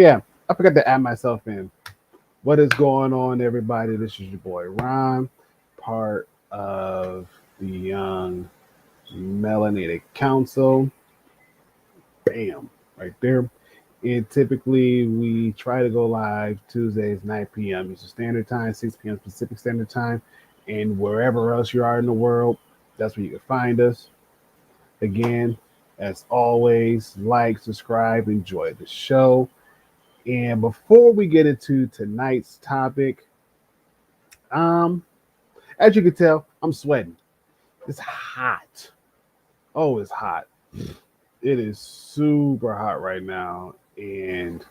Yeah, I forgot to add myself in. What is going on, everybody? This is your boy Ron, part of the Young Melanated Council. Bam, right there. And typically, we try to go live Tuesdays, 9 p.m. Eastern Standard Time, 6 p.m. Pacific Standard Time, and wherever else you are in the world, that's where you can find us. Again, as always, like, subscribe, enjoy the show. And before we get into tonight's topic, um, as you can tell, I'm sweating. It's hot. Oh, it's hot. It is super hot right now, and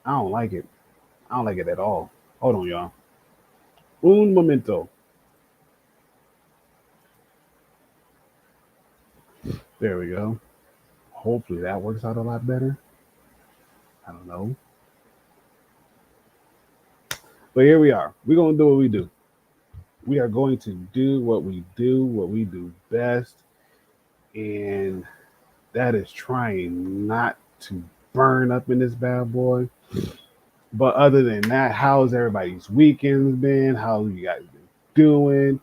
I don't like it. I don't like it at all. Hold on, y'all. Un momento. There we go. Hopefully that works out a lot better. I don't know. But here we are. We're going to do what we do. We are going to do what we do best. And that is trying not to burn up in this bad boy. But other than that, how's everybody's weekends been? How you guys been doing?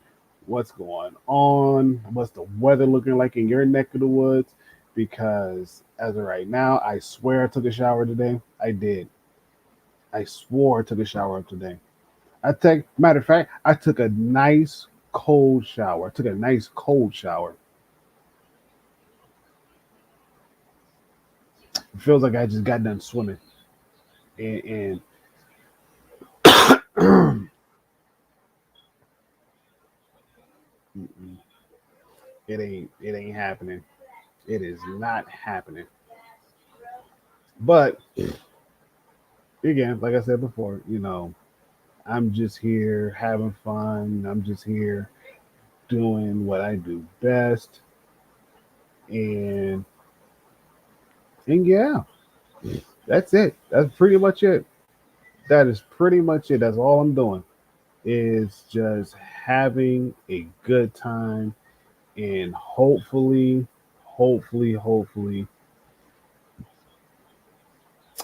What's going on? What's the weather looking like in your neck of the woods? Because as of right now, I swear I took a shower today. I did. I swore I took a shower today. Matter of fact, I took a nice cold shower. I took a nice cold shower. It feels like I just got done swimming. And it ain't happening. It is not happening. But again, like I said before, I'm just here having fun. I'm just here doing what I do best. And and yeah, that's it. That's pretty much it. That is pretty much it. That's all I'm doing. Is just having a good time and hopefully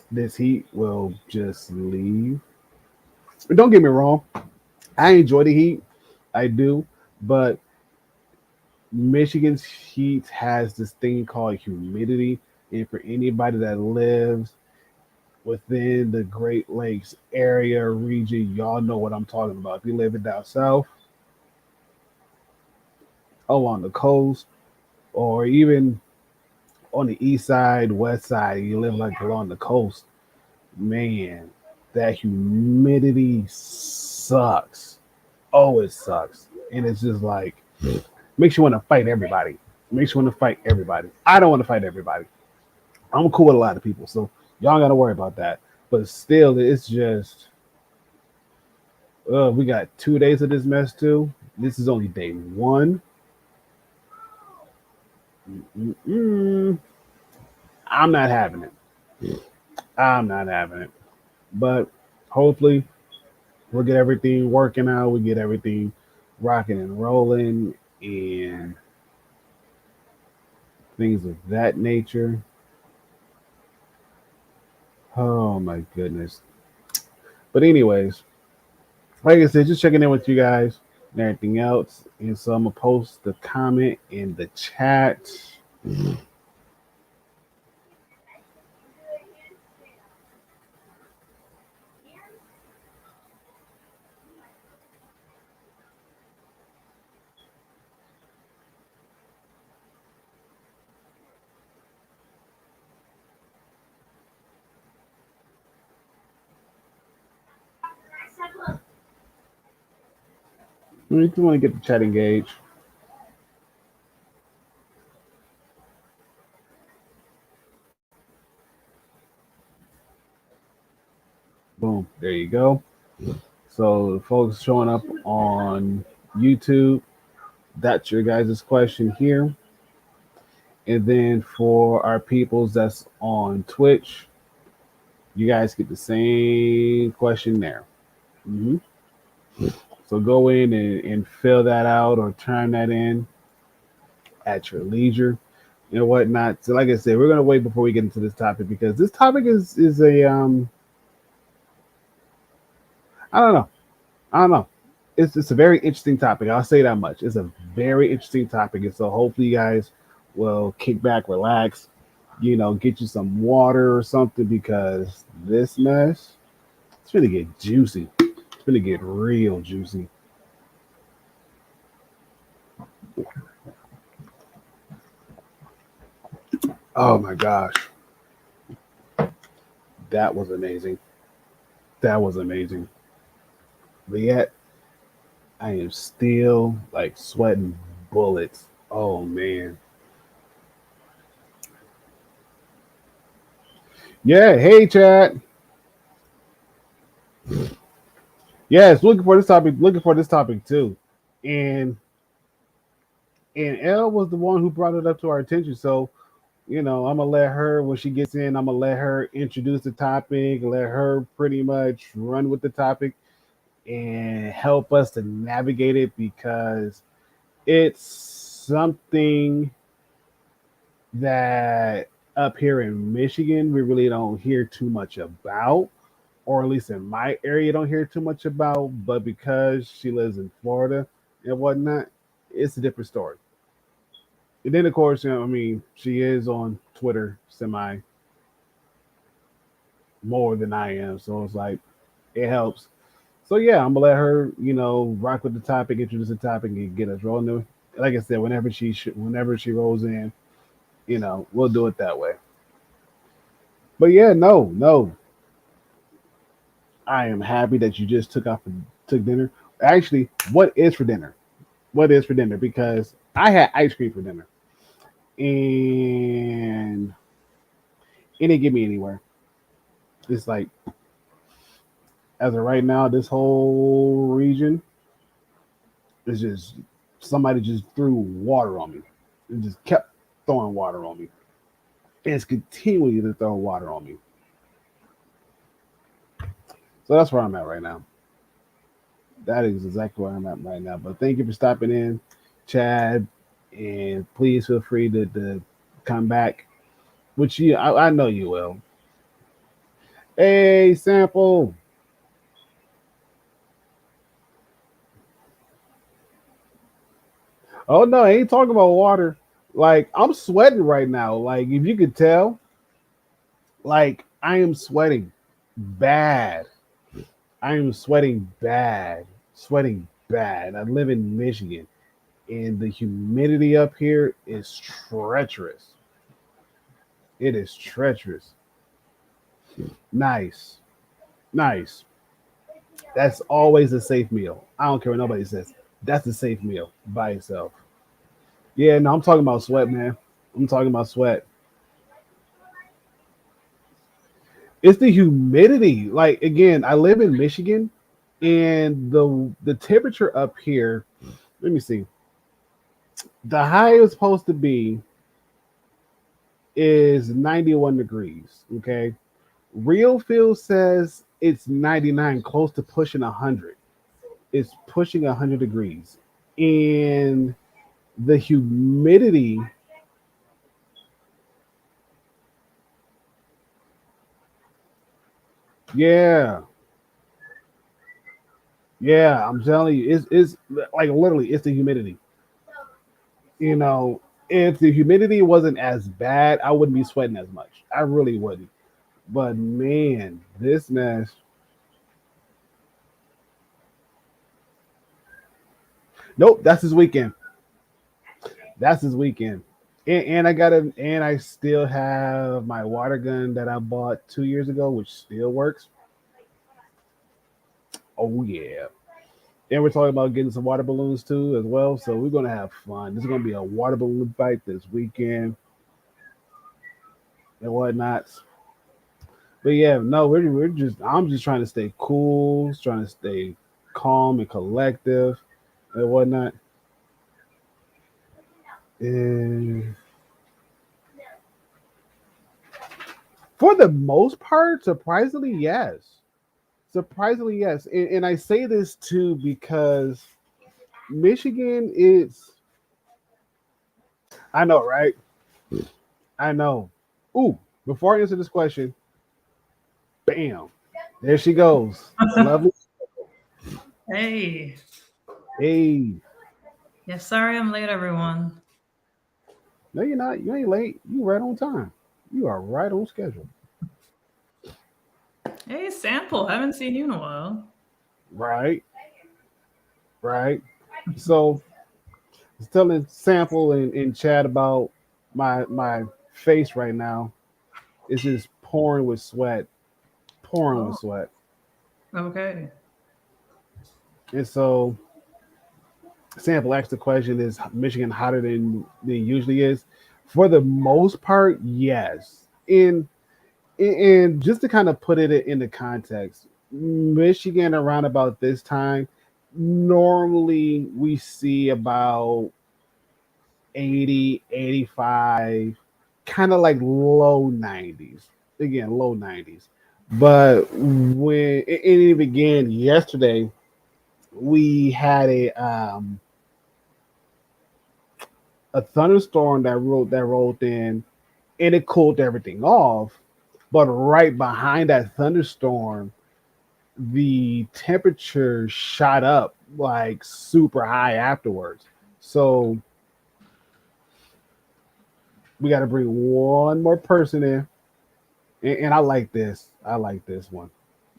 this heat will just leave. But don't get me wrong, I enjoy the heat. I do, but Michigan's heat has this thing called humidity, and for anybody that lives within the Great Lakes area region, y'all know what I'm talking about. If you live in down south, along the coast, or even on the east side, west side, you live like along the coast, man, that humidity sucks. Oh, it sucks. And it's just like makes you want to fight everybody. Makes you want to fight everybody. I don't want to fight everybody. I'm cool with a lot of people, so y'all got to worry about that. But still, it's just we got 2 days of this mess too. This is only day one. Mm-mm. I'm not having it. I'm not having it. But hopefully, we'll get everything working out. We get everything rocking and rolling, and things of that nature. Oh my goodness. But anyways, like I said, just checking in with you guys and everything else. And so I'm gonna post the comment in the chat. If you want to get the chat engaged, boom, there you go. So the folks showing up on YouTube, that's your guys' question here. And then for our peoples that's on Twitch, you guys get the same question there. hmm So go in and fill that out or turn that in at your leisure. and whatnot. So, like I said, we're gonna wait before we get into this topic because this topic is a I don't know, I don't know. It's a very interesting topic. I'll say that much. It's a very interesting topic, and so hopefully you guys will kick back, relax, get you some water or something because this mess it's gonna get juicy. It's gonna get real juicy. Oh my gosh, that was amazing. That was amazing. But yet I am still like sweating bullets. Oh man. Yeah, hey chat. Yes, looking for this topic too. And and Elle was the one who brought it up to our attention. So, I'm gonna let her when she gets in, I'm gonna let her introduce the topic, let her pretty much run with the topic and help us to navigate it because it's something that up here in Michigan we really don't hear too much about, or at least in my area don't hear too much about. But because she lives in Florida and whatnot, it's a different story. And then of course, I mean, she is on Twitter semi more than I am, so it's like it helps. So yeah, I'm gonna let her, rock with the topic, introduce the topic, and get us rolling. Like I said, whenever she rolls in, we'll do it that way. But yeah, no, no, I am happy that you just took dinner. Actually, what is for dinner? What is for dinner? Because I had ice cream for dinner, and it didn't get me anywhere. It's like as of right now, this whole region is just somebody just threw water on me. It just kept throwing water on me. And it's continuing to throw water on me. So that's where I'm at right now. That is exactly where I'm at right now. But thank you for stopping in, Chad, and please feel free to come back. Which I know you will. Hey, sample. Oh no, I ain't talking about water. Like I'm sweating right now. Like if you could tell, like I am sweating bad. I am sweating bad. Sweating bad. I live in Michigan and the humidity up here is treacherous. It is treacherous. Nice. Nice. That's always a safe meal. I don't care what nobody says. That's a safe meal by itself. Yeah, no, I'm talking about sweat, man. I'm talking about sweat. It's the humidity. Like again, I live in Michigan and the temperature up here, let me see. The high is supposed to be is 91 degrees, okay? Real feel says it's 99, close to pushing 100. It's pushing 100 degrees. And the humidity, yeah, yeah, I'm telling you, it's like literally, it's the humidity. You know, if the humidity wasn't as bad, I wouldn't be sweating as much. I really wouldn't. But man, this mess. Nope, that's his weekend. That's his weekend. And I got it, and I still have my water gun that I bought 2 years ago, which still works. Oh yeah. And we're talking about getting some water balloons too as well. So we're gonna have fun. This is gonna be a water balloon fight this weekend and whatnot. But yeah, no, we're just I'm just trying to stay cool, trying to stay calm and collective and whatnot. And for the most part, surprisingly, yes. Surprisingly, yes. And I say this too because Michigan is, I know, right? I know. Ooh, before I answer this question, bam, there she goes. Lovely. Hey. Hey, Yeah, sorry I'm late, everyone. no, you're not. You ain't late. You right on time. You are right on schedule. Hey, Sample, haven't seen you in a while. Right, right. So, I was telling Sample and Chad about my face right now. It's just pouring with sweat, pouring with Oh, sweat. okay. And so, Sample asked the question: Is Michigan hotter than it usually is? For the most part, yes. And just to kind of put it into context, Michigan around about this time, normally we see about 80, 85, kind of like low 90s. Again, low 90s. But when it began yesterday, we had a thunderstorm that rolled in, and it cooled everything off. But right behind that thunderstorm, the temperature shot up like super high afterwards. So we got to bring one more person in, and I like this. I like this one.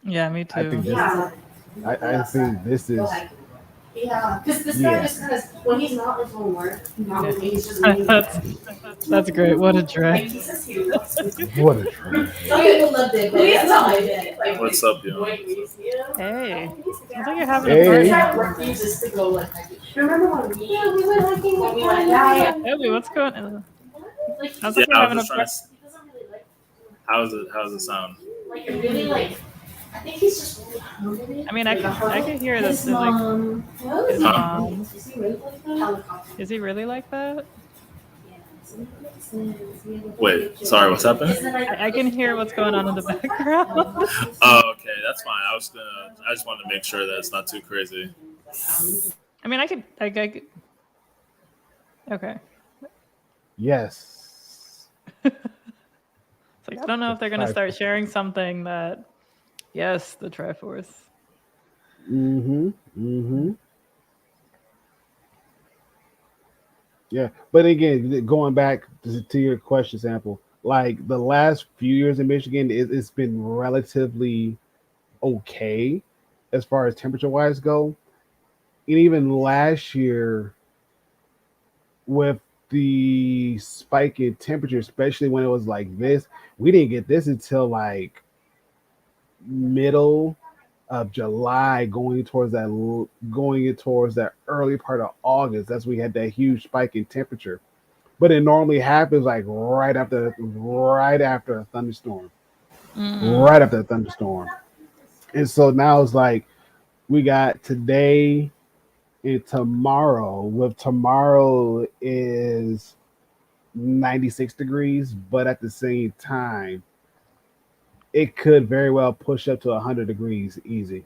Yeah, me I too. think this. I think this is. Yeah, because this guy Yeah. just kind of when he's not like on work, not Yeah. moving, he's just leaning that's that's great. What a like drag. he says he loves it. What a treat. Some people loved it, but it's not like it. Like What's up, yo? Hey, sounds like you're having a Hey. party. Try refuses to go like hiking. Remember when we went hiking when we went yeah. Toby, what's going on? Like Sounds Yeah, like you're I was having a just trying to. party. he doesn't really like How's it? How's it sound? like it really like I think he's just really hungry. I mean, Like a I huddle. could hear His this. Like mom. his Huh? mom. Is he really like that? Is he really like that? Wait, sorry, what's happening? I can hear what's going on in the background. Oh, okay, that's fine. I just wanted to make sure that it's not too crazy. I mean, I could. Okay. Yes. It's like I don't know if they're gonna start sharing something that. Yes, the Triforce. Mm-hmm. Mm-hmm. Yeah, but again, going back to your question, Sample, like the last few years in Michigan, it's been relatively okay as far as temperature wise go. And even last year, with the spike in temperature, especially when it was like this, we didn't get this until like middle of July, going towards that early part of August. That's when we had that huge spike in temperature. But it normally happens like right after a thunderstorm, Mm. right after a thunderstorm. And so now it's like we got today and tomorrow. With tomorrow is 96 degrees, but at the same time, it could very well push up to 100 degrees easy.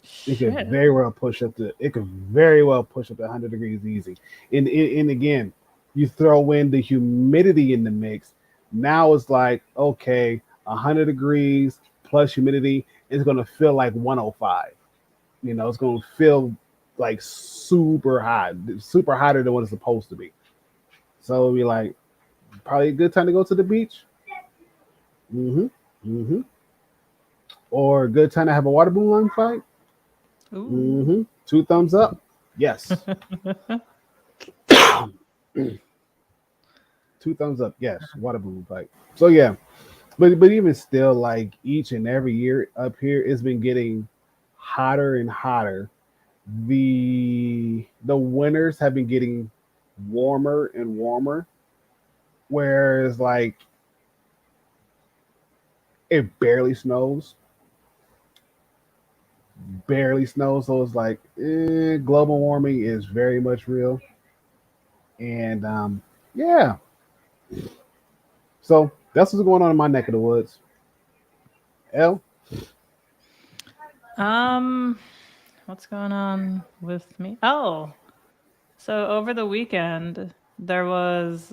Shit. It could very well push up to 100 degrees easy. And again, you throw in the humidity in the mix. Now it's like, okay, 100 degrees plus humidity is going to feel like 105. It's going to feel like super hot, super hotter than what it's supposed to be. So it'll be like probably a good time to go to the beach. Mm-hmm. Mm-hmm. Or a good time to have a water balloon fight. Ooh. Mm-hmm. Two thumbs up. Yes. Two thumbs up. Yes. Water balloon fight. So yeah, but even still, like each and every year up here, it's been getting hotter and hotter. The winters have been getting warmer and warmer, whereas like it barely snows. So it's like global warming is very much real, and yeah. So that's what's going on in my neck of the woods. L. Um, what's going on with me? Oh, so over the weekend there was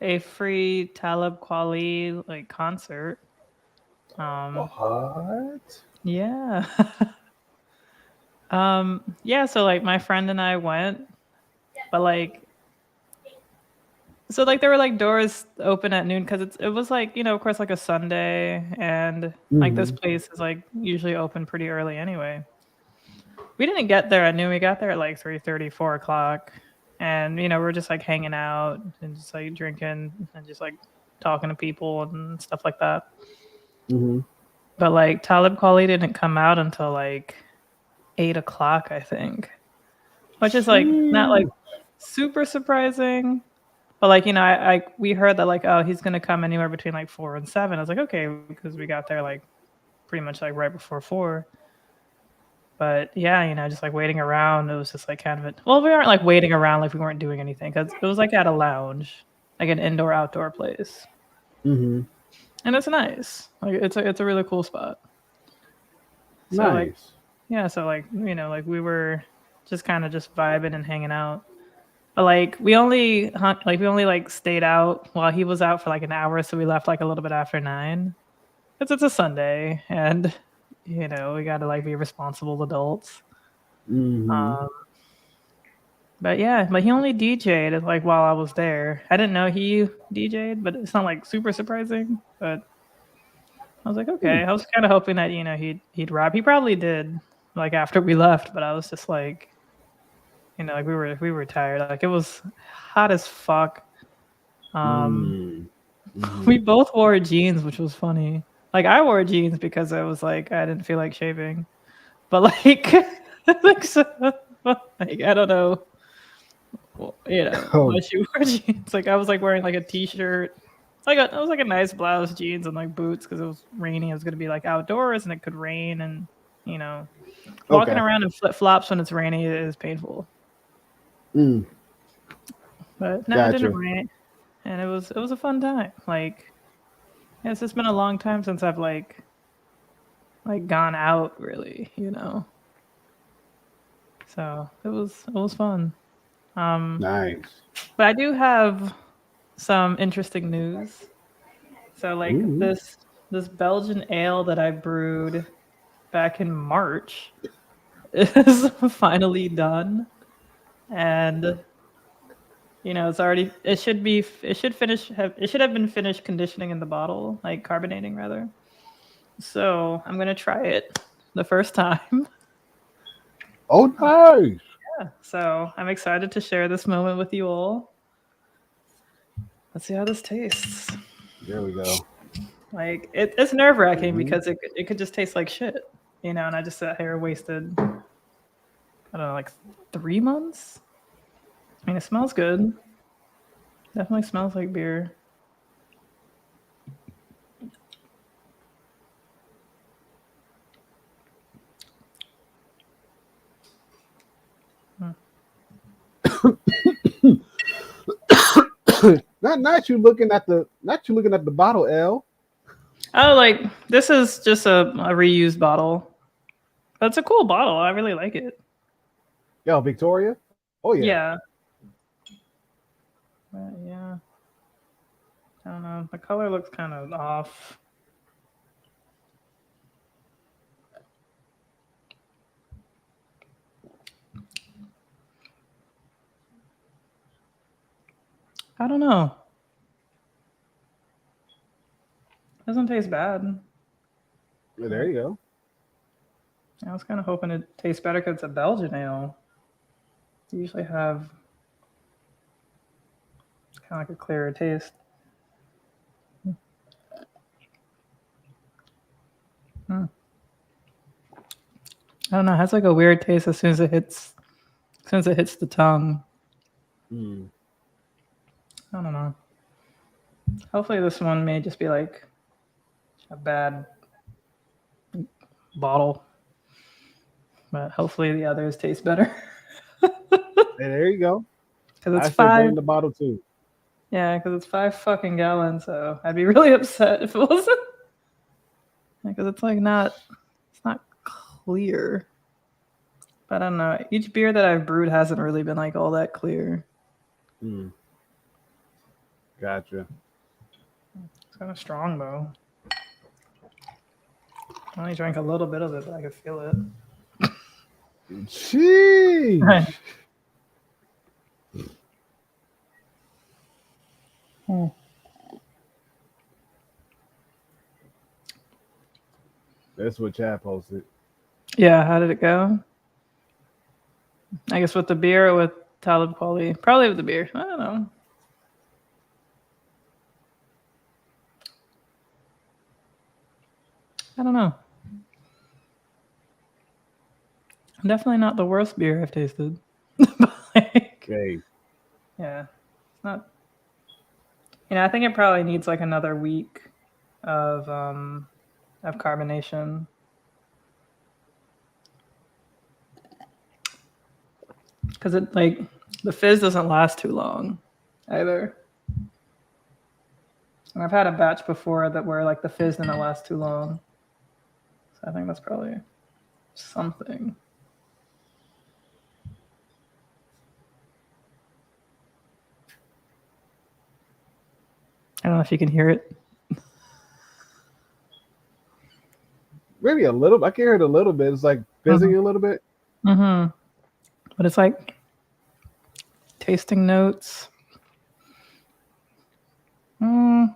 a free Talib Kweli like concert. What? Yeah. Yeah, so like my friend and I went, but like so like there were like doors open at noon because it was like, of course like a Sunday, and like this place is like usually open pretty early anyway. We didn't get there at noon, we got there at like 3:30, 4 o'clock. And we're just like hanging out and just like drinking and just like talking to people and stuff like that. Mm-hmm. But like Talib Kweli didn't come out until like 8 o'clock, I think, which is like not like super surprising. But like we heard that like, oh, he's gonna come anywhere between like 4 and 7. I was like, okay, because we got there like pretty much like right before 4. But yeah, just like waiting around, it was just like kind of well, we aren't like waiting around like we weren't doing anything because it was like at a lounge, like an indoor outdoor place, Mm-hmm. and it's nice. Like it's a really cool spot. So Nice. like yeah, so like like we were just kind of just vibing and hanging out. But like we only like stayed out while he was out for like an hour, so we left like a little bit after 9. It's a Sunday, and we gotta like be responsible adults. Mm-hmm. But yeah, but he only DJ'd like while I was there. I didn't know he DJ'd, but it's not like super surprising. But I was like, okay. I was kind of hoping that he'd rap. He probably did like after we left, but I was just like, like we were tired. Like it was hot as fuck. We both wore jeans, which was funny. Like I wore jeans because I was like I didn't feel like shaving, but like like so, like I don't know. Well, why she wore jeans. Like I was like wearing like a t-shirt. It was like a nice blouse, jeans, and like boots because it was raining. It was gonna be like outdoors and it could rain, and walking around in flip flops when it's raining is painful. But no, it didn't rain, and it was a fun time. Like it's just been a long time since I've like gone out really, So it was fun. Nice. But I do have some interesting news. So like this Belgian ale that I brewed back in March is finally done, and it should have been finished conditioning in the bottle, like carbonating rather. So I'm gonna try it the first time. Oh, nice. Yeah, so I'm excited to share this moment with you all. Let's see how this tastes. There we go. Like it's nerve-wracking because it could just taste like shit, and I just sat here wasted, I don't know, like 3 months. I mean, it smells good. Definitely smells like beer. Not you looking at the bottle, L. Oh, like this is just a reused bottle. But it's a cool bottle. I really like it. Yo, Victoria. Oh yeah. Yeah. I don't know. The color looks kind of off. I don't know. Doesn't taste bad. Yeah, there you go. I was kind of hoping it tastes better because it's a Belgian ale. You usually have kind of like a clearer taste. I don't know. It has like a weird taste as soon as it hits the tongue. I don't know. Hopefully this one may just be like a bad bottle, but hopefully the others taste better. Hey, there you go. Because it's I 5 in the bottle too. Yeah, because it's 5 fucking gallons. So I'd be really upset if it wasn't. Because it's like it's not clear. But I don't know. Each beer that I've brewed hasn't really been like all that clear. Gotcha. It's kind of strong though. I only drank a little bit of it, but I could feel it. Sheesh. Hmm. That's what Chad posted. Yeah, how did it go? I guess with the beer or with Talib Kweli? Probably with the beer. I don't know. I don't know. Definitely not the worst beer I've tasted. But, like, Hey, yeah, it's not. I think it probably needs like another week of carbonation. Because it like the fizz doesn't last too long either. And I've had a batch before that where like the fizz didn't last too long. So I think that's probably something. I don't know if you can hear it. maybe a little. I can hear it a little bit. It's like fizzing a little bit. Mm-hmm. But it's like tasting notes. Mm.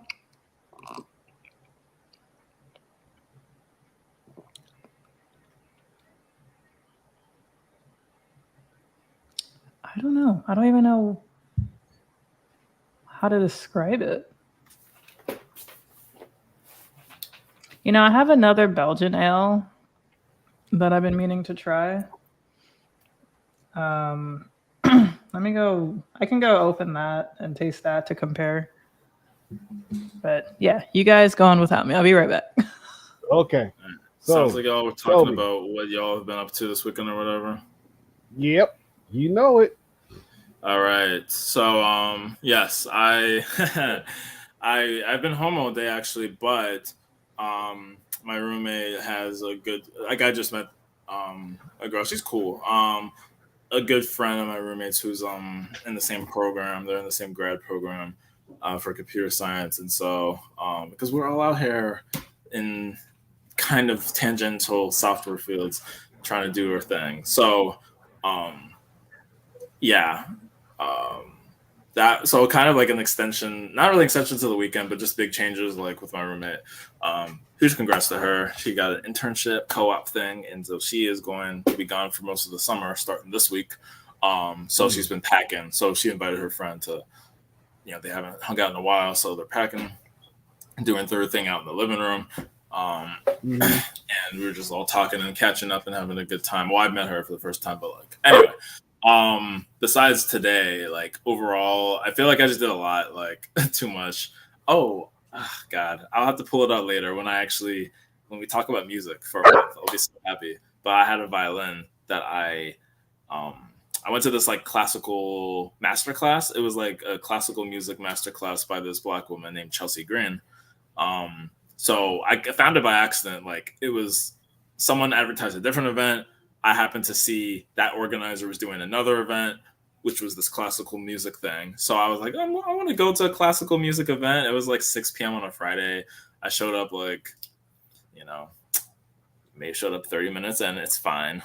I don't know. I don't even know how to describe it. I have another Belgian ale that I've been meaning to try. Let me go. I can go open that and taste that to compare. But yeah, you guys go on without me. I'll be right back. Okay. So, Sounds like y'all were talking Toby. about what y'all have been up to this weekend or whatever. Yep. You know it. All right. So yes, I've been home all day actually, but my roommate has a good like I just met a girl. She's cool. A good friend of my roommates who's in the same program. They're in the same grad program for computer science, and so because we're all out here in kind of tangential software fields trying to do our thing. So yeah. That so kind of like an extension, not really extension to the weekend, but just big changes like with my roommate. Huge congrats to her. She got an internship co-op thing, and so she is going to be gone for most of the summer, starting this week. So she's been packing. So she invited her friend to, they haven't hung out in a while, so they're packing, doing their thing out in the living room. And we were just all talking and catching up and having a good time. Well, I met her for the first time, but like anyway. Besides today, like overall, I feel like I just did a lot, like too much. Oh, God, I'll have to pull it out later when we talk about music for a month. I'll be so happy. But I had a violin that I went to this like classical masterclass. It was like a classical music masterclass by this Black woman named Chelsea Green. So I found it by accident. Like it was someone advertised a different event. I happened to see that organizer was doing another event, which was this classical music thing. So I was like, I want to go to a classical music event. It was like 6 p.m. on a Friday. I showed up maybe showed up 30 minutes and it's fine.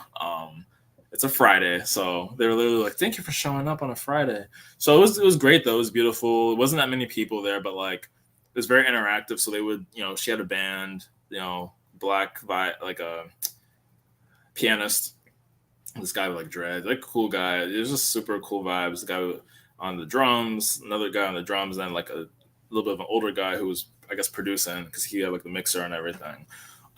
It's a Friday. So they were literally like, thank you for showing up on a Friday. So it was great though. It was beautiful. It wasn't that many people there, but like it was very interactive. So they would, she had a band, like a pianist, this guy with like dreads, like cool guy. It was just super cool vibes. The guy on the drums, another guy on the drums, and then like a little bit of an older guy who was, I guess, producing because he had like the mixer and everything.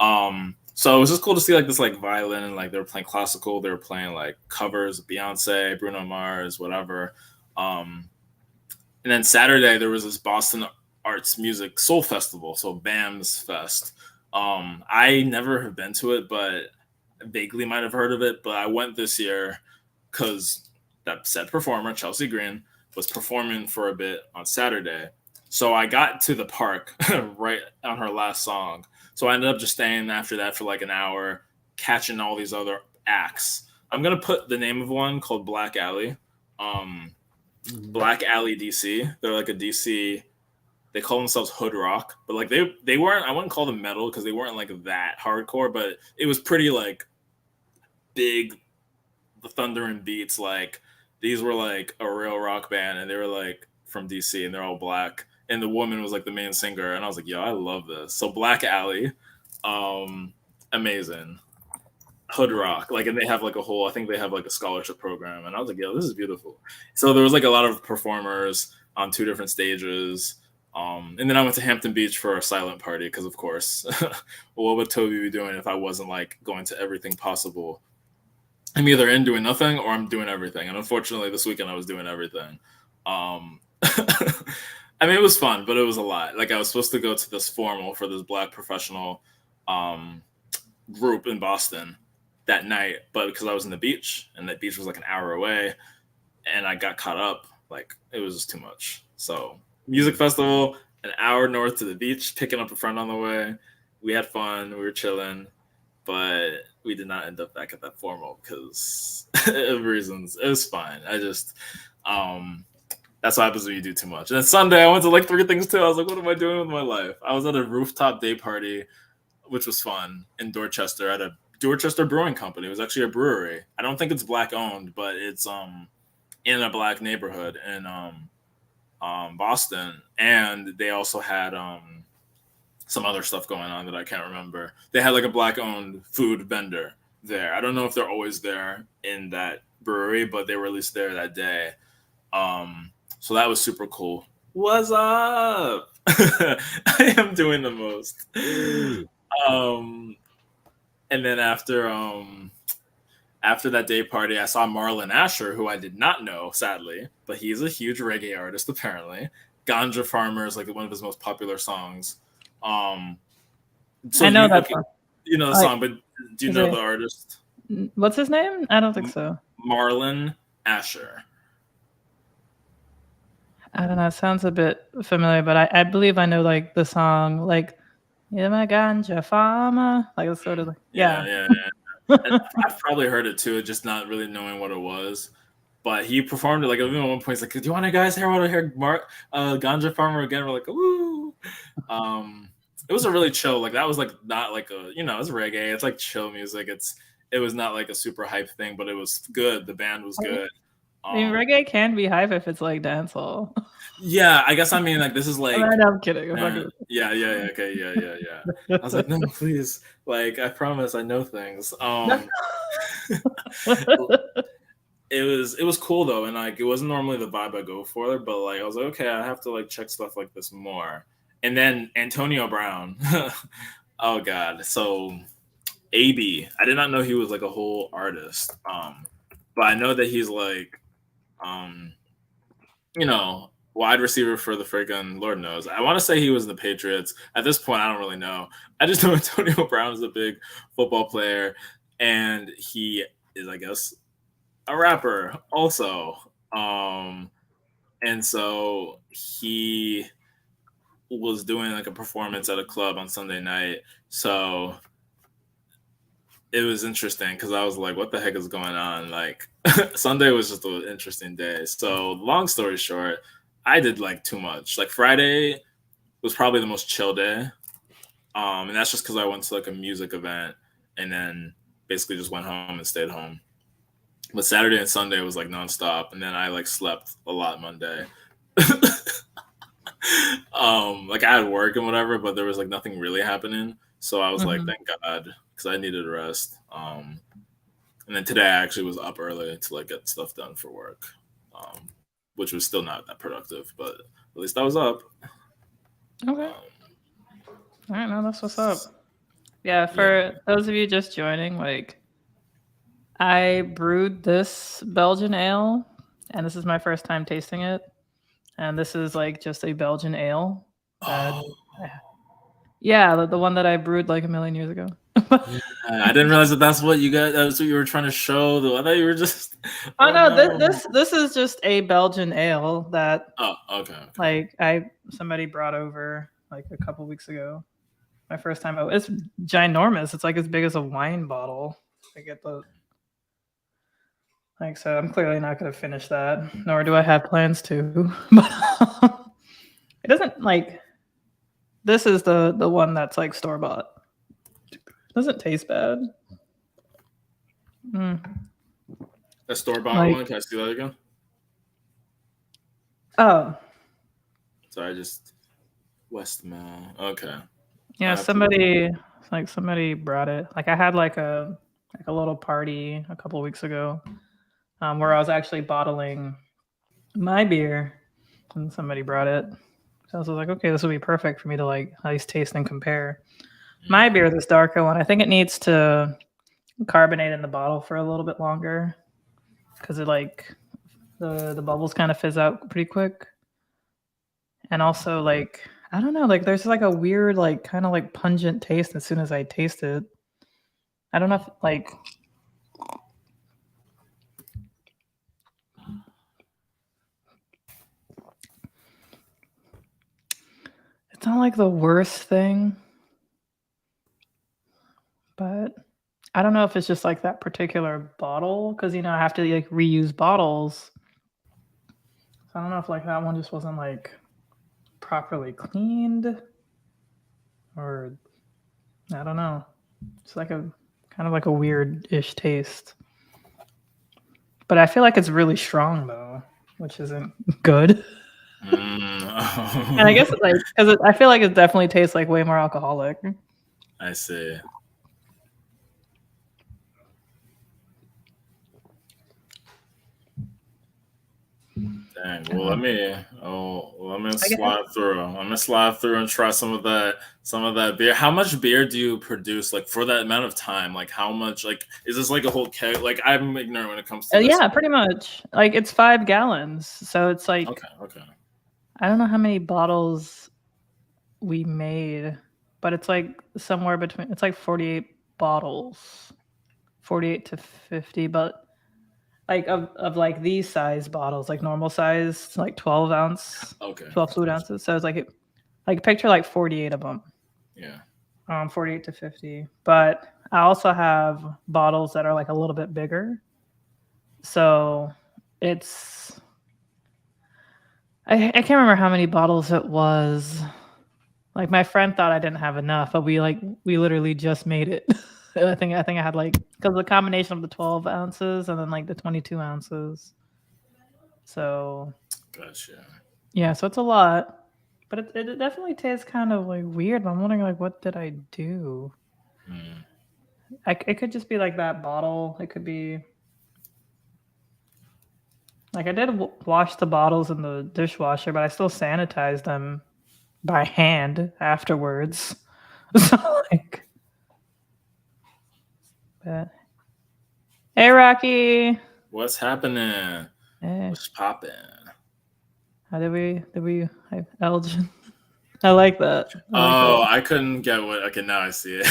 So it was just cool to see like this like violin and like they were playing classical, they were playing like covers of Beyonce, Bruno Mars, whatever. And then Saturday there was this Boston Arts Music Soul Festival, so BAMS Fest. I never have been to it, but vaguely might have heard of it, but I went this year because that said performer, Chelsea Green, was performing for a bit on Saturday. So I got to the park right on her last song. So I ended up just staying after that for like an hour, catching all these other acts. I'm going to put the name of one called Black Alley. Black Alley DC. They're like a DC They call themselves hood rock, but like they weren't. I wouldn't call them metal because they weren't like that hardcore, but it was pretty like big, the thunder and beats. Like these were like a real rock band, and they were like from DC, and they're all black. And the woman was like the main singer, and I was like, yo, I love this. So Black Alley, amazing. Hood rock, like, and they have like a whole, I think they have like a scholarship program, and I was like, yo, this is beautiful. So there was like a lot of performers on 2 different stages, and then I went to Hampton Beach for a silent party because of course, what would Toby be doing if I wasn't like going to everything possible? I'm either in doing nothing or I'm doing everything, and unfortunately this weekend I was doing everything. I mean, it was fun, but it was a lot. Like I was supposed to go to this formal for this Black professional group in Boston that night, but because I was in the beach and that beach was like an hour away and I got caught up, like it was just too much. So music festival, an hour north to the beach, picking up a friend on the way. We had fun, we were chilling, but we did not end up back at that formal because of reasons. It was fine. I just that's what happens when you do too much. And then Sunday I went to like 3 things too. I was like, what am I doing with my life? I was at a rooftop day party, which was fun, in Dorchester at a Dorchester Brewing Company. It was actually a brewery. I don't think it's Black owned, but it's in a Black neighborhood in Boston. And they also had some other stuff going on that I can't remember. They had like a Black owned food vendor there. I don't know if they're always there in that brewery, but they were at least there that day. So that was super cool. What's up? I am doing the most. And then after that day party, I saw Marlon Asher, who I did not know, sadly, but he's a huge reggae artist apparently. Ganja Farmer is like one of his most popular songs. So I know that song. You know the song, but do you know the artist? What's his name? I don't think so. Marlon Asher. I don't know. It sounds a bit familiar, but I believe I know like the song, like "You're my ganja farmer." Like it's sort of like yeah. I've probably heard it too, just not really knowing what it was. But he performed it like even at one point. He's like, "Do you want to guys want to hear Ganja Farmer again?" We're like, "Woo!" It was a really chill. Like that was like not like a it's reggae. It's like chill music. It was not like a super hype thing, but it was good. The band was good. I mean, reggae can be hype if it's like dancehall. Yeah, I guess I mean like this is like. I'm kidding. Yeah. Okay, yeah. I was like, no, please. Like, I promise, I know things. It was cool though, and like it wasn't normally the vibe I go for, but like I was like, okay, I have to like check stuff like this more. And then Antonio Brown. Oh God. So AB. I did not know he was like a whole artist. But I know that he's like wide receiver for the friggin' Lord knows. I want to say he was the Patriots. At this point, I don't really know. I just know Antonio Brown is a big football player, and he is, I guess, a rapper also. And so he was doing like a performance at a club on Sunday night. So it was interesting because I was like, what the heck is going on? Like Sunday was just an interesting day. So long story short, I did like too much. Like Friday was probably the most chill day. And that's just because I went to like a music event and then basically just went home and stayed home. But Saturday and Sunday was like nonstop. And then I like slept a lot Monday. Like I had work and whatever, but there was like nothing really happening. So I was like, thank God, because I needed a rest. And then today I actually was up early to like get stuff done for work, which was still not that productive, but at least I was up. Okay. All right, now that's what's up. Yeah, for those of you just joining, like I brewed this Belgian ale, and this is my first time tasting it. And this is like just a Belgian ale. Yeah, the one that I brewed like a million years ago. I didn't realize that's what you got. That's what you were trying to show. Though I thought you were just. No. This is just a Belgian ale that. Oh, okay. Like somebody brought over like a couple weeks ago. My first time. It's ginormous. It's like as big as a wine bottle. I get the. Like so, I'm clearly not going to finish that. Nor do I have plans to. But it doesn't like. This is the one that's like store bought. Doesn't taste bad. A store-bought Like- one. Can I see that again? Oh, Sorry, just Westmail. Okay. yeah. I have to- Somebody brought it. Like I had like a little party a couple of weeks ago, where I was actually bottling my beer, and somebody brought it. So I was like, okay, this would be perfect for me to like at least taste and compare. My beer, this darker one, I think it needs to carbonate in the bottle for a little bit longer because it like the bubbles kind of fizz out pretty quick. And also like I don't know, like there's like a weird like kind of like pungent taste as soon as I taste it. I don't know if like it's not like the worst thing, but I don't know if it's just like that particular bottle because I have to like reuse bottles. So I don't know if like that one just wasn't like properly cleaned or I don't know. It's like a kind of like a weird-ish taste. But I feel like it's really strong though, which isn't good. And I guess like because I feel like it definitely tastes like way more alcoholic. I see. Dang. Well, let me slide through. I'm gonna slide through and try some of that beer. How much beer do you produce, like for that amount of time? Like how much? Like is this like a whole keg? Like I'm ignorant when it comes to this. Yeah, pretty much. Like it's 5 gallons, so it's like Okay. I don't know how many bottles we made, but it's like somewhere between. It's like 48 bottles, 48 to 50, but. Like of like these size bottles, like normal size, like 12 ounce, Okay. 12 fluid ounces. So it's like picture like 48 of them. Yeah. 48 to 50. But I also have bottles that are like a little bit bigger. So it's I can't remember how many bottles it was. Like my friend thought I didn't have enough, but we literally just made it. I think I had like because the combination of the 12 ounces and then like the 22 ounces. So Gotcha. yeah, so it's a lot, but it definitely tastes kind of like weird. I'm wondering like what did I do? It could just be like that bottle. It could be like I did wash the bottles in the dishwasher, but I still sanitized them by hand afterwards. So like. But hey, Rocky. What's happening? Hey. What's popping? How did we Elgin? I like that. I couldn't get what. Okay, now I see it.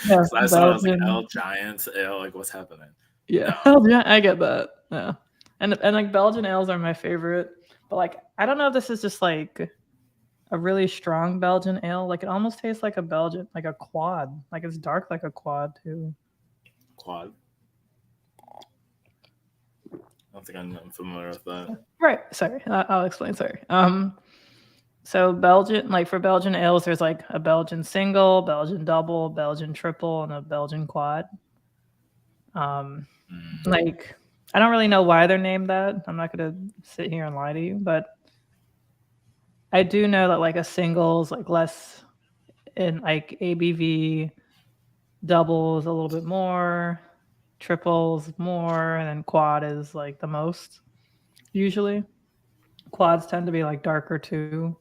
Yeah, So I saw it was like Belgian. L Giant Ale. Like, what's happening? Yeah, No. Elgin, I get that. Yeah, and like Belgian ales are my favorite. But like, I don't know if this is just like a really strong Belgian ale. Like, it almost tastes like a Belgian, like a quad. Like it's dark like a quad too. Quad. I don't think I'm familiar with that. Right. Sorry. I'll explain. Sorry. So Belgian, like for Belgian ales, there's like a Belgian single, Belgian double, Belgian triple, and a Belgian quad. Like I don't really know why they're named that. I'm not gonna sit here and lie to you, but I do know that like a single is like less in like ABV, double is a little bit more, triples more, and then quad is like the most usually. Quads tend to be like darker too.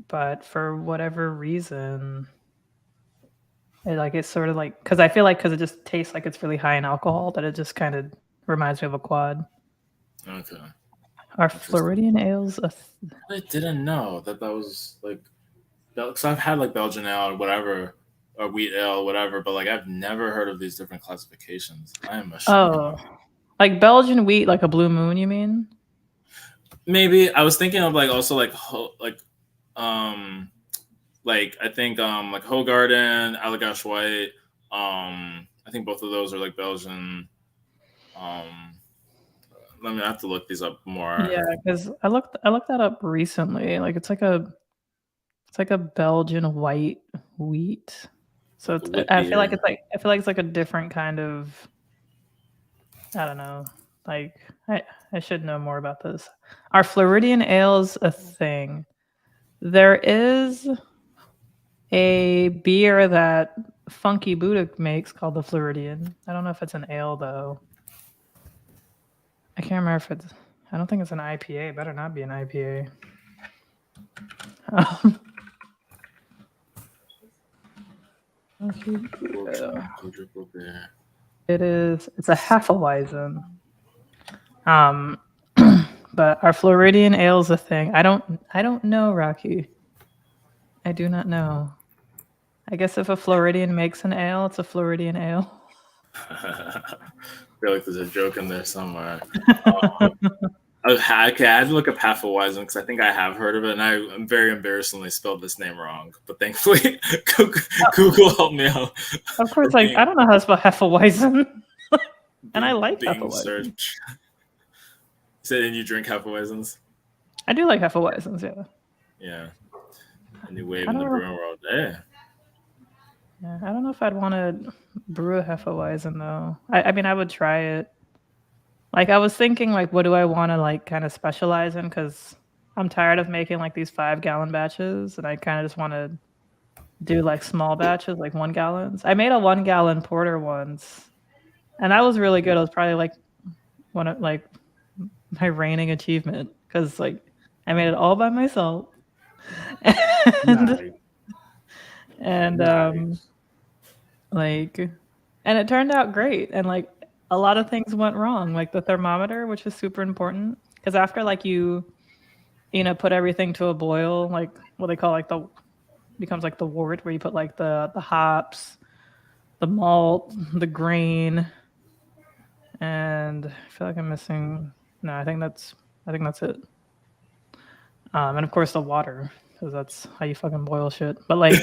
But for whatever reason, it's sort of like because I feel like because it just tastes like it's really high in alcohol that it just kind of reminds me of a quad. Okay. Are Floridian ales I didn't know that was like, because I've had like Belgian ale or whatever, or wheat ale, whatever, but like I've never heard of these different classifications. I am ashamed. like Belgian wheat, like a Blue Moon? You mean? Maybe I was thinking of like also like I think like Hoegaarden, Allagash White. I think both of those are like Belgian. Let me have to look these up more. Yeah, because I looked that up recently. Like it's like a Belgian white wheat. So it's, Whip I feel like beer. it's like a different kind of, I don't know. Like I should know more about this. Are Floridian ales a thing? There is a beer that Funky Buddha makes called the Floridian. I don't know if it's an ale though. I can't remember if it's. I don't think it's an IPA. Better not be an IPA. Funky Buddha. Quadruple beer. It is. It's a Hefeweizen. But are Floridian ales a thing? I don't know, Rocky. I do not know. I guess if a Floridian makes an ale, it's a Floridian ale. I feel like there's a joke in there somewhere. I had to look up Hefeweizen because I think I have heard of it, and I'm very embarrassingly spelled this name wrong. But thankfully, Google helped me out. Of course, like I don't know how to spell Hefeweizen, and I like Bing Hefeweizen. search. Said, and you drink Hefeweizens? I do like Hefeweizens, yeah. Yeah. A new wave I in the don't know. brewing world. Yeah. Yeah, I don't know if I'd want to brew a Hefeweizen though. I mean, I would try it. Like I was thinking, like, what do I want to like kind of specialize in? Because I'm tired of making like these 5-gallon batches, and I kind of just want to do like small batches, like 1 gallons. I made a 1 gallon porter once, and that was really good. It was probably like one of like my reigning achievement because like I made it all by myself, Nice. and Nice. like, and it turned out great. And like a lot of things went wrong, like the thermometer, which is super important because after like you know put everything to a boil, like what they call like the becomes like the wort where you put like the hops, the malt, the grain, and I feel like I'm missing. No, I think that's it. And of course the water because that's how you fucking boil shit. But like,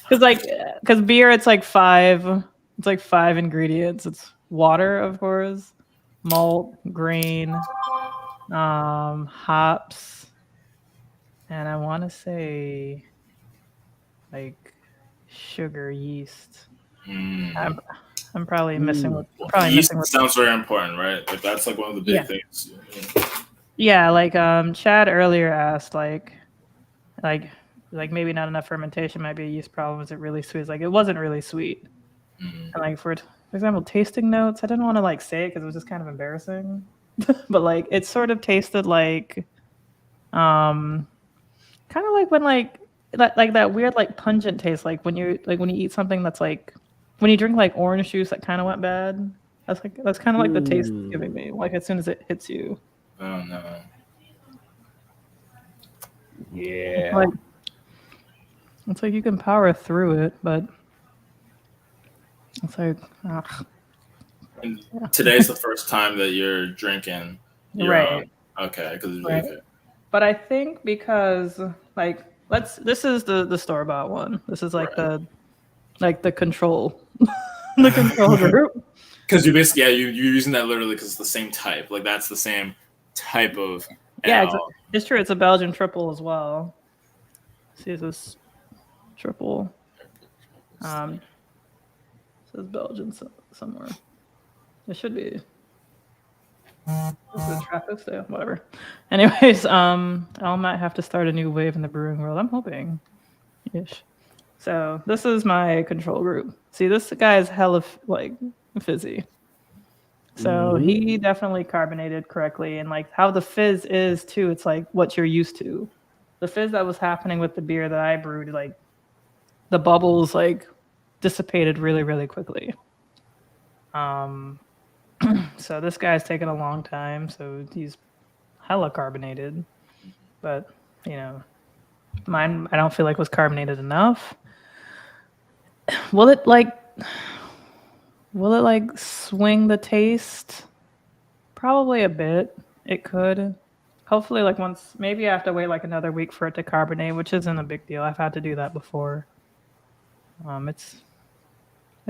because beer it's like 5 ingredients. It's water, of course, malt, grain, hops, and I want to say like sugar, yeast. I'm probably missing. Yeast sounds very important, right? Like that's like one of the big things. Yeah, like Chad earlier asked, like maybe not enough fermentation might be a yeast problem. Is it really sweet? It's like it wasn't really sweet. And like for example, tasting notes, I didn't want to like say it because it was just kind of embarrassing. But like it sort of tasted like, kind of like when like that weird like pungent taste, like when you eat something that's like when you drink like orange juice that kind of went bad. That's kind of like the taste it's giving me. Like as soon as it hits you. Oh no. Yeah. Like it's like you can power through it, but it's like And today's the first time that you're drinking. Right. Okay, because Right. But I think because like this is the store bought one. This is like the control the control group. Because you basically you're using that literally because it's the same type. Like that's the same type of Yeah, it's true. It's a Belgian triple as well. See this triple. It says Belgian somewhere. It should be. This is traffic sale, whatever. Anyways, I might have to start a new wave in the brewing world. I'm hoping. Ish. So this is my control group. See, this guy is hella like fizzy. So he definitely carbonated correctly, and like how the fizz is too. It's like what you're used to. The fizz that was happening with the beer that I brewed, like the bubbles like dissipated really, really quickly. So this guy's taken a long time, so he's hella carbonated. But you know, mine I don't feel like was carbonated enough. Will it like swing the taste? Probably a bit. It could. Hopefully, like once, maybe I have to wait like another week for it to carbonate, which isn't a big deal. I've had to do that before. It's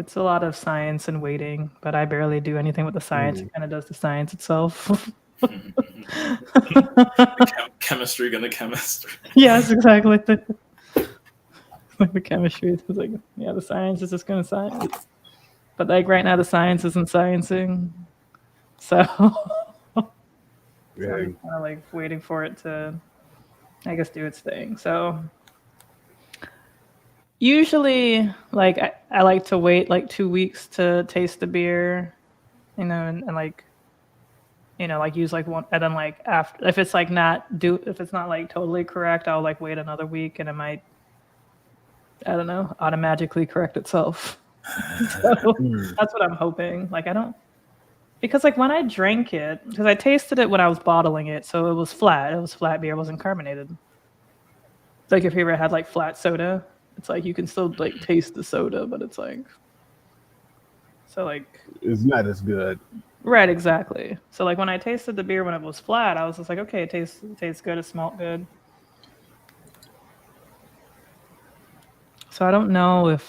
It's a lot of science and waiting, but I barely do anything with the science. It kind of does the science itself. Chemistry gonna chemistry. Yes, exactly. Like the chemistry is like, yeah, the science is just gonna science. But like right now, the science isn't sciencing. So, Yeah. kind of like waiting for it to, I guess, do its thing. So usually, like I like to wait like 2 weeks to taste the beer, and like like use like one, and then like after, if it's like if it's not like totally correct, I'll like wait another week, and it might, I don't know, automatically correct itself. So that's what I'm hoping. Like because like when I drank it, because I tasted it when I was bottling it, so it was flat. It was flat beer. It wasn't carbonated. Like if you ever had like flat soda, it's like you can still like taste the soda, but it's like, so like It's not as good. right, exactly. So like when I tasted the beer when it was flat, I was just like, okay, it tastes good. It smelled good. So I don't know if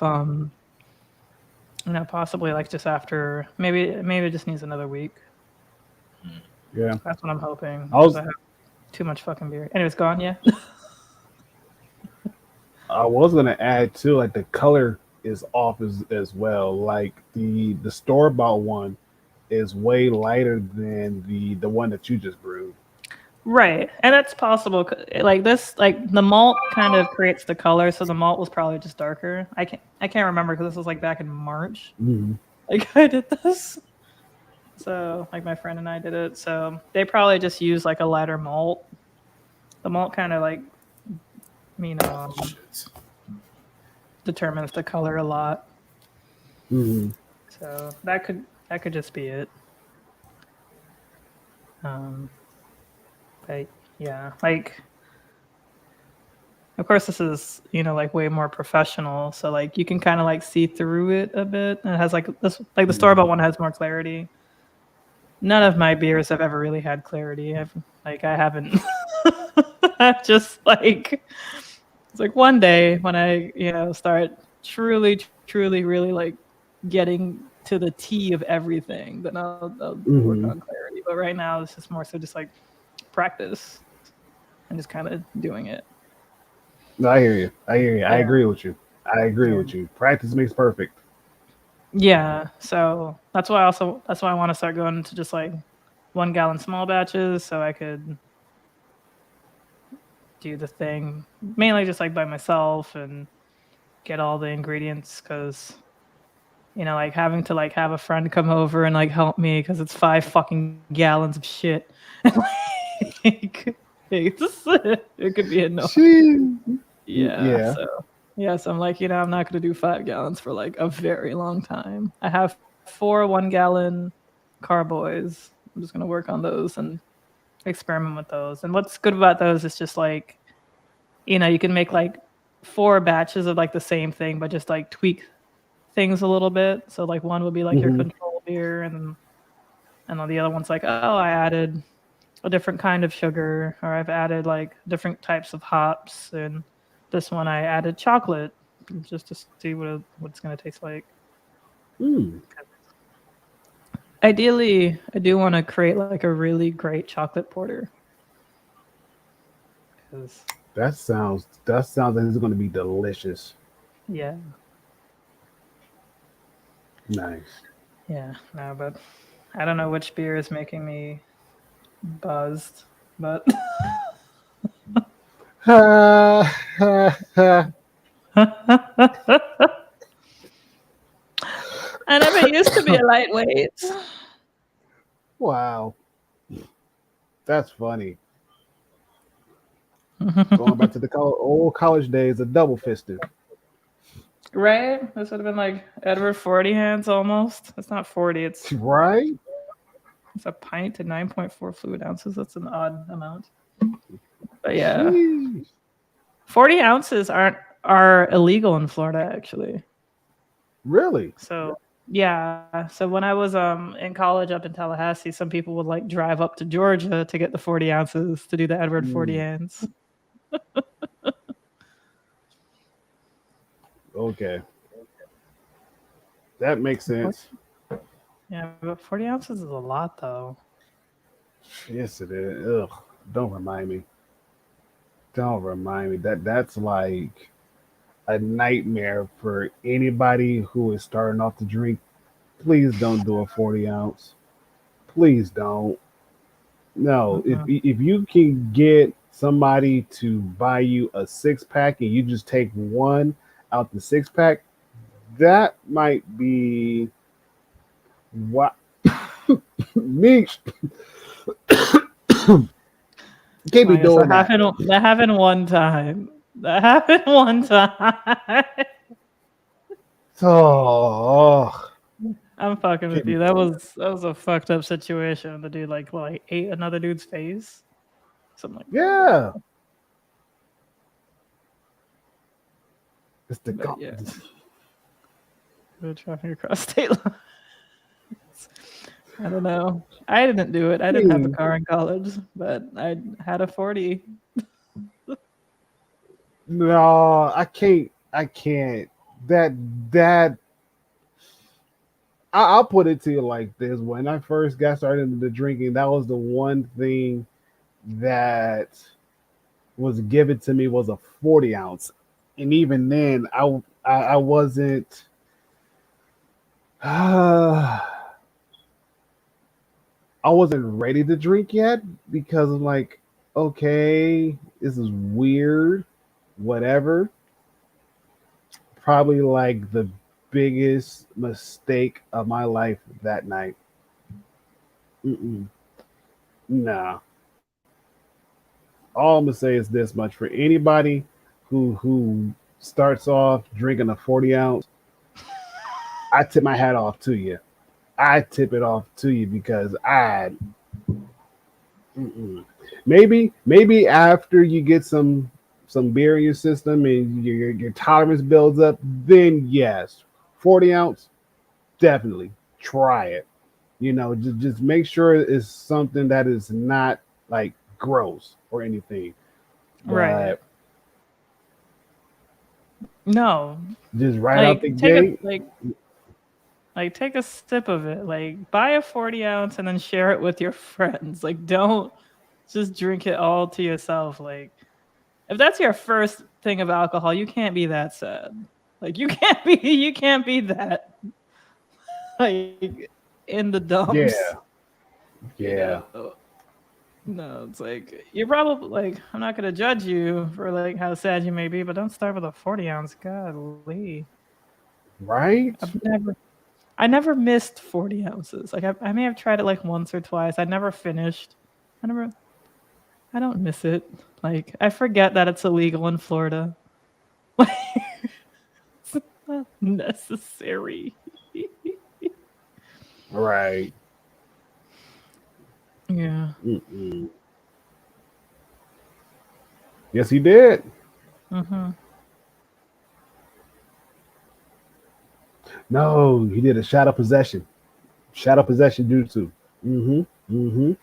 possibly like just after, maybe it just needs another week. Yeah. That's what I'm hoping. I was- I have too much fucking beer. Anyways, gone. Yeah. I was gonna add too, like the color is off as well. Like the store bought one is way lighter than the one that you just brewed. Right, and that's possible. Like this, like the malt kind of creates the color, so the malt was probably just darker. I can't remember because this was like back in March. Mm-hmm. Like I did this, so like my friend and I did it. So they probably just used like a lighter malt. The malt kind of like, Shit. determines the color a lot. Mm-hmm. So that could just be it. But yeah, like of course this is like way more professional, so like you can kind of like see through it a bit, and it has like this, like the store bought one has more clarity. None of my beers have ever really had clarity. I haven't. I've just like, it's like one day when I start truly really like getting to the tea of everything, then I'll work on clarity. But right now it's just more so just like practice and just kind of doing it. No, I hear you. I Yeah. agree with you. Practice makes perfect. Yeah, so that's why I want to start going into just like 1 gallon small batches, so I could do the thing mainly just like by myself and get all the ingredients, because like having to like have a friend come over and like help me because it's 5 fucking gallons of shit. Like, it could be annoying. Yeah. So I'm like, I'm not going to do 5 gallons for like a very long time. I have 4 1-gallon carboys. I'm just going to work on those and experiment with those. And what's good about those is just like, you can make like 4 batches of like the same thing, but just like tweak things a little bit. So like one would be like your control beer, and then the other one's like, oh, I added a different kind of sugar, or I've added like different types of hops, and this one I added chocolate just to see what it's going to taste like. Ideally, I do want to create like a really great chocolate porter. That sounds like it's going to be delicious. Yeah. Nice. Yeah, no, but I don't know which beer is making me buzzed, but I never used to be a lightweight. Wow. That's funny. Going back to the old college days of double fisted. Right? This would have been like Edward 40 hands almost. It's not 40, it's Right? It's a pint to 9.4 fluid ounces. That's an odd amount. But yeah. Jeez. 40 ounces are illegal in Florida, actually. Really? So yeah. So when I was in college up in Tallahassee, some people would like drive up to Georgia to get the 40 ounces to do the Edward 40 hands. Okay. That makes sense. Yeah, but 40 ounces is a lot, though. Yes, it is. Ugh. Don't remind me. Don't remind me. That's like a nightmare for anybody who is starting off to drink. Please don't do a 40 ounce. Please don't. No, Mhm. if you can get somebody to buy you a 6 pack and you just take one out the 6 pack, that might be what me can't be Like I said, doing that. that happened one time. That happened one time. Oh, I'm fucking can't with be you. doing that. That was a fucked up situation. The dude like ate another dude's face. Something like that. Yeah, it's the But yeah, we're traffic across state lines. I don't know. I didn't do it. I didn't have a car in college, but I had a 40. No, I can't. I can't. That that I'll put it to you like this: when I first got started into drinking, that was the one thing that was given to me was a 40 ounce, and even then, I wasn't. I wasn't ready to drink yet because I'm like, okay, this is weird, whatever. Probably like the biggest mistake of my life that night. Mm-mm. Nah. All I'm gonna say is this much: for anybody who starts off drinking a 40 ounce, I tip my hat off to you. I tip it off to you because mm-mm. Maybe after you get some beer in your system and your tolerance builds up, then yes, 40 ounce, definitely try it. Just make sure it's something that is not like gross or anything. Right. But No. just right out the Like take a gate, like take a sip of it. Like buy a 40 ounce and then share it with your friends. Like don't just drink it all to yourself. Like if that's your first thing of alcohol, you can't be that sad. Like you can't be that like in the dumps. yeah, You yeah, know. No, it's like you're probably like I'm not gonna judge you for like how sad you may be, but don't start with a 40 ounce. Golly. right, I've never I never missed 40 ounces. Like I may have tried it like once or twice. I never finished. I never I don't miss it. Like I forget that it's illegal in Florida. Like it's not necessary. right. Yeah. Mm-mm. Yes, he did. Mhm. No, he did a shadow possession. Shadow possession jutsu. Mm-hmm. Mm-hmm.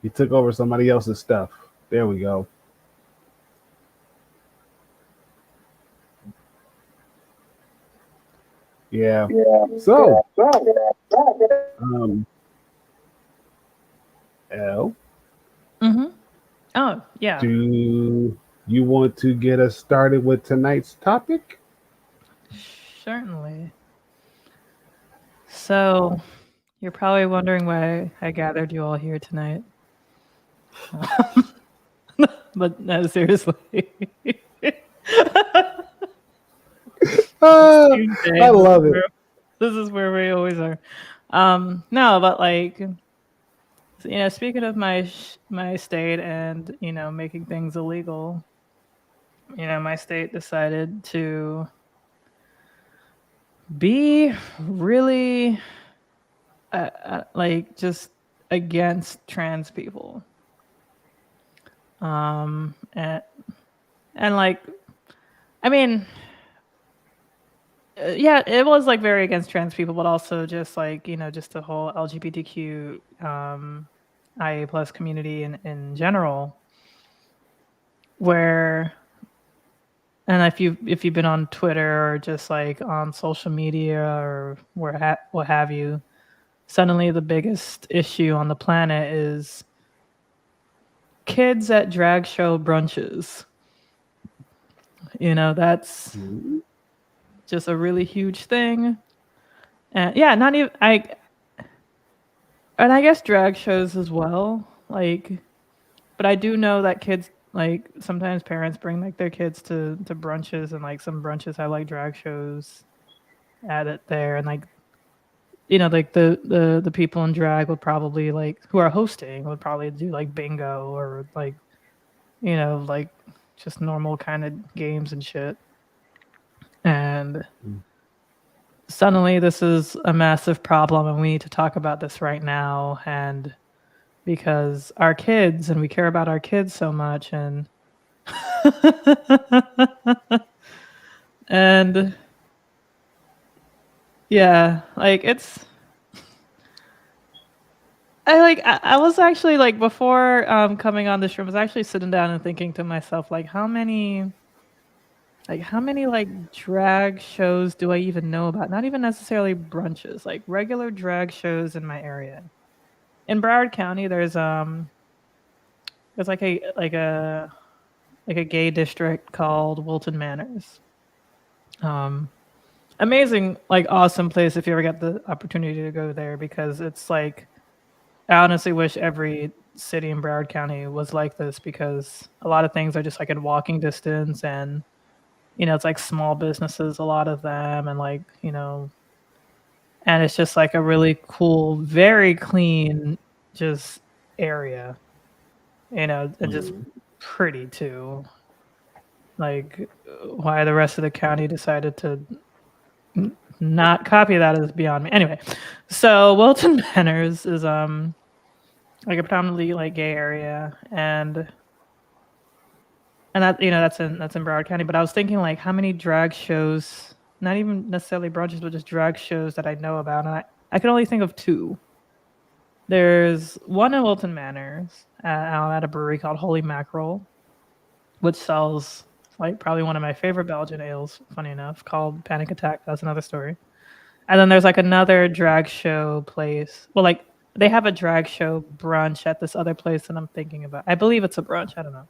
He took over somebody else's stuff. There we go. Yeah. So, um, L, Mhm. Oh, yeah. do you want to get us started with tonight's topic? Certainly. So, you're probably wondering why I gathered you all here tonight. But no, seriously. Ah, Tuesday, I love it. this is where we always are. No, but like speaking of my state and making things illegal, my state decided to be really like just against trans people. And like I mean, yeah, it was like very against trans people, but also just like just the whole LGBTQ IA plus community in general, where and if you've been on Twitter or just like on social media or what have you, suddenly the biggest issue on the planet is kids at drag show brunches. That's just a really huge thing. And yeah, not even and I guess drag shows as well. Like, but I do know that kids, like, sometimes parents bring like their kids to brunches, and like some brunches have like drag shows at it there, and like like the people in drag would probably like who are hosting would probably do like bingo or like like just normal kind of games and shit. And suddenly this is a massive problem, and we need to talk about this right now. And because our kids, and we care about our kids so much, and and yeah, like I was actually like before coming on this room, I was actually sitting down and thinking to myself, like how many like drag shows do I even know about? Not even necessarily brunches, like regular drag shows in my area. In Broward County, there's like a gay district called Wilton Manors. Amazing, like awesome place if you ever get the opportunity to go there, because it's like I honestly wish every city in Broward County was like this, because a lot of things are just like in walking distance, and it's like small businesses, a lot of them, and like and it's just like a really cool, very clean just area, and just pretty too. Like why the rest of the county decided to not copy that is beyond me. Anyway, so Wilton Manors is like a predominantly like gay area, and that that's in Broward County. But I was thinking like how many drag shows, not even necessarily brunches, but just drag shows that I know about, and I can only think of two. There's one in Wilton Manors at a brewery called Holy Mackerel, which sells like probably one of my favorite Belgian ales, funny enough, called Panic Attack. That's another story. And then there's like another drag show place. Well, like they have a drag show brunch at this other place that I'm thinking about. I believe it's a brunch. I don't know.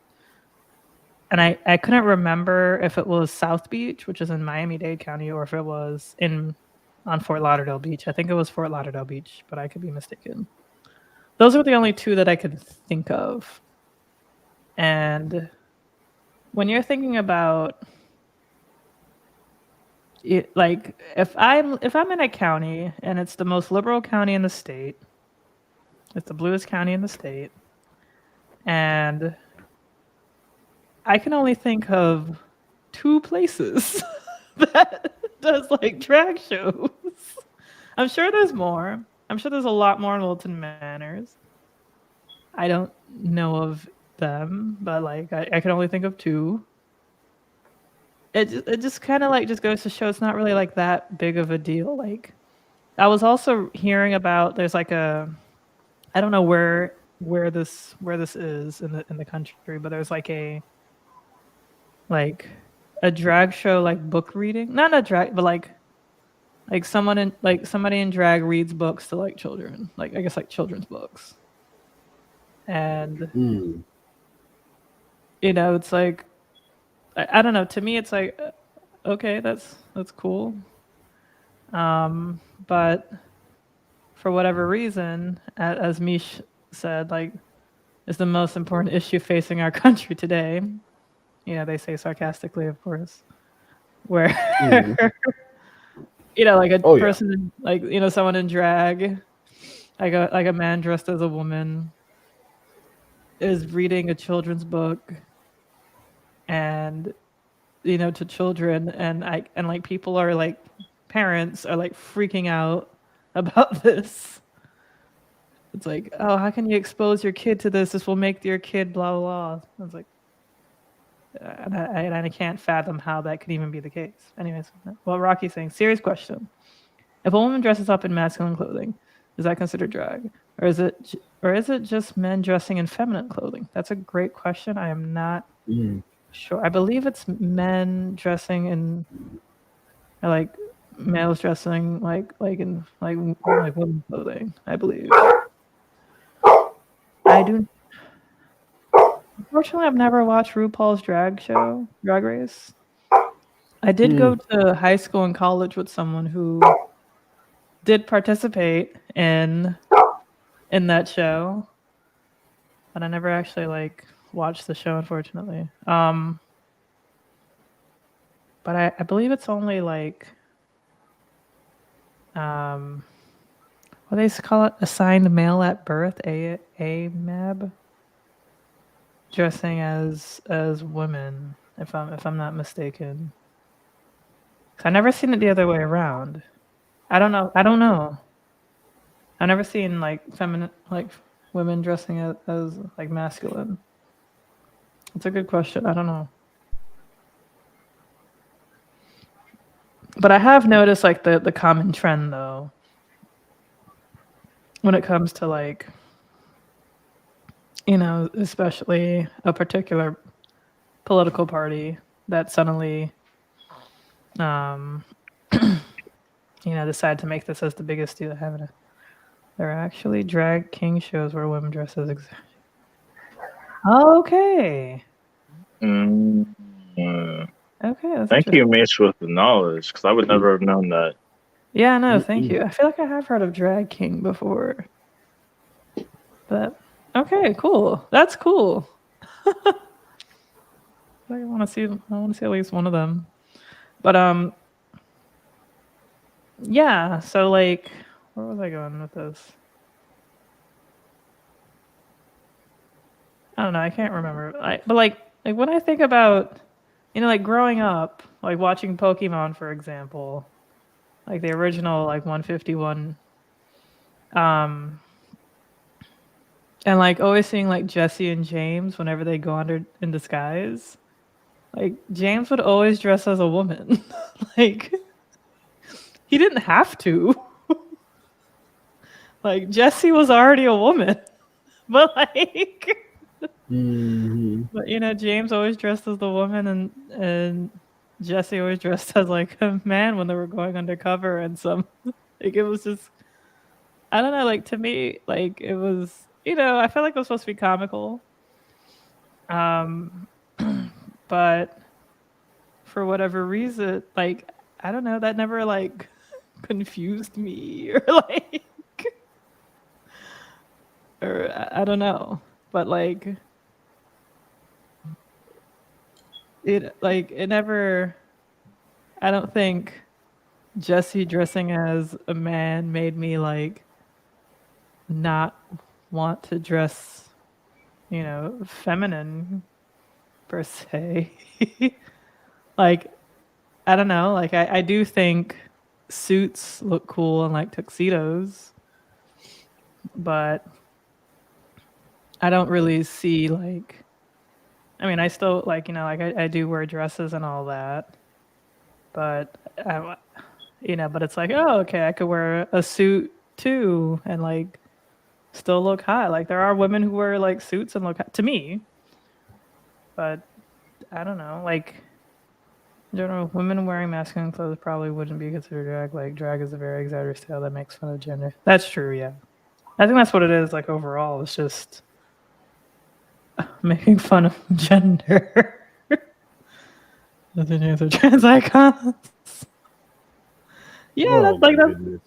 And I couldn't remember if it was South Beach, which is in Miami-Dade County, or if it was on Fort Lauderdale Beach. I think it was Fort Lauderdale Beach, but I could be mistaken. Those are the only two that I could think of. And when you're thinking about it, like if I'm in a county and it's the most liberal county in the state, it's the bluest county in the state, and I can only think of two places that does like drag shows. I'm sure there's more. I'm sure there's a lot more in Wilton Manors. I don't know of them, but like I can only think of two. It just kind of like just goes to show it's not really like that big of a deal. Like I was also hearing about there's like I don't know where this is in the country, but there's like a drag show, like book reading, not a drag, but like somebody in drag reads books to like children, like I guess like children's books. And it's like I don't know, to me it's like okay, that's cool, but for whatever reason, as Mish said, like it's the most important issue facing our country today. They say sarcastically, of course, where like a person, like someone in drag, like a man dressed as a woman, is reading a children's book, and to children, and like people are like parents are like freaking out about this. It's like, oh, how can you expose your kid to this? This will make your kid blah blah blah. I was like, and I can't fathom how that could even be the case. Anyways, well, Rocky's saying, serious question: if a woman dresses up in masculine clothing, is that considered drag, or is it just men dressing in feminine clothing? That's a great question. I am not sure. I believe it's men dressing in, or like males dressing like women's clothing. I believe. I do. Unfortunately, I've never watched RuPaul's Drag Race. I did Hmm. go to high school and college with someone who did participate in that show, but I never actually like watched the show, unfortunately. But I believe it's only like what do they call it? Assigned male at birth, AMAB, dressing as women, if I'm not mistaken. 'Cause I never seen it the other way around. I don't know. I don't know. I've never seen like feminine, like women dressing as like masculine. It's a good question. I don't know. But I have noticed like the common trend though when it comes to like, especially a particular political party that suddenly um decide to make this as the biggest deal having it. There are actually drag king shows where women dress as okay. Mm. Okay, that's Thank you, interesting. Mace, with the knowledge, because I would never have known that. Yeah, no, thank you. I feel like I have heard of drag king before. But okay, cool. That's cool. I want to see at least one of them. But yeah, so like where was I going with this? I don't know, I can't remember. But like when I think about like growing up, like watching Pokemon for example, like the original like 151 and like always seeing like Jesse and James whenever they go under in disguise. Like James would always dress as a woman. Like he didn't have to. Like Jesse was already a woman. But like Mm-hmm. but James always dressed as the woman and Jesse always dressed as like a man when they were going undercover and some like it was just I don't know, like to me, like it was I felt like it was supposed to be comical. But for whatever reason, like I don't know, that never like confused me or like or I don't know. But like it never I don't think Jesse dressing as a man made me like not want to dress, feminine per se. Like I don't know, like I do think suits look cool and like tuxedos, but I don't really see like I mean I still like like I do wear dresses and all that, but but it's like oh okay I could wear a suit too and like still look hot. Like there are women who wear like suits and look hot to me, but I don't know like in general, women wearing masculine clothes probably wouldn't be considered drag. Like, drag is a very exaggerated style that makes fun of gender. That's true, yeah. I think that's what it is, like, overall. It's just making fun of gender. The names of trans icons. Yeah, Oh that's my like that. goodness.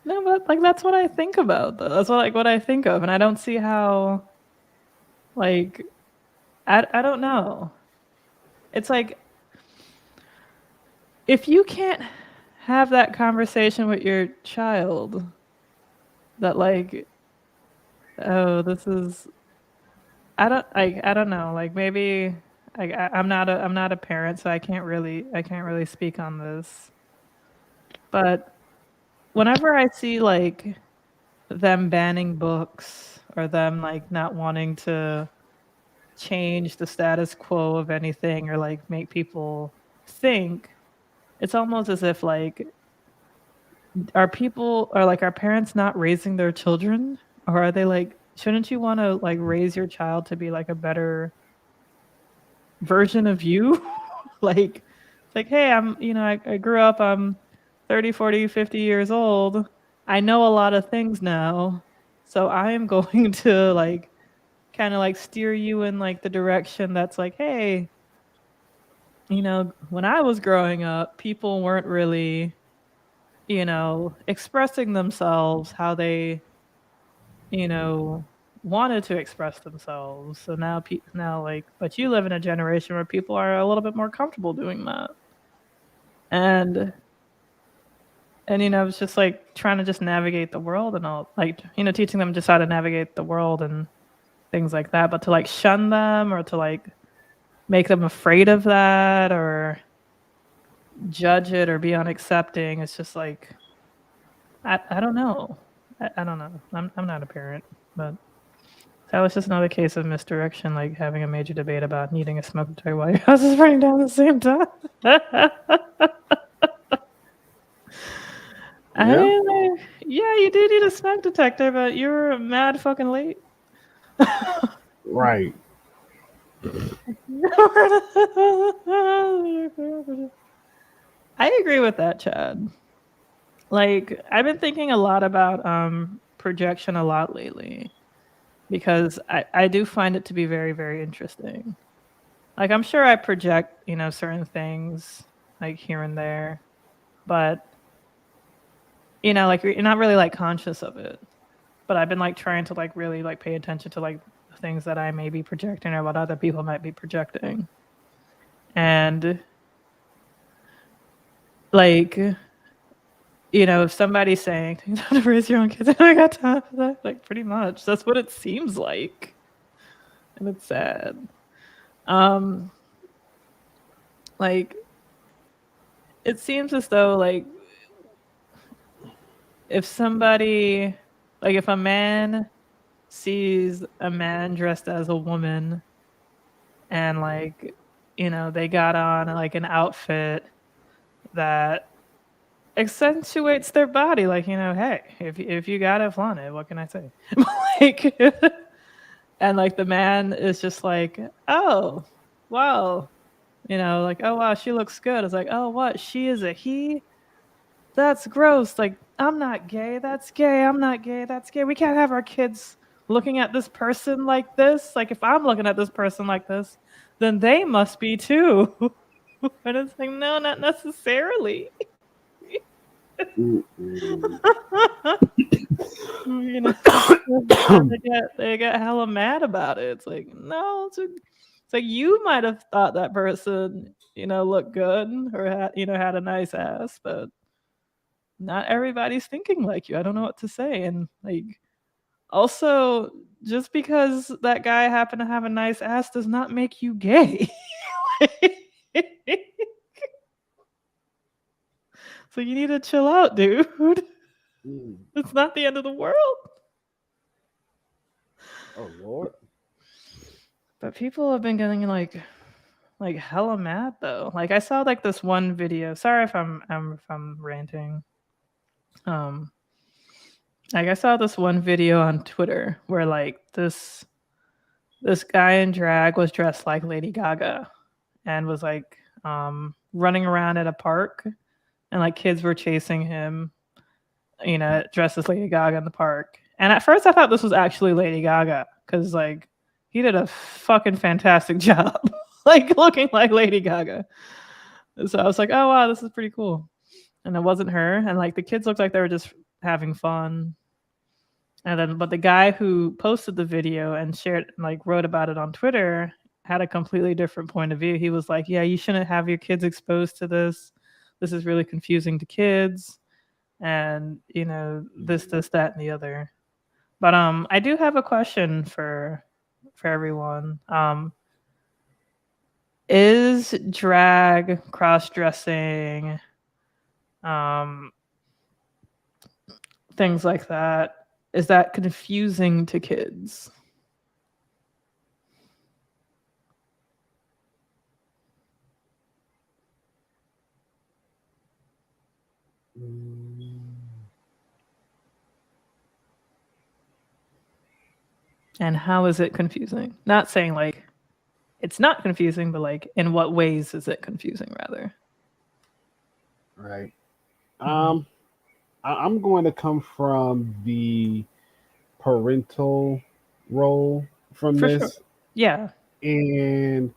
No, but like that's what I think about though. That's what I think of. And I don't see how like I don't know. It's like if you can't have that conversation with your child that like oh this is I don't know like maybe I'm not a parent so I can't really speak on this but whenever I see like them banning books or them like not wanting to change the status quo of anything or like make people think it's almost as if like are like our parents not raising their children or are they like shouldn't you want to like raise your child to be like a better version of you. Like, it's like, hey, I grew up, I'm 30, 40, 50 years old. I know a lot of things now. So I am going to like kind of like steer you in like the direction that's like, hey, when I was growing up, people weren't really, expressing themselves how they, you know, wanted to express themselves. So now like, but you live in a generation where people are a little bit more comfortable doing that. And it's just like trying to just navigate the world and all, like, teaching them just how to navigate the world and things like that. But to like shun them or to like make them afraid of that or judge it or be unaccepting, it's just like, I don't know. I don't know. I'm not a parent, but that was just another case of misdirection, like having a major debate about needing a smoke detector while your house is burning down at the same time. Yeah, you do need a smoke detector, but you're mad fucking late. Right. I agree with that, Chad. Like, I've been thinking a lot about projection a lot lately because I do find it to be very, very interesting. Like, I'm sure I project, certain things like here and there, but like you're not really like conscious of it. But I've been like trying to like really like pay attention to like the things that I may be projecting or what other people might be projecting. And like, if somebody's saying you have to raise your own kids, I don't got time for that. Like, pretty much, that's what it seems like, and it's sad. Like, it seems as though like if a man sees a man dressed as a woman, and like, they got on like an outfit that accentuates their body, like, hey, if you got it, flaunt it, what can I say? Like, and like the man is just like, oh wow, like, oh wow, she looks good. It's like, oh, what, she is a he? That's gross. Like, I'm not gay, that's gay. I'm not gay, that's gay. We can't have our kids looking at this person like this. Like, if I'm looking at this person like this, then they must be too. And it's like, no, not necessarily. They get hella mad about it. It's like, no, it's like you might have thought that person, looked good or had a nice ass, but not everybody's thinking like you. I don't know what to say. And like, also, just because that guy happened to have a nice ass does not make you gay. So you need to chill out, dude. It's not the end of the world. Oh Lord. But people have been getting like hella mad though. Like, I saw like this one video. Sorry if I'm ranting. Like, I saw this one video on Twitter where like this guy in drag was dressed like Lady Gaga and was like running around at a park, and like kids were chasing him, dressed as Lady Gaga in the park. And at first I thought this was actually Lady Gaga because like he did a fucking fantastic job like looking like Lady Gaga. So I was like, oh wow, this is pretty cool. And it wasn't her. And like the kids looked like they were just having fun. And then, but the guy who posted the video and shared, like, wrote about it on Twitter had a completely different point of view. He was like, yeah, you shouldn't have your kids exposed to this. This is really confusing to kids. And, this, that, and the other. But I do have a question for everyone. Is drag, cross-dressing, things like that, is that confusing to kids? And how is it confusing? Not saying like it's not confusing, but like in what ways is it confusing rather? Right. Mhm. I'm going to come from the parental role from For sure. this, Yeah. and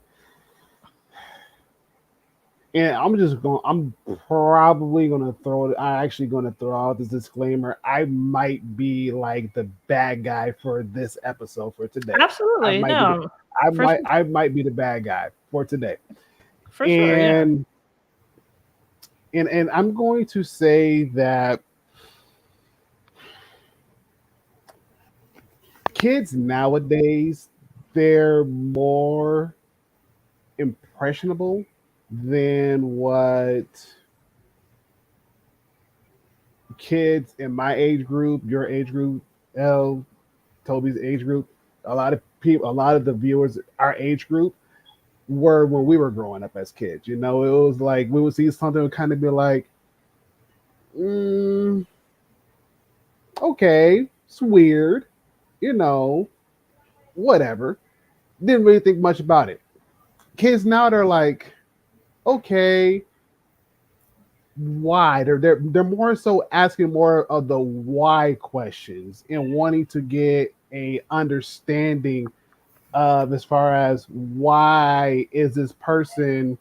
I'm just going. I'm probably going to throw it. I'm actually going to throw out this disclaimer. I might be like the bad guy for this episode for today. I Absolutely. might be. No. I For might. sure. I might be the bad guy for today, For sure. Yeah. and and I'm going to say that kids nowadays, they're more impressionable than what kids in my age group, your age group, L, Toby's age group, a lot of people, a lot of the viewers, our age group, were when we were growing up as kids. You know, it was like we would see something and kind of be like, mm, okay, it's weird, you know, whatever. Didn't really think much about it. Kids now, they're like, okay, why? They're more so asking more of the why questions and wanting to get a understanding of as far as why is this person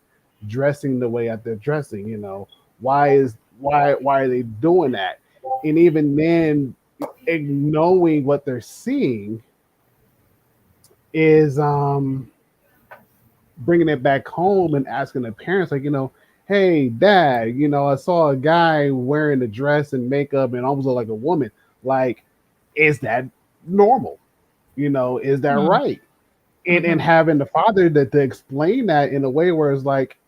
dressing the way that they're dressing, you know, why are they doing that? And even then, knowing what they're seeing is bringing it back home and asking the parents, like, you know, hey, dad, you know, I saw a guy wearing a dress and makeup and almost look like a woman. Like, is that normal? You know, is that Mm-hmm. right? And Mm-hmm. having the father to explain that in a way where it's like,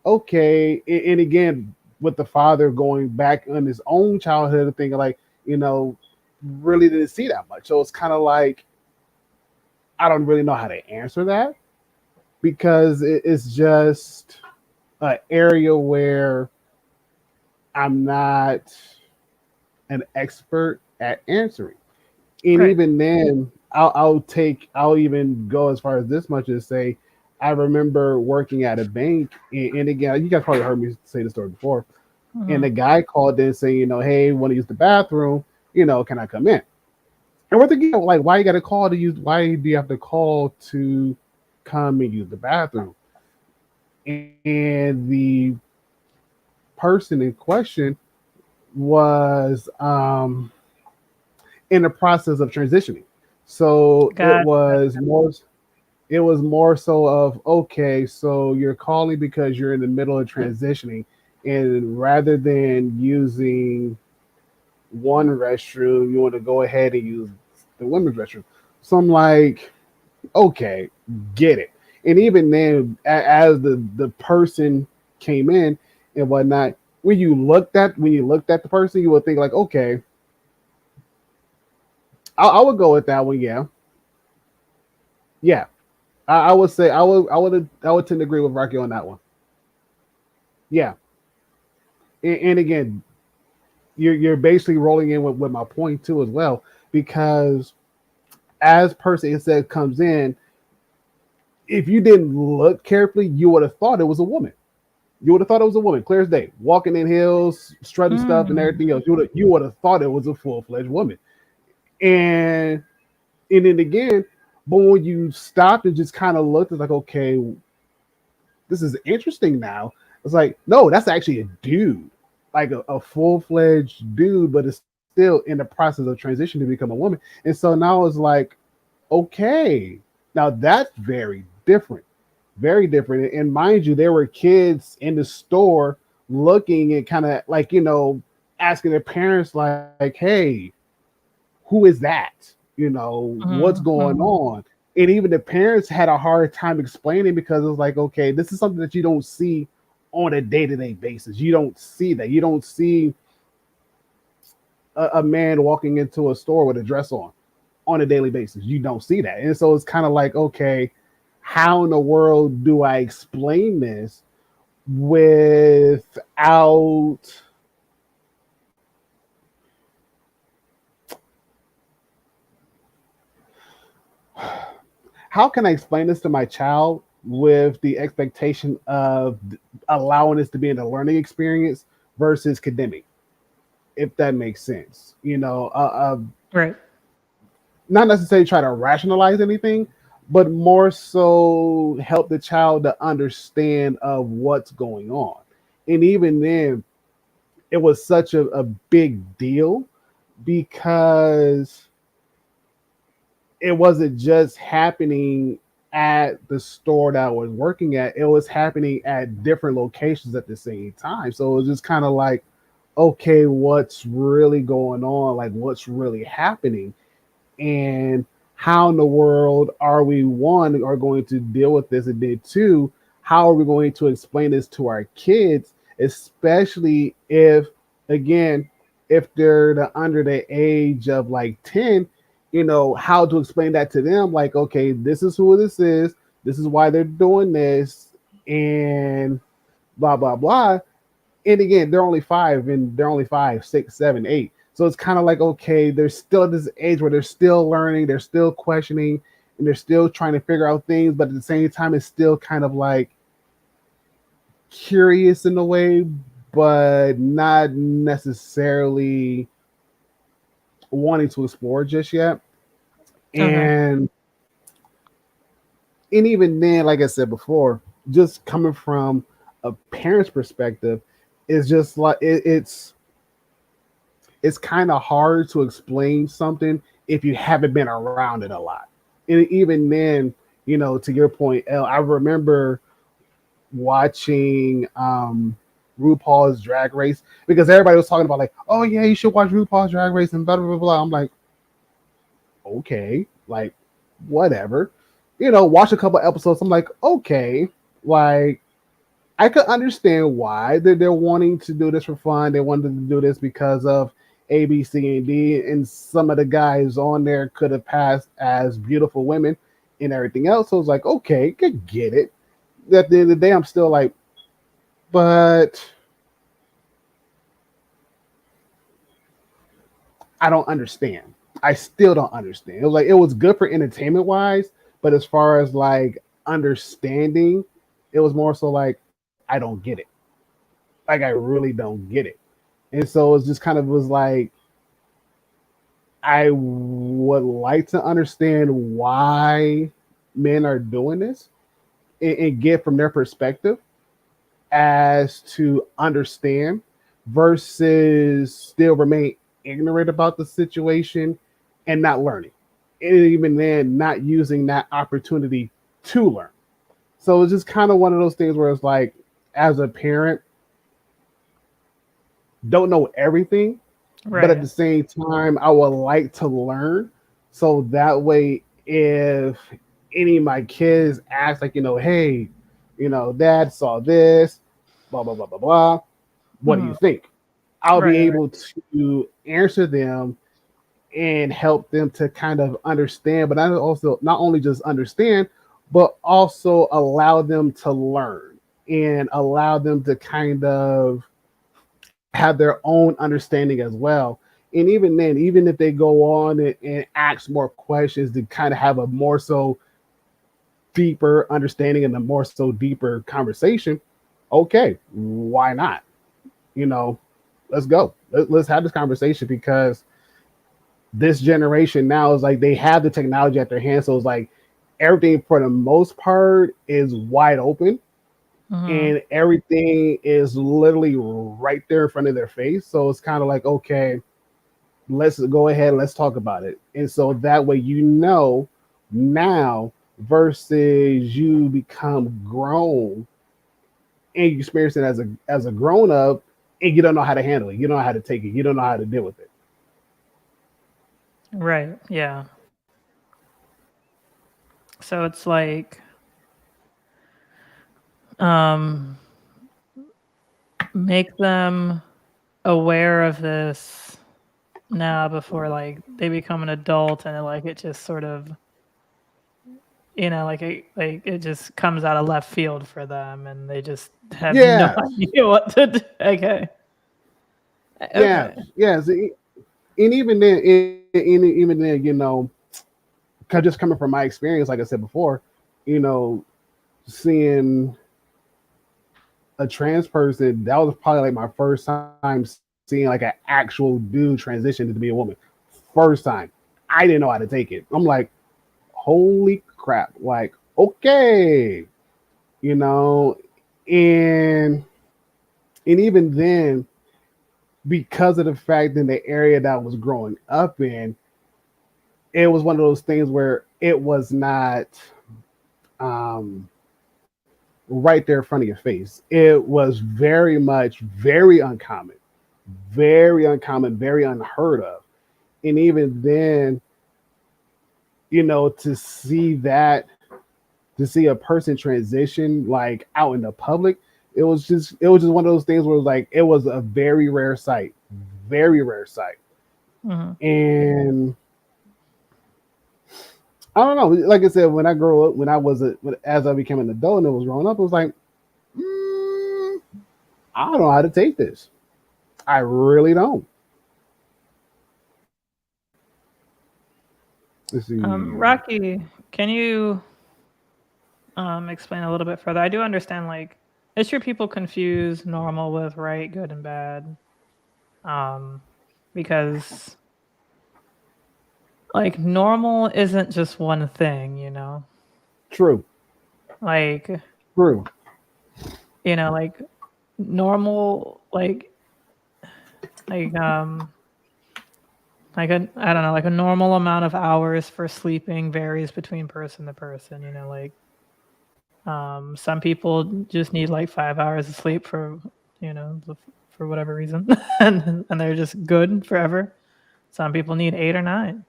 okay, and again, with the father going back on his own childhood and thinking like, you know, really didn't see that much. So it's kind of like, I don't really know how to answer that because it's just an area where I'm not an expert at answering. And Right. even then, I'll even go as far as this much as say, I remember working at a bank, and again, you guys probably heard me say the story before. And Mm-hmm. the guy called in saying, you know, hey, want to use the bathroom? You know, can I come in? And we're thinking, like, why you got to call to use? Why do you have to call to come and use the bathroom? And the person in question was in the process of transitioning. So God. it was more so of, okay, so you're calling because you're in the middle of transitioning, and rather than using one restroom, you want to go ahead and use the women's restroom. So I'm like, okay, get it. And even then, as the person came in and whatnot, when you looked at the person, you would think like, okay, I would go with that one. Yeah, yeah. I would say I would tend to agree with Rocky on that one. Yeah, and again, you're basically rolling in with my point too as well, because as person instead comes in, if you didn't look carefully, you would have thought it was a woman. You would have thought it was a woman, clear as day, walking in heels, strutting stuff, and Mm. everything else. You would have thought it was a full fledged woman. And and then again, but when you stopped and just kind of looked, it's like, okay, this is interesting now. It's like, no, that's actually a dude, like a full fledged dude, but it's still in the process of transition to become a woman. And so now it's like, okay, now that's very different. And mind you, there were kids in the store looking and kind of like, you know, asking their parents, like, hey, who is that? You know, what's Mm-hmm. going Mm-hmm. on? And even the parents had a hard time explaining because it was like, okay, this is something that you don't see on a day-to-day basis. You don't see that. You don't see a man walking into a store with a dress on a daily basis. You don't see that. And so it's kind of like, okay, how in the world do I explain this without how can I explain this to my child with the expectation of allowing this to be in a learning experience versus condemning, if that makes sense. Right. Not necessarily try to rationalize anything, but more so help the child to understand of what's going on. And even then, it was such a big deal because it wasn't just happening at the store that I was working at, it was happening at different locations at the same time. So it was just kind of like, okay, what's really going on? Like, what's really happening? And how in the world are we, one, are going to deal with this? And then two, how are we going to explain this to our kids, especially if, again, if they're under the age of like 10, how to explain that to them, like, okay, this is who this is why they're doing this, and blah blah blah. And again, they're only 5, 6, 7, 8. So it's kind of like, okay, they're still at this age where they're still learning, they're still questioning, and they're still trying to figure out things, but at the same time, it's still kind of like curious in a way, but not necessarily wanting to explore just yet. And even then, like I said before, just coming from a parent's perspective, is just like it's kind of hard to explain something if you haven't been around it a lot. And even then, to your point, Elle, I remember watching RuPaul's Drag Race, because everybody was talking about like, oh yeah, you should watch RuPaul's Drag Race and blah blah blah blah. I'm like, okay, like whatever. Watch a couple episodes. I'm like, okay, like I could understand why they're wanting to do this for fun. They wanted to do this because of A, B, C, and D, and some of the guys on there could have passed as beautiful women and everything else. So I was like, okay, could get it. At the end of the day, I'm still like, but I don't understand. I still don't understand. It was like, it was good for entertainment wise, but as far as like understanding, it was more so like, I don't get it. Like, I really don't get it. And so it just kind of was like, I would like to understand why men are doing this, and get from their perspective as to understand, versus still remain ignorant about the situation and not learning. And even then, not using that opportunity to learn. So it's just kind of one of those things where it's like, as a parent, don't know everything, Right. but at the same time, I would like to learn. So that way, if any of my kids ask, like, hey, dad saw this, blah, blah, blah, blah, blah. What do you think? I'll be able to answer them and help them to kind of understand, but not only just understand, but also allow them to learn and allow them to kind of have their own understanding as well. And even then, even if they go on and ask more questions to kind of have a more so deeper understanding and a more so deeper conversation, okay, why not? Let's go. Let's have this conversation, because this generation now is like, they have the technology at their hands. So it's like everything for the most part is wide open. And everything is literally right there in front of their face. So it's kind of like, okay, let's go ahead, let's talk about it. And so that way, now, versus you become grown and you experience it as a grown up, and you don't know how to handle it. You don't know how to take it. You don't know how to deal with it. Right. Yeah. So it's like, make them aware of this now before like they become an adult, and like it just sort of, like it just comes out of left field for them, and they just have no idea what to do. Okay. Yeah. And even then, just coming from my experience, like I said before, seeing a trans person, that was probably like my first time seeing like an actual dude transition to be a woman. First time. I didn't know how to take it. I'm like, holy crap. Like, okay. You know, and even then, because of the fact in the area that I was growing up in, it was one of those things where it was not right there in front of your face. It was very much very uncommon, very uncommon, very unheard of. And even then, you know, to see a person transition like out in the public, it was just one of those things where it was like it was a very rare sight, very rare sight. Mhm. And I don't know. Like I said, when I grew up, as I became an adult and I was growing up, it was like, I don't know how to take this. I really don't. Let's see. Rocky, can you explain a little bit further? I do understand, like, it's true people confuse normal with right, good, and bad. Because like normal isn't just one thing, you know? True. Like, True. you know, like normal, like I don't know, like a normal amount of hours for sleeping varies between person to person, you know, like some people just need like 5 hours of sleep for, you know, for whatever reason, and they're just good forever. Some people need 8 or 9.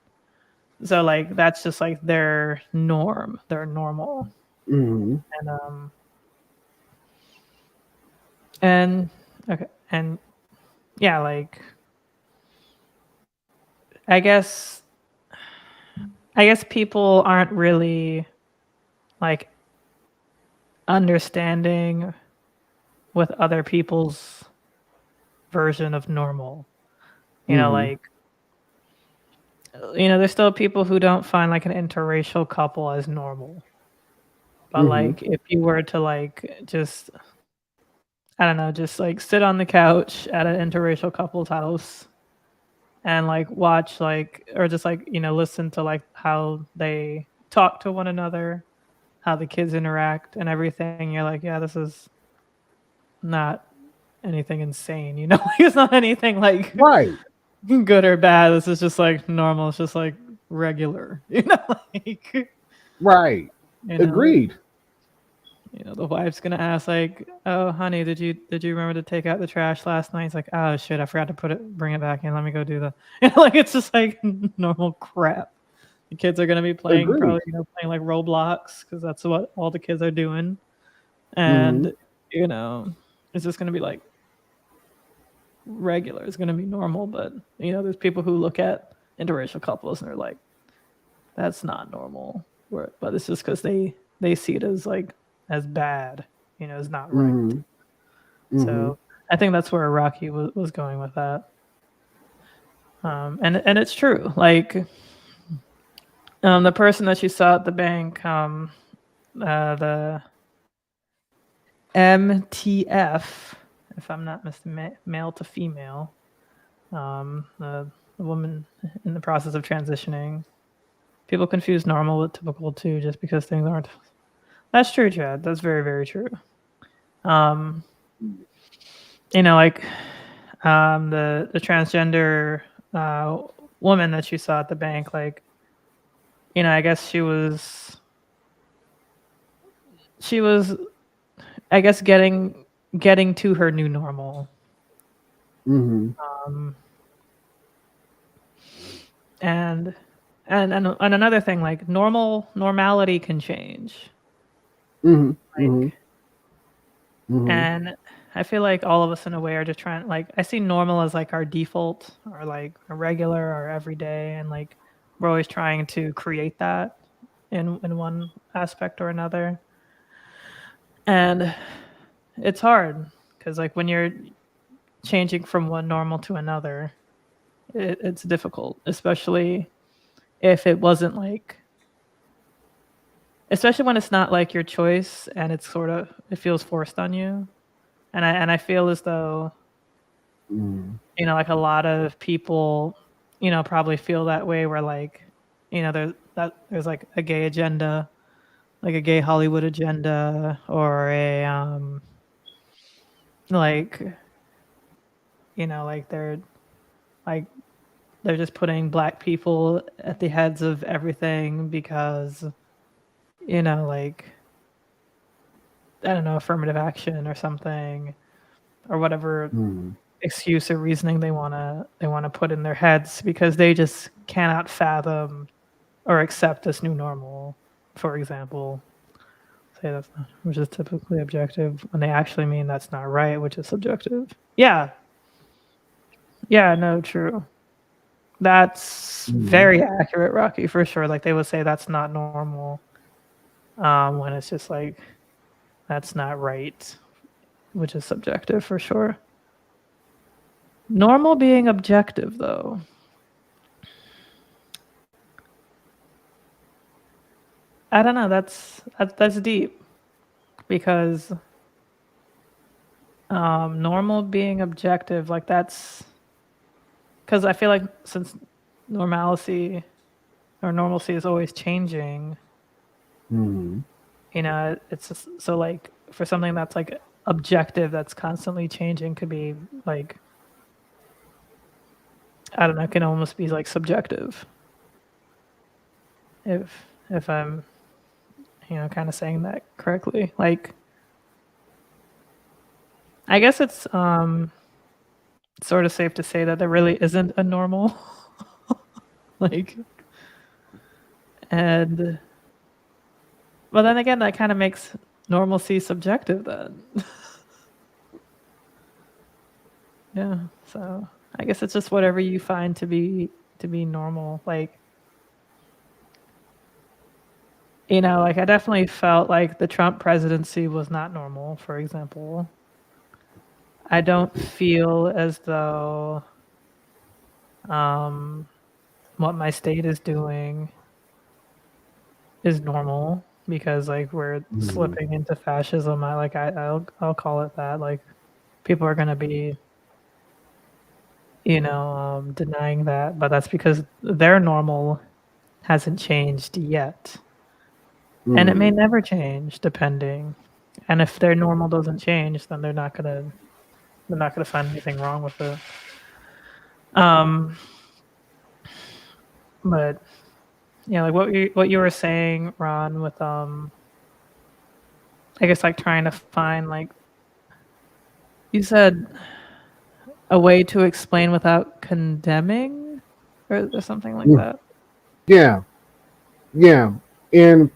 So like that's just like their norm, their normal. Mm-hmm. And okay, and yeah, like I guess people aren't really like understanding with other people's version of normal. You know, like there's still people who don't find like an interracial couple as normal. But like if you were to like just I don't know, just like sit on the couch at an interracial couple's house and like watch like or just like, listen to like how they talk to one another, how the kids interact and everything, you're like, yeah, this is not anything insane, like, it's not anything like Right. good or bad. This is just like normal. It's just like regular, like right. Agreed. The wife's gonna ask like, "Oh, honey, did you remember to take out the trash last night?" It's like, "Oh shit, I forgot to bring it back in. Let me go do the." Like it's just like normal crap. The kids are gonna be playing probably playing like Roblox because that's what all the kids are doing, and it's just gonna be like regular. It's gonna be normal, but there's people who look at interracial couples and they're like, "That's not normal," but it's just because they see it as like as bad, is not right. So I think that's where Rocky was going with that. And it's true. Like the person that you saw at the bank, the MTF, if I'm not mistaken, male to female, the woman in the process of transitioning. People confuse normal with typical too, just because things aren't. That's true, Chad. That's very, very true. Like the transgender woman that you saw at the bank, like, I guess she was, I guess, getting to her new normal. And another thing, like normality can change. And I feel like all of us in a way are just trying, like, I see normal as like our default or like a regular or everyday, and like we're always trying to create that in one aspect or another. And it's hard because like when you're changing from one normal to another, it's difficult, especially if it wasn't like especially when it's not like your choice and it's sort of it feels forced on you. And I feel as though like a lot of people, probably feel that way where like, there's like a gay agenda, like a gay Hollywood agenda or a like like like they're just putting black people at the heads of everything because like I don't know, affirmative action or something or whatever excuse or reasoning they want to put in their heads because they just cannot fathom or accept this new normal, for example. Say that's not, which is typically objective when they actually mean that's not right, which is subjective. Yeah, no, true. That's very accurate, Rocky, for sure. Like they would say that's not normal when it's just like that's not right, which is subjective for sure. Normal being objective, though. I don't know. That's deep because normal being objective, like that's because I feel like since normalcy is always changing, it's just, so like for something that's like objective that's constantly changing could be like I don't know, it can almost be like subjective. If I'm kind of saying that correctly. Like I guess it's sort of safe to say that there really isn't a normal like and well then again that kind of makes normalcy subjective then. Yeah, so I guess it's just whatever you find to be normal. Like like I definitely felt like the Trump presidency was not normal, for example. I don't feel as though what my state is doing is normal because like we're slipping into fascism. I'll call it that. Like people are gonna be denying that, but that's because their normal hasn't changed yet. And it may never change depending. And if their normal doesn't change, then they're not gonna find anything wrong with it. But yeah, like what you were saying, Ron, with I guess like trying to find like you said a way to explain without condemning or something like that. Yeah. And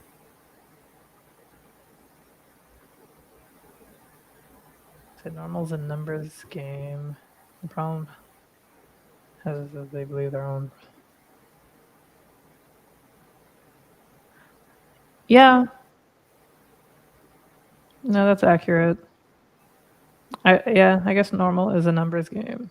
normal's a numbers game. The problem is that they believe their own. Yeah. No, that's accurate. I guess normal is a numbers game.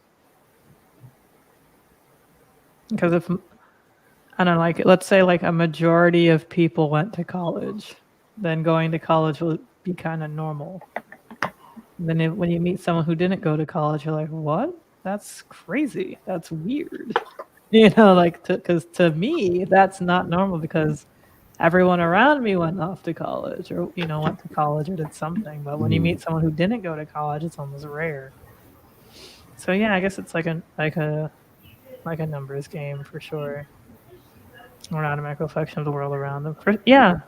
Because if I don't know, like let's say like a majority of people went to college, then going to college will be kind of normal. And then when you meet someone who didn't go to college, you're like, what? That's crazy. That's weird. Like because to me, that's not normal because everyone around me went off to college or, went to college or did something. But when you meet someone who didn't go to college, it's almost rare. So yeah, I guess it's like a numbers game for sure. Or an automatic reflection of the world around them. Yeah.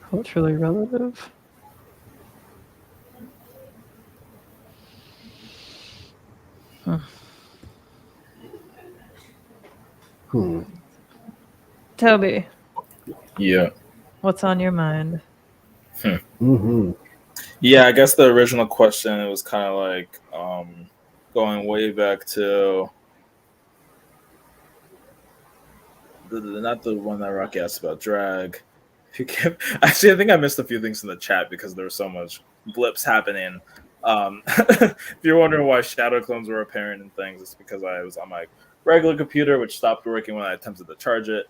Culturally relative. Toby. Yeah. What's on your mind? Yeah, I guess the original question, it was kind of like going way back to not the one that Rocky asked about drag. Actually, I think I missed a few things in the chat because there was so much blips happening. If you're wondering why shadow clones were apparent and things, it's because I was on my regular computer, which stopped working when I attempted to charge it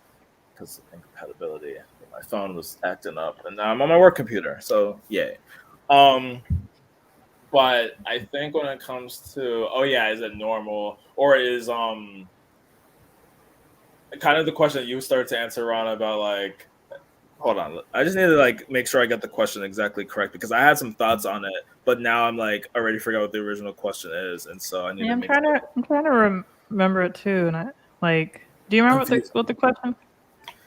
because of incompatibility. My phone was acting up, and now I'm on my work computer. So yay. But I think when it comes to is it normal or is kind of the question that you started to answer, Ron, about like hold on. I just need to like make sure I get the question exactly correct because I had some thoughts on it, but now I'm like already forgot what the original question is, and so I need Yeah, to I'm make trying to remember it too, and I like. Do you remember Confused. what the question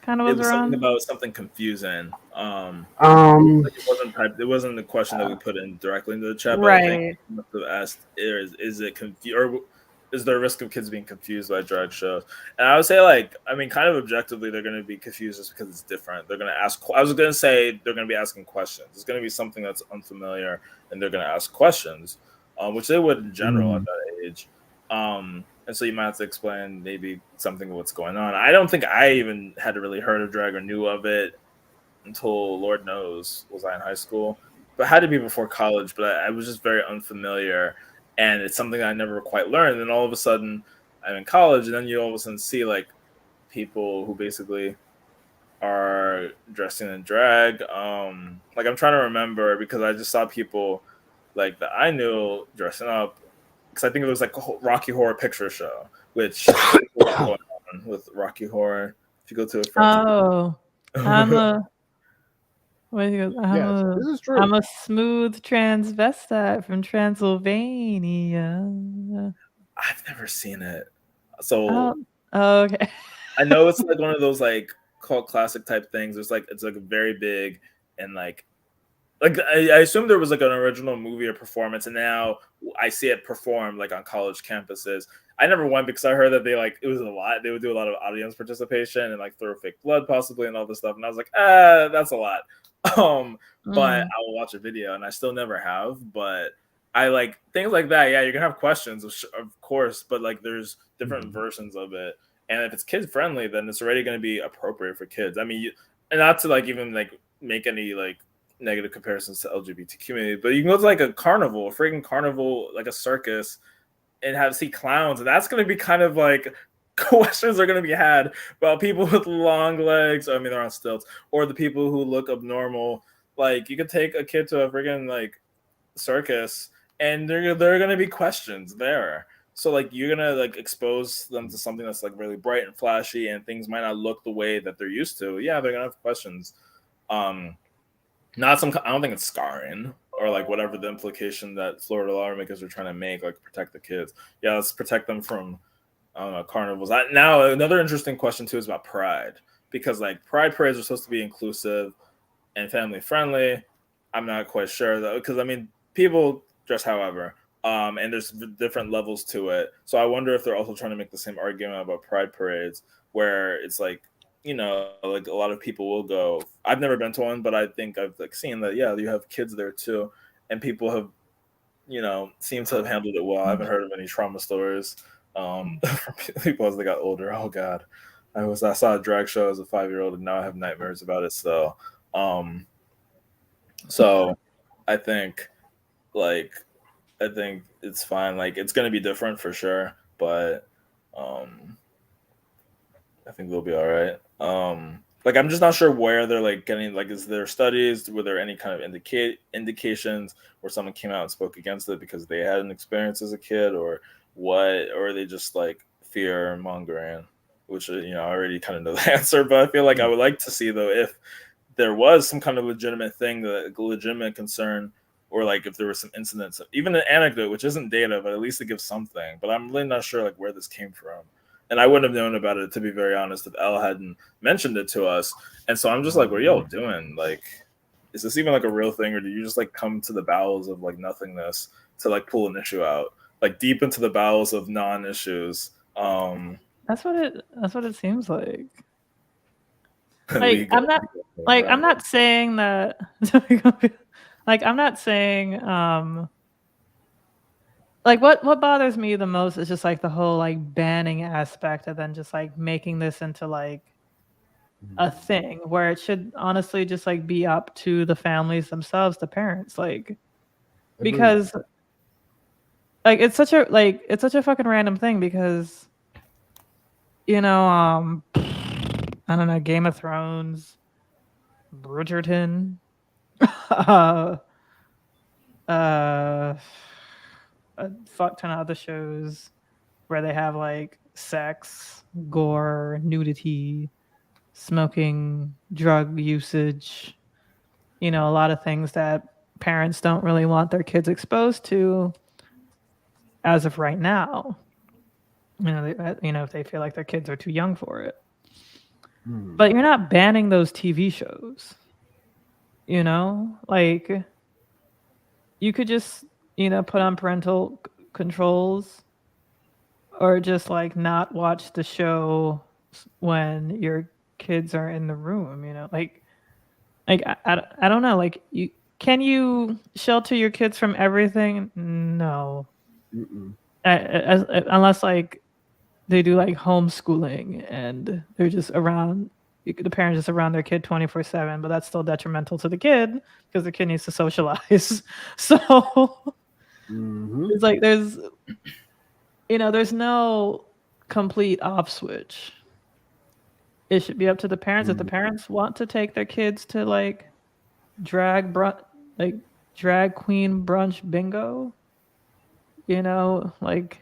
kind of It was was something around? about something confusing. Um, Like it wasn't typed. It wasn't the question that we put in directly into the chat, but I think Right. we must have asked: is it confused, or is there a risk of kids being confused by drag shows? And I would say, like, I mean, kind of objectively, they're going to be confused just because it's different. They're going to ask. I was going to say they're going to be asking questions. It's going to be something that's unfamiliar, and they're going to ask questions, which they would in general at that age. And so you might have to explain maybe something of what's going on. I don't think I even had really heard of drag or knew of it until Lord knows was I in high school, but it had to be before college. But I was just very unfamiliar, and it's something I never quite learned. And all of a sudden, I'm in college, and then you all of a sudden see like people who basically are dressing in drag. Like I'm trying to remember because I just saw people like that I knew dressing up because I think it was like a Rocky Horror Picture Show, which what's going on with Rocky Horror. If you go to a friend's, Oh, I'm a what he goes, yes, this is true. I'm a smooth transvestite from Transylvania. I've never seen it, so Okay. I know it's like one of those like cult classic type things. It's like very big and like I assume there was like an original movie or performance, and now I see it performed like on college campuses. I never went because I heard that it was a lot. They would do a lot of audience participation and like throw fake blood possibly and all this stuff. And I was like, that's a lot. But I will watch a video, and I still never have. But I like things like that. Yeah, you're gonna have questions, of course, but like there's different versions of it. And if it's kid friendly, then it's already going to be appropriate for kids. I mean, and not to like even like make any like negative comparisons to LGBT community, but you can go to like a carnival, a freaking carnival, like a circus, and see clowns, and that's going to be kind of like questions are going to be had about people with long legs. I mean, they're on stilts, or the people who look abnormal. Like you could take a kid to a freaking like circus, and there are going to be questions there. So like you're gonna like expose them to something that's like really bright and flashy, and things might not look the way that they're used to. Yeah, they're gonna have questions. Not some. I don't think it's scarring or like whatever the implication that Florida lawmakers are trying to make, like protect the kids. Yeah, let's protect them from carnivals. Now another interesting question too is about pride, because like pride parades are supposed to be inclusive and family friendly. I'm not quite sure though, because I mean people dress however. And there's different levels to it. So I wonder if they're also trying to make the same argument about pride parades, where it's like, you know, like a lot of people will go. I've never been to one, but I think I've like seen that. Yeah, you have kids there too, and people have, you know, seem to have handled it well. I haven't heard of any trauma stories from people as they got older. Oh God, I saw a drag show as a 5-year-old, and now I have nightmares about it. So, so I think like. I think it's fine. Like it's gonna be different for sure, but I think they'll be all right. Like I'm just not sure where they're like getting like is there studies? Were there any kind of indications where someone came out and spoke against it because they had an experience as a kid, or what? Or are they just like fear mongering? Which you know I already kind of know the answer, but I feel like I would like to see though if there was some kind of legitimate thing, legitimate concern. Or like if there were some incidents, even an anecdote, which isn't data, but at least it gives something. But I'm really not sure like where this came from, and I wouldn't have known about it to be very honest if Elle hadn't mentioned it to us. And so I'm just like, what are y'all doing? Like, is this even like a real thing, or do you just like come to the bowels of like nothingness to like pull an issue out, like deep into the bowels of non-issues? That's what it seems like. Like I'm not saying that. Like I'm not saying like what bothers me the most is just like the whole like banning aspect, and then just like making this into like a thing where it should honestly just like be up to the families themselves, the parents, like because like it's such a fucking random thing, because you know, I don't know, Game of Thrones, Bridgerton, uh, uh, a fuck ton of other shows where they have like sex, gore, nudity, smoking, drug usage, you know, a lot of things that parents don't really want their kids exposed to as of right now. If they feel like their kids are too young for it. But you're not banning those TV shows. You know, like you could just, put on parental controls or just like not watch the show when your kids are in the room, I don't know, like can you shelter your kids from everything? No. Unless like they do like homeschooling and they're just around, the parents just around their kid 24/7, but that's still detrimental to the kid because the kid needs to socialize. So it's like there's no complete off switch. It should be up to the parents. If the parents want to take their kids to like drag queen brunch bingo, like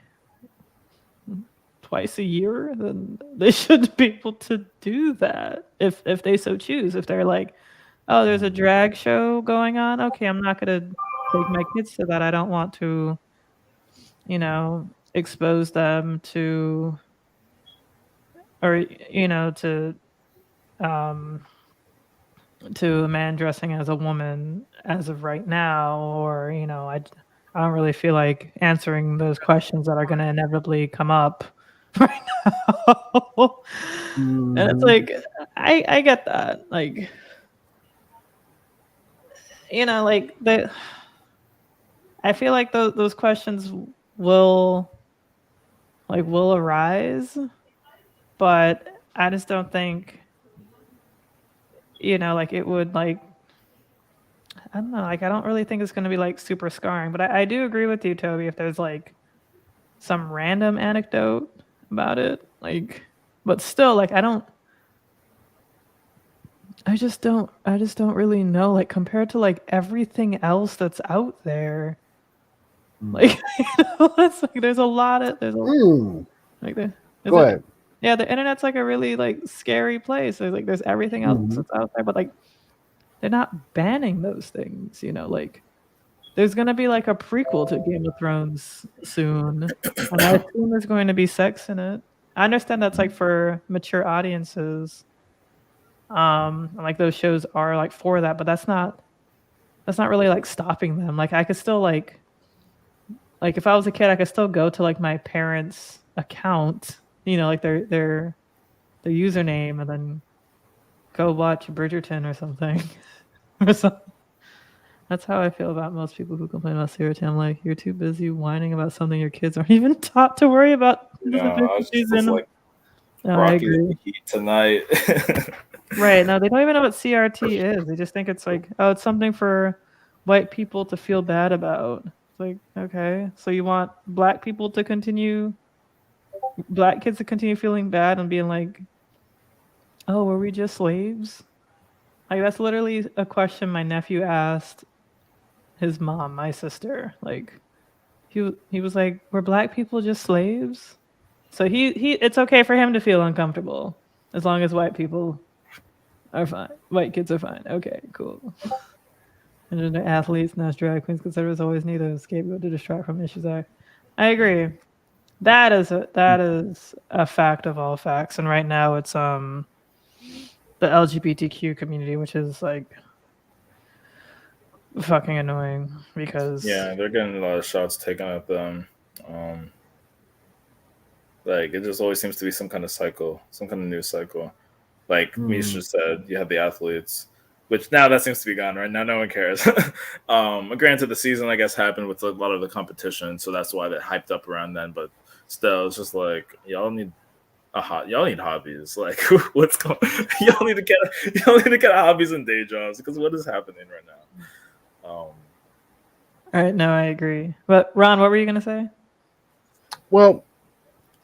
twice a year, then they should be able to do that if they so choose. If they're like, oh, there's a drag show going on, okay, I'm not gonna take my kids to that. I don't want to, expose them to, or to a man dressing as a woman as of right now, or I don't really feel like answering those questions that are going to inevitably come up right now. And it's like I get that, like like I feel like those questions will arise, but I just don't think like it would, like, I don't know, like I don't really think it's going to be like super scarring. But I do agree with you, Toby, if there's like some random anecdote about it, like, but still, like I just don't really know, like compared to like everything else that's out there, like it's like there's a lot of like there's Go ahead. Yeah, the internet's like a really like scary place. There's everything else that's out there, but like they're not banning those things, like there's gonna be like a prequel to Game of Thrones soon, and I assume there's going to be sex in it. I understand that's like for mature audiences. Like those shows are like for that, but that's not really like stopping them. Like I could still like if I was a kid, I could still go to like my parents' account, like their username, and then go watch Bridgerton or something. That's how I feel about most people who complain about Sarah. I'm like, you're too busy whining about something your kids aren't even taught to worry about. I agree. Heat tonight. Right. No, they don't even know what CRT is. They just think it's like, oh, it's something for white people to feel bad about. It's like, okay, so you want black kids to continue feeling bad and being like, oh, were we just slaves? Like that's literally a question my nephew asked his mom, my sister. Like he was like, were black people just slaves? So he it's okay for him to feel uncomfortable as long as white people are fine. White kids are fine. Okay, cool. And then they're athletes, now drag queens, because there was always need a scapegoat to distract from issues. I agree. That is a fact of all facts. And right now it's the LGBTQ community, which is like fucking annoying because they're getting a lot of shots taken at them. Like it just always seems to be some kind of cycle, some kind of news cycle. Like Misha said, you have the athletes, which now that seems to be gone right now. No one cares. Granted, the season I guess happened with a lot of the competition, so that's why they're hyped up around then. But still, it's just like y'all need hobbies. Like what's going? Y'all need to get hobbies and day jobs because what is happening right now? All right, no, I agree. But Ron, what were you gonna say? Well,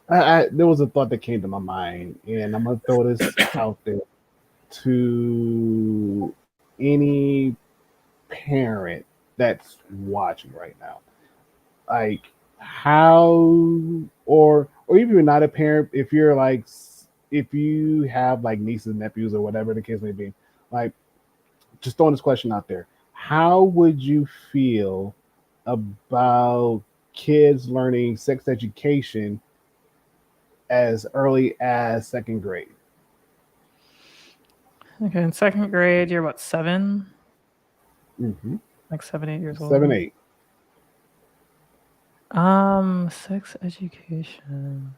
There was a thought that came to my mind, and I'm gonna throw this out there to any parent that's watching right now. Like how, or even if you're not a parent, if you're like if you have like nieces and nephews or whatever the case may be, like just throwing this question out there. How would you feel about kids learning sex education as early as second grade? Okay, in second grade, you're what, 7? Mm-hmm. Like 7, 8 years old. 7, 8. Sex education.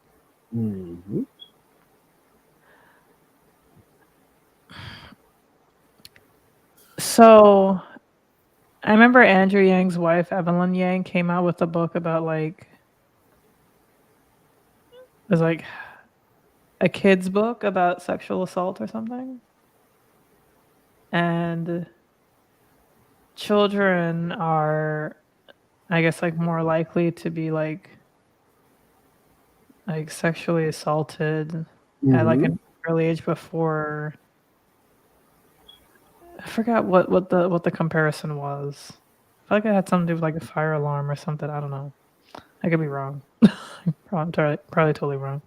Mm-hmm. So I remember Andrew Yang's wife, Evelyn Yang, came out with a book about like it was like a kid's book about sexual assault or something. And children are, I guess, like more likely to be like sexually assaulted at like an early age before. I forgot what the comparison was. I feel like it had something to do with like a fire alarm or something. I don't know. I could be wrong. I'm probably totally wrong.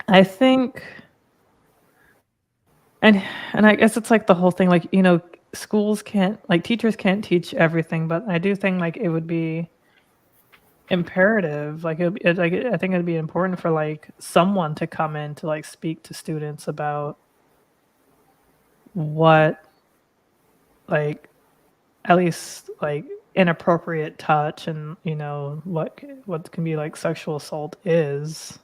I think, and I guess it's like the whole thing. Like, you know, schools can't, like teachers can't teach everything, but I do think like it would be imperative. Like I think it'd be important for like someone to come in to like speak to students about what, like, at least like inappropriate touch and, you know, what can be like sexual assault is.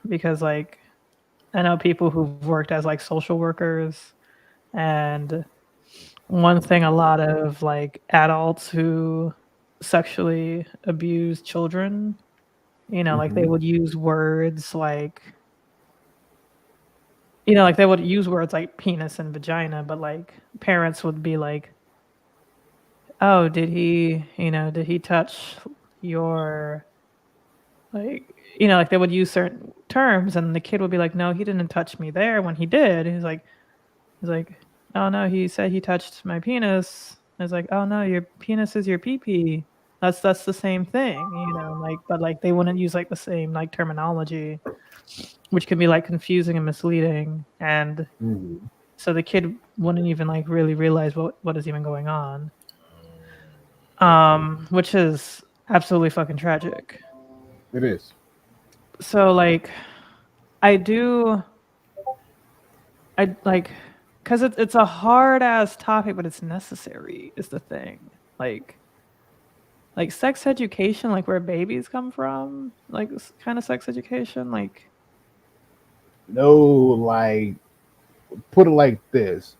Because like I know people who've worked as like social workers, and one thing a lot of like adults who sexually abuse children, you know, like they would use words like, you know, like they would use words like penis and vagina, but like parents would be like, oh, did he touch your, like, you know, like they would use certain terms and the kid would be like, no, he didn't touch me there, when he did. He's like, oh no, he said he touched my penis. I was like, oh no, your penis is your pee-pee. That's the same thing, you know, like, but like they wouldn't use like the same like terminology, which can be like confusing and misleading. And so the kid wouldn't even like really realize what is even going on. Which is absolutely fucking tragic. It is. So like I like, because it's a hard ass topic, but it's necessary is the thing. Like sex education, like where babies come from, like kind of sex education, like No, like put it like this.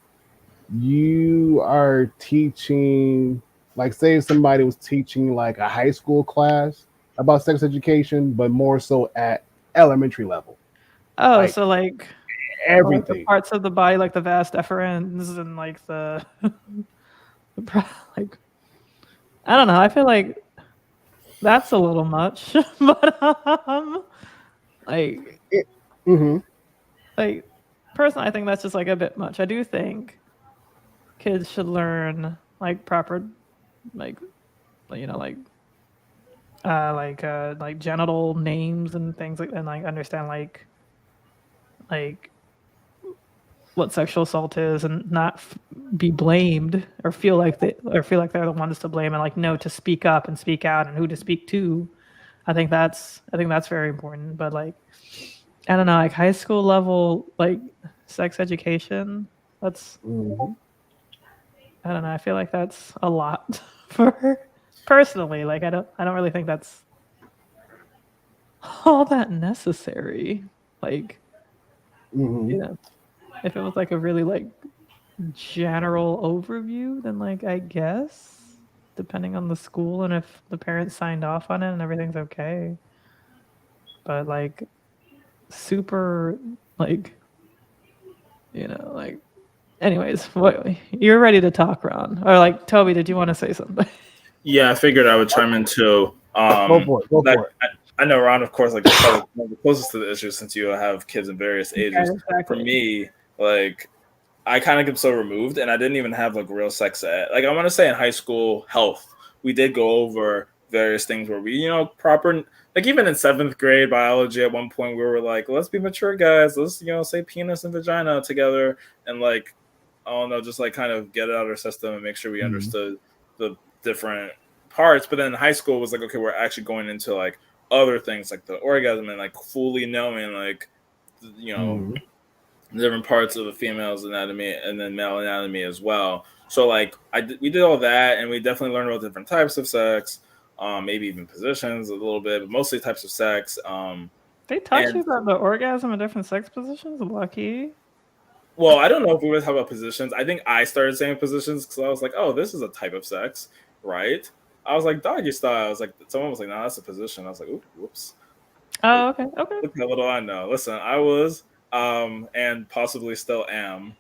You are teaching, like say somebody was teaching like a high school class about sex education, but more so at elementary level. oh, Like, so like everything. the parts of the body, like the vas deferens and like the like, I don't know. I feel like that's a little much, but like, like personally, I think that's just like a bit much. I do think kids should learn like proper, like, you know, like genital names and things like, and like understand like what sexual assault is, and not be blamed or feel like they're the ones to blame, and like know to speak up and speak out and who to speak to. I think that's very important. But like, I don't know, like high school level like sex education, that's I don't know, I feel like that's a lot for personally. Like I don't really think that's all that necessary. Like, you know, if it was like a really like general overview, then like I guess depending on the school and if the parents signed off on it and everything's okay. But like super like, you know, like, anyways, what, you're ready to talk, Ron, or like Toby, did you want to say something? Yeah, I figured I would chime in too. Go for it. Go that- for it. I know Ron, of course, like is probably one of the closest to the issue since you have kids in various ages. Yeah, exactly. For me, like I kind of get so removed, and I didn't even have like real sex ed. Like I want to say in high school health, we did go over various things where we, proper. Like even in 7th grade biology, at one point we were like, let's be mature guys. Let's say penis and vagina together, and like, oh no, just like kind of get it out of our system and make sure we understood the different parts. But then in high school was like, okay, we're actually going into like other things like the orgasm and like fully knowing like different parts of the female's anatomy and then male anatomy as well. So like we did all that, and we definitely learned about different types of sex, maybe even positions a little bit, but mostly types of sex. They taught you about the orgasm in different sex positions. Lucky. Well, I don't know if we would talk about positions. I think I started saying positions because I was like, oh, this is a type of sex, right? I was like doggy style. I was like, someone was like, no, that's a position. I was like, whoops. Oh, okay. Look how little I know. Listen, I was and possibly still am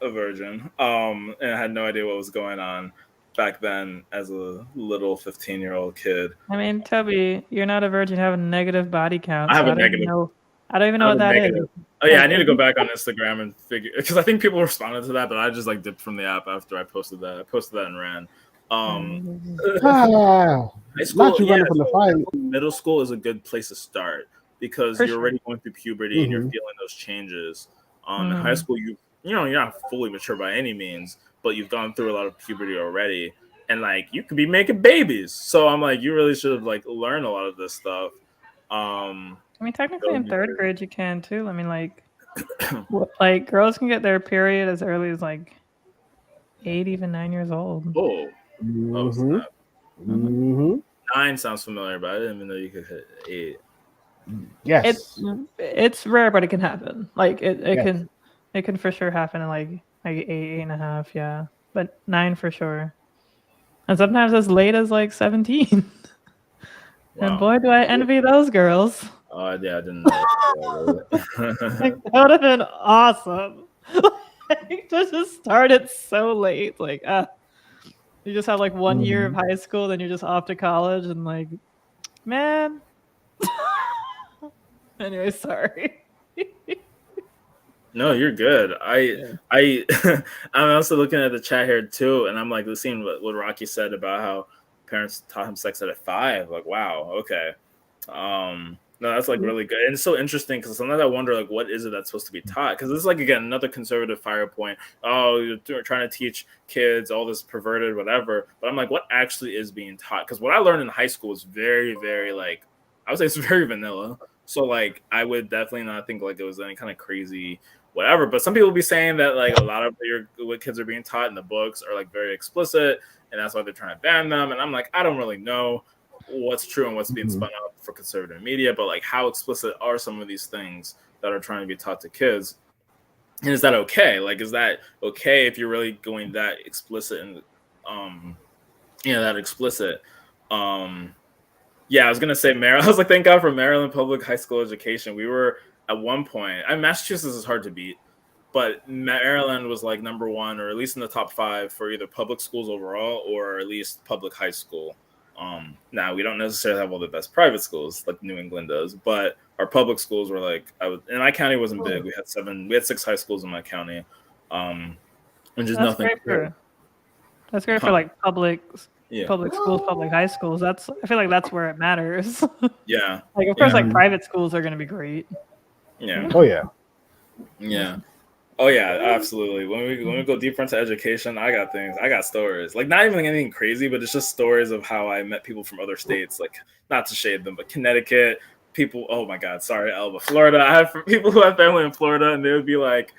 a virgin. And I had no idea what was going on back then as a little 15-year-old kid. I mean, Toby, you're not a virgin. You have a negative body count. I have so a negative. I don't even know what that is. Oh yeah, I need to go back on Instagram and figure because I think people responded to that, but I just like dipped from the app after I posted that. I posted that and ran. High school, Not you running from the fight. Middle school is a good place to start because you're already going through puberty and you're feeling those changes. In high school, you're not fully mature by any means, but you've gone through a lot of puberty already, and like you could be making babies. So I'm like, you really should have like learned a lot of this stuff. I mean, technically in 3rd grade you can too. I mean, like, like girls can get their period as early as like 8, even 9 years old. Oh, snap. 9 sounds familiar, but I didn't even know you could hit 8. Yes, it's rare, but it can happen. Like it can for sure happen in like 8.5, yeah, but 9 for sure, and sometimes as late as like 17. And boy, do I envy those girls. Oh yeah, I didn't know. Like, that would have been awesome. Like, to just start it so late. Like, you just have like 1 year of high school, then you're just off to college, and like, man. Anyway, sorry. No, you're good. I'm also looking at the chat here too, and I'm like seeing what Rocky said about how parents taught him sex ed at 5. Like, wow, okay. No, that's like really good. And it's so interesting because sometimes I wonder like what is it that's supposed to be taught? Because this is like again another conservative fire point. Oh, you're trying to teach kids all this perverted whatever. But I'm like, what actually is being taught? Because what I learned in high school is very, very like I would say it's very vanilla. So like I would definitely not think like it was any kind of crazy whatever. But some people be saying that like a lot of what kids are being taught in the books are like very explicit, and that's why they're trying to ban them. And I'm like, I don't really know what's true and what's being spun out for conservative media, but like how explicit are some of these things that are trying to be taught to kids? And is that okay? Like, is that okay if you're really going that explicit and that explicit? Yeah, I was gonna say Maryland. I was like, thank God for Maryland public high school education. We were at one point, Massachusetts is hard to beat, but Maryland was like number 1 or at least in the top 5 for either public schools overall or at least public high school. Now we don't necessarily have all the best private schools like New England does, but our public schools were like and my county wasn't big. We had 6 high schools in my county. And just nothing. That's great for like public schools, public high schools. I feel like that's where it matters. Yeah. Like of course like private schools are gonna be great. Yeah. Oh yeah. Yeah. Oh yeah, absolutely. When we go deeper into education, I got stories. Like not even anything crazy, but it's just stories of how I met people from other states. Like not to shade them, but Connecticut people. Oh my God, sorry, Elba, Florida. I have people who have family in Florida, and they would be like,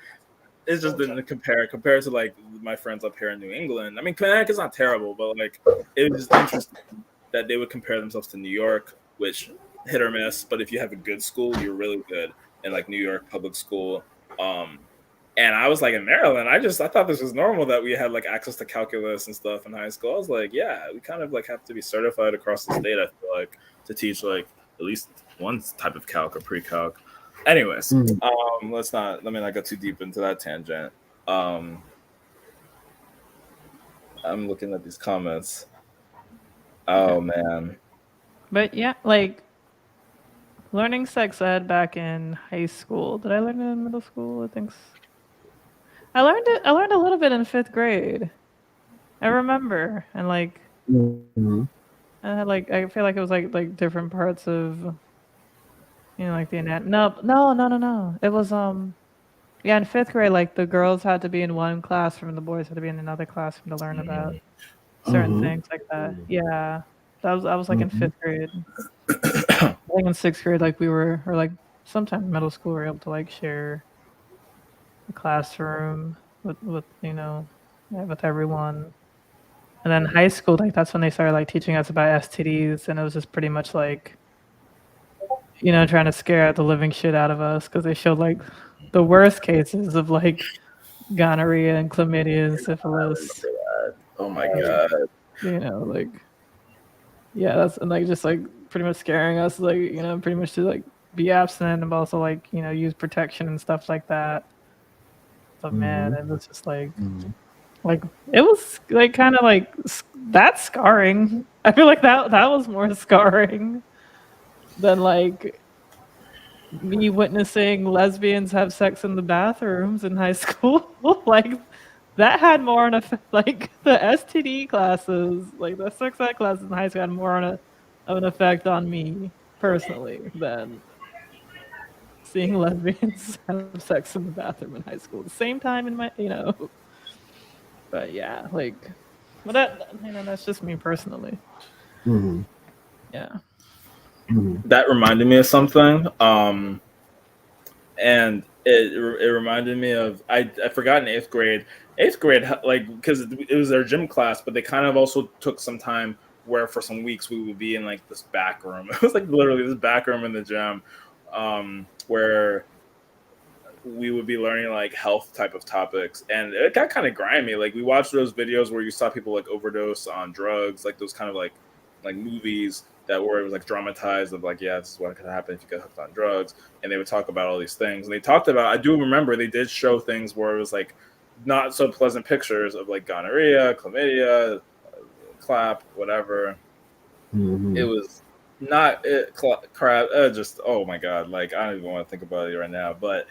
it's just didn't compared to like my friends up here in New England. I mean, Connecticut's not terrible, but like it was just interesting that they would compare themselves to New York, which hit or miss. But if you have a good school, you're really good in like New York public school. And I was like in Maryland, I thought this was normal that we had like access to calculus and stuff in high school. I was like, yeah, we kind of like have to be certified across the state, I feel like, to teach like at least one type of calc or pre-calc. Anyways, let me not go too deep into that tangent. I'm looking at these comments. Oh man. But yeah, like learning sex ed back in high school. Did I learn it in middle school? I think I learned it. I learned a little bit in fifth grade. I remember, and like Mhm. I had like I feel like it was like different parts of like the no. It was yeah, in fifth grade, like the girls had to be in one classroom and the boys had to be in another classroom to learn about certain Mhm. things like that. Yeah, I was like in Mhm. fifth grade. I think in sixth grade, like we were, or like sometime in middle school, we were able to like share a classroom with yeah, with everyone. And then high school, like that's when they started like teaching us about STDs, and it was just pretty much like trying to scare the living shit out of us because they showed like the worst cases of like gonorrhea and chlamydia and syphilis. Oh my Like, god. like yeah, that's and like just like pretty much scaring us, like pretty much to like be abstinent and also like use protection and stuff like that. But man, Mhm. it was just Mhm. like it was like kind of like that's scarring. I feel like that was more scarring than like me witnessing lesbians have sex in the bathrooms in high school. Like that had more on like the STD classes, like the sex ed classes in high school had more of an effect on me personally than seeing lesbians have sex in the bathroom in high school. At the same time in my but yeah, like but that's just me personally. Mhm. Yeah. Mhm. That reminded me of something. And it reminded me of I forgot in eighth grade. Eighth grade, like because it was their gym class, but they kind of also took some time where for some weeks we would be in like this back room. It was like literally this back room in the gym, where we would be learning like health type of topics, and it got kind of grimy. Like we watched those videos where you saw people like overdose on drugs, like those kind of like movies that where it was like dramatized of like, yeah, this is what could happen if you get hooked on drugs, and they would talk about all these things. And they talked about, I do remember they did show things where it was like not so pleasant pictures of like gonorrhea, chlamydia, clap, whatever. It Mhm. was not it crap. Just oh my god, like I don't even want to think about it right now. But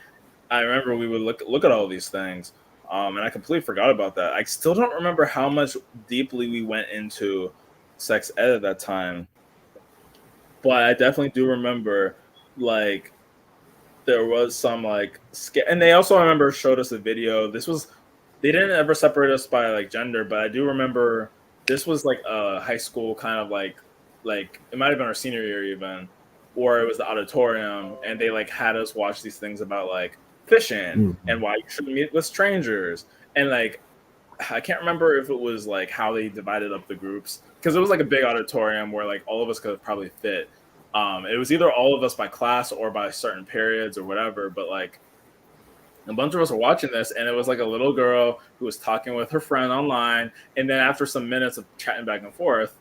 I remember we would look at all these things, and I completely forgot about that. I still don't remember how much deeply we went into sex ed at that time, but I definitely do remember like there was some like and they also I remember showed us a video. This was they didn't ever separate us by like gender, but I do remember this was like a high school kind of like it might have been our senior year even, or it was the auditorium, and they like had us watch these things about like fishing and Mhm. why you shouldn't meet with strangers, and like I can't remember if it was like how they divided up the groups because it was like a big auditorium where like all of us could probably fit. It was either all of us by class or by certain periods or whatever, but like a bunch of us were watching this, and it was like a little girl who was talking with her friend online, and then after some minutes of chatting back and forth,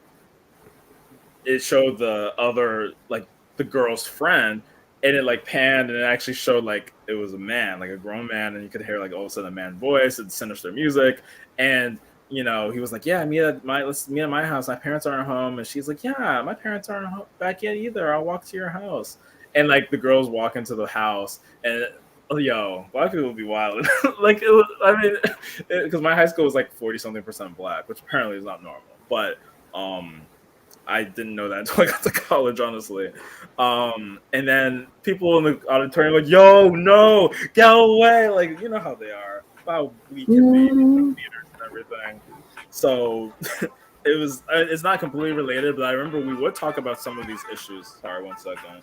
it showed the other like the girl's friend, and it like panned, and it actually showed like it was a man, like a grown man, and you could hear like all of a sudden a man voice and sinister music, and he was like, yeah, let's meet at my house. My parents aren't home, and she's like, yeah, my parents aren't back yet either. I'll walk to your house, and like the girls walk into the house, and oh, yo, black people would be wild. Like it was, I mean, because my high school was like 40 something% black, which apparently is not normal, but um I didn't know that until I got to college, honestly. And then people in the auditorium like, "Yo, no, get away!" Like, you know how they are, how we can be in Mhm. theaters and everything. So it was. It's not completely related, but I remember we would talk about some of these issues. Sorry, 1 second.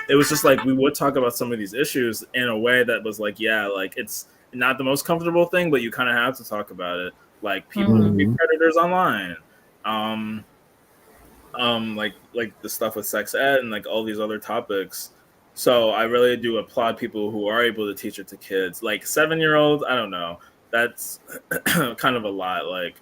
It was just like we would talk about some of these issues in a way that was like, yeah, like it's not the most comfortable thing, but you kind of have to talk about it. Like people Hmm. can be Mhm. predators online. Um, like the stuff with sex ed and like all these other topics. So I really do applaud people who are able to teach it to kids. Like 7-year-olds, I don't know. That's kind of a lot. Like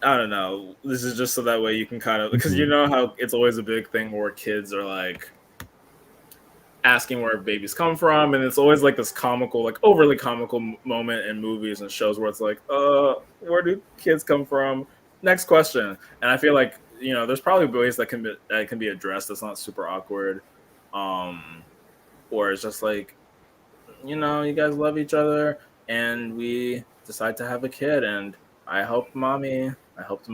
I don't know. This is just so that way you can kind of because you Mhm. know how it's always a big thing where kids are like asking where babies come from, and it's always like this comical, like overly comical moment in movies and shows where it's like, where do kids come from? next question, and I feel like there's probably ways that can be addressed. That's not super awkward, or it's just like you guys love each other, and we decide to have a kid, and I helped mommy. I don't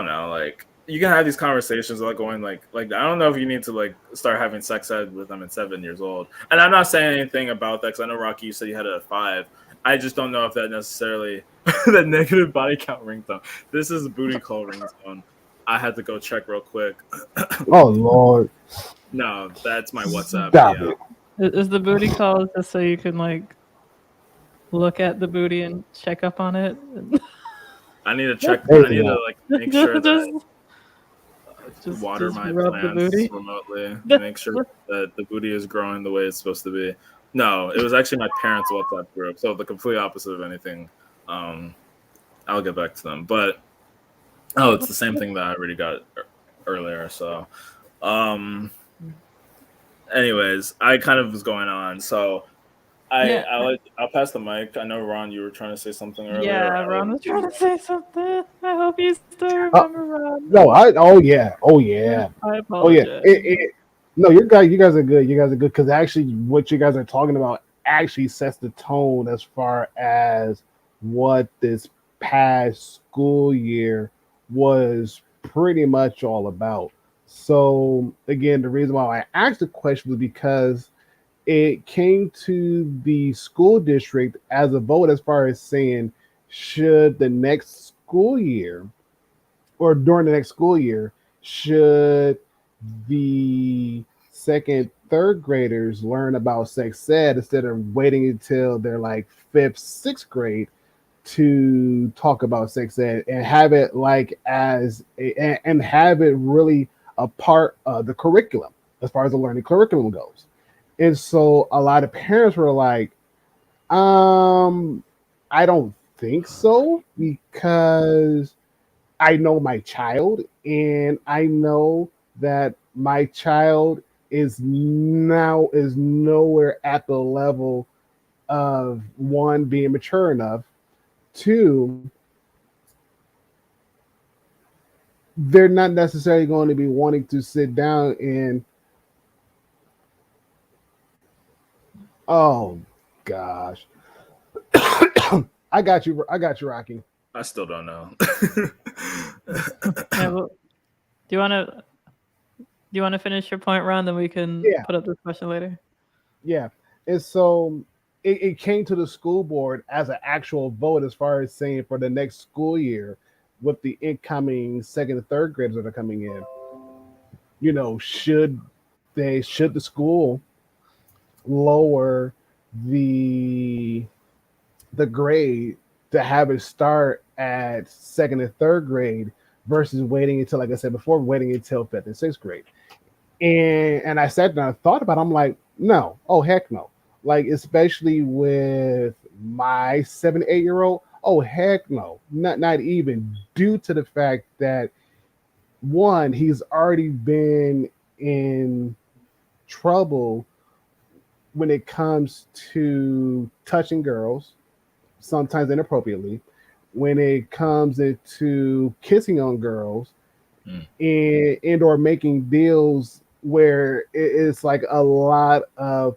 know, like you can have these conversations without going like I don't know if you need to like start having sex ed with them at 7 years old. And I'm not saying anything about that because I know Rocky, you said you had it at 5. I just don't know if that necessarily that negative body count ringtone. This is a booty call ringtone. I had to go check real quick. Oh Lord, No, that's my WhatsApp. stop Yeah. it. Is the booty call just so you can like look at the booty and check up on it? I need to check. There I you need to go. like make sure that just water my rub the plants booty. remotely. Make sure that the booty is growing the way it's supposed to be. No, it was actually my parents' WhatsApp group, so the complete opposite of anything. I'll get back to them, but it's the same thing that I already got earlier. So, anyways, I kind of was going on. So, I'll pass the mic. I know Ron, you were trying to say something earlier. Yeah, Ron was trying to say something. I hope you still remember Ron. No, oh yeah. I Oh apologize. yeah. No, you guys are good. You guys are good because actually, what you guys are talking about actually sets the tone as far as what this past school year was pretty much all about. So again, the reason why I asked the question was because it came to the school district as a vote as far as saying should the next school year or during the next school year should the second, third graders learn about sex ed instead of waiting until they're like fifth, sixth grade to talk about sex ed and have it like and have it really a part of the curriculum as far as the learning curriculum goes. And so a lot of parents were like, I don't think so because I know my child and I know that my child is nowhere at the level of one being mature enough, two, they're not necessarily going to be wanting to sit down and oh gosh. I got you, Rocky. I still don't know. Yeah, well, do you want to finish your point, Ron? Then we can put up this question later. Yeah. And so it came to the school board as an actual vote as far as saying for the next school year with the incoming second and third graders that are coming in, should the school lower the grade to have it start at second and third grade versus waiting until, like I said before, waiting until fifth and sixth grade. And I sat down and thought about it. I'm like, no, oh heck no. Like, especially with my 7, 8-year-old, oh heck no. Not even, due to the fact that one, he's already been in trouble when it comes to touching girls, sometimes inappropriately, when it comes into kissing on girls and or making deals where it's like a lot of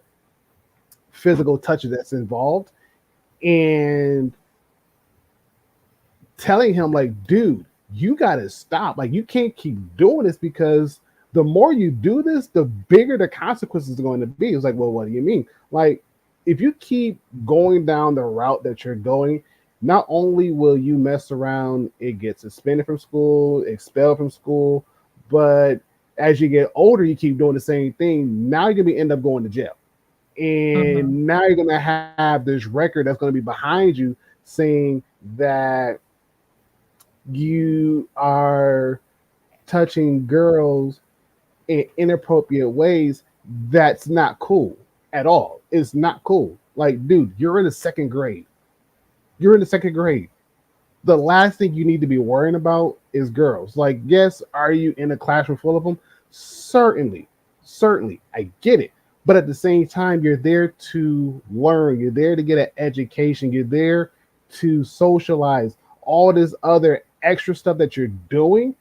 physical touches that's involved, and telling him like, dude, you gotta stop. Like, you can't keep doing this because the more you do this, the bigger the consequences are going to be. It's like, well, what do you mean? Like, if you keep going down the route that you're going, not only will you mess around, it get suspended from school, expelled from school, but as you get older, you keep doing the same thing. Now you're gonna end up going to jail. And now you're gonna have this record that's gonna be behind you saying that you are touching girls in inappropriate ways. That's not cool at all. It's not cool. Like, dude, you're in the second grade. The last thing you need to be worrying about is girls. Like, yes, are you in a classroom full of them? Certainly. I get it. But at the same time, you're there to learn. You're there to get an education. You're there to socialize. all this other extra stuff that you're doing,